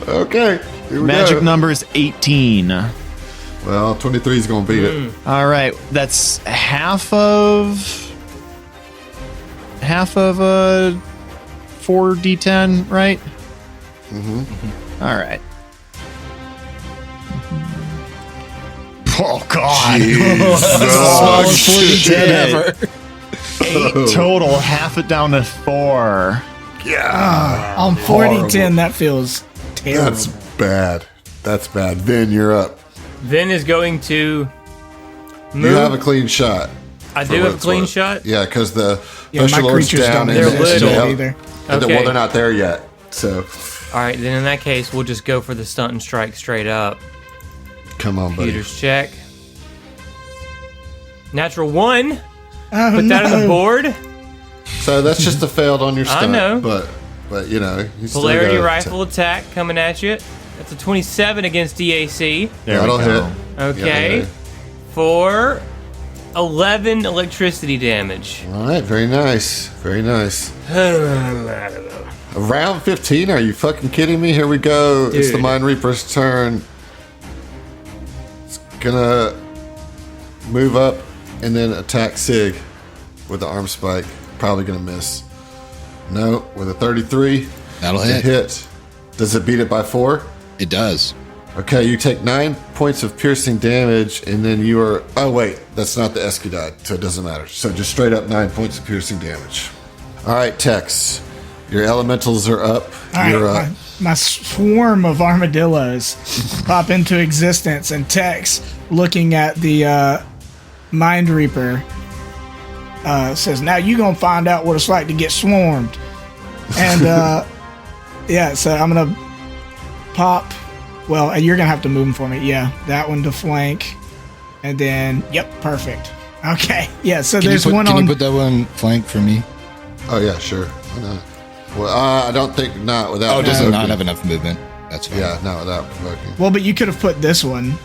Okay. Here we Magic go. number is 18. Well, 23 is going to beat it. All right, that's half of a 4d10, right? Mm-hmm. All right. Oh God! Jesus. Ever. 8 total. Half it down to 4. Yeah. On 40-10, that feels terrible. That's bad. Vin, you're up. Vin is going to move. You have a clean shot. I do have a clean shot? Yeah, because the Yeah, Thresher my Lord's creatures down. don't They're have little. STF either. Okay. Well, they're not there yet. So, All right, then in that case, we'll just go for the stunt and strike straight up. come on, buddy. Computers check. Natural 1. Oh, Put that on the board. So that's just a failed on your I stunt. know. But you know, you still Polarity gotta rifle attack coming at you. That's a 27 against DAC. That'll hit. Okay. Yeah. For 11 electricity damage. All right. Very nice. Very nice. Round 15? Are you fucking kidding me? Here we go. It's the Dude. Mind Reaper's turn. It's gonna move up and then attack Sig with the arm spike. Probably gonna miss. No, with a 33. That'll It's a hit. hit. Does it beat it by 4? It does. Okay, you take 9 points of piercing damage, and then you are. Oh wait, that's not the Escudide, so it doesn't matter. So just straight up 9 points of piercing damage. All right, Tex, your elementals are up. All You're right, up. my swarm of armadillos pop into existence, and Tex, looking at the Mind Reaper, says, "Now you gonna find out what it's like to get swarmed." And yeah, so I'm gonna pop. Well, you're gonna have to move them for me. Yeah, that one to flank, and then yep, perfect. Okay, yeah. So there's one Can on. you put that one flank for me? Oh yeah, sure. Why not? Well, I don't think not without. Oh, does it not provoking. have enough movement? That's fine. Yeah, not without provoking. Well, but you could have put this one.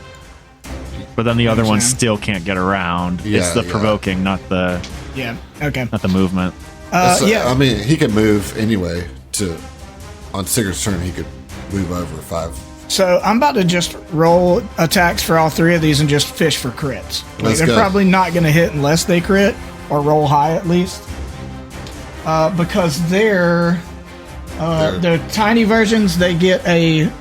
But then the other one Understand. still can't get around. Yeah, It's the yeah. provoking, not the Yeah. Okay. movement. Yeah. I mean, he could move anyway. On Sigurd's turn, he could move over 5. So I'm about to just roll attacks for all 3 of these and just fish for crits. Like, Let's they're go. probably not going to hit unless they crit or roll high at least, because they're tiny versions. They get a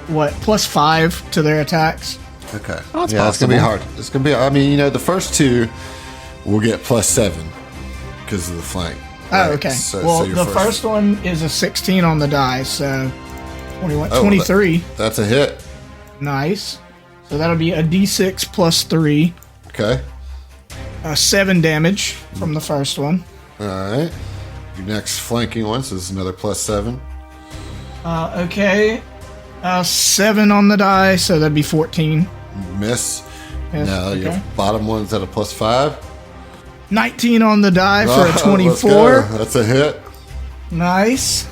+5 to their attacks. Okay. Oh, that's yeah, it's gonna be possible. hard. It's gonna be. I mean, the first 2 will get +7 because of the flank. Oh, okay. So well, your the first one is a 16 on the die, so 21, Oh, 23. That's a hit. Nice. So that'll be a D6 +3, Okay. 7 damage from the first one. All right. Your next flanking one, so this is another +7. Okay. 7 on the die, so that'd be 14. Miss. Yes, Now okay. your bottom one's at a +5. 19 on the die for a Let's 24. go. That's a hit. Nice.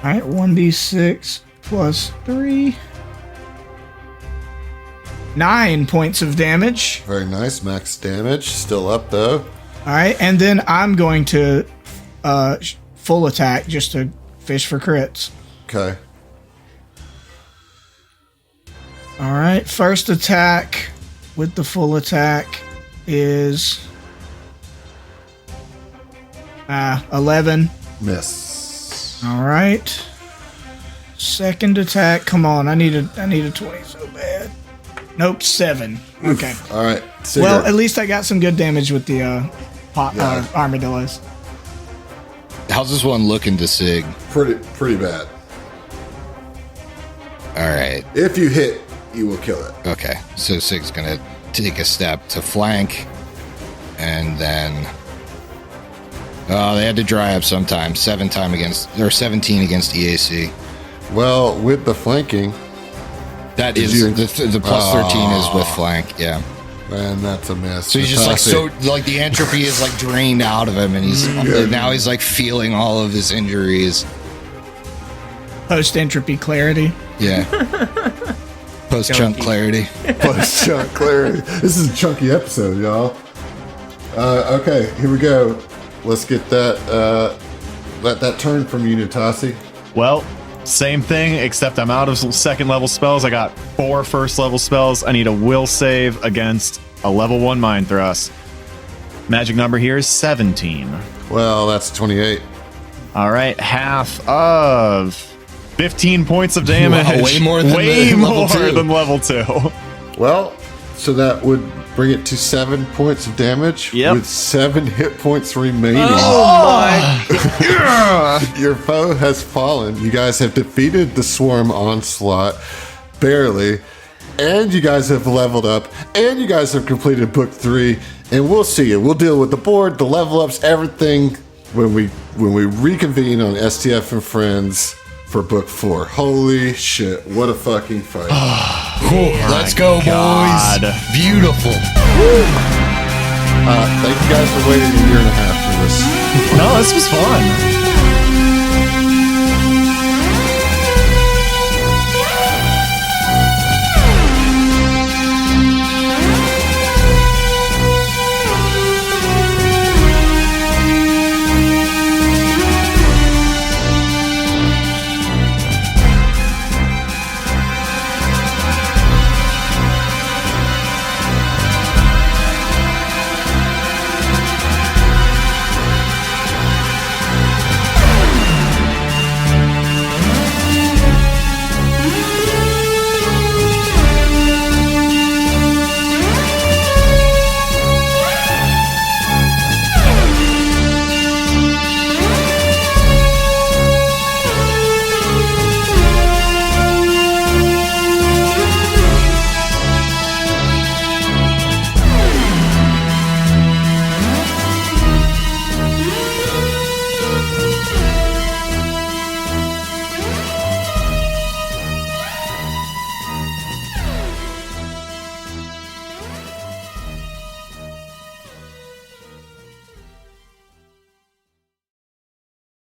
All right, 1d6 plus 3. 9 points of damage. Very nice. Max damage. Still up, though. All right, and then I'm going to full attack just to fish for crits. Okay. All right, first attack with the full attack is 11. Miss. All right. Second attack. Come on, I need a 20 so bad. Nope, 7. Okay. All right. Well, at least I got some good damage with the armadillos. How's this one looking to Sig? Pretty bad. All right. If you hit, you will kill it. Okay. So Sig's going to take a step to flank. And then... Oh, they had to dry up sometime. 17 against EAC. Well, with the flanking... That is... The plus 13 is with flank, yeah. Man, that's a miss. So he's just like the entropy is like drained out of him, and now he's like feeling all of his injuries. Post entropy clarity. Yeah. Post chunk clarity. Post chunk clarity. This is a chunky episode, y'all. Okay, here we go. Let's get that let that turn from you, Natasi. Well, same thing, except I'm out of second level spells. I got 4 first level spells. I need a will save against a level 1 mind thrust. Magic number here is 17. Well, that's 28. All right, half of 15 points of damage. Wow, way more than level 2. Well, so that would bring it to 7 points of damage with 7 hit points remaining. Oh my! Your foe has fallen. You guys have defeated the swarm onslaught barely, and you guys have leveled up, and you guys have completed book 3. And we'll see it. We'll deal with the board, the level ups, everything when we reconvene on STF and Friends for book 4. Holy shit! What a fucking fight! Let's go, God. boys! Beautiful. Thank you guys for waiting a year and a half for this. No, this was fun.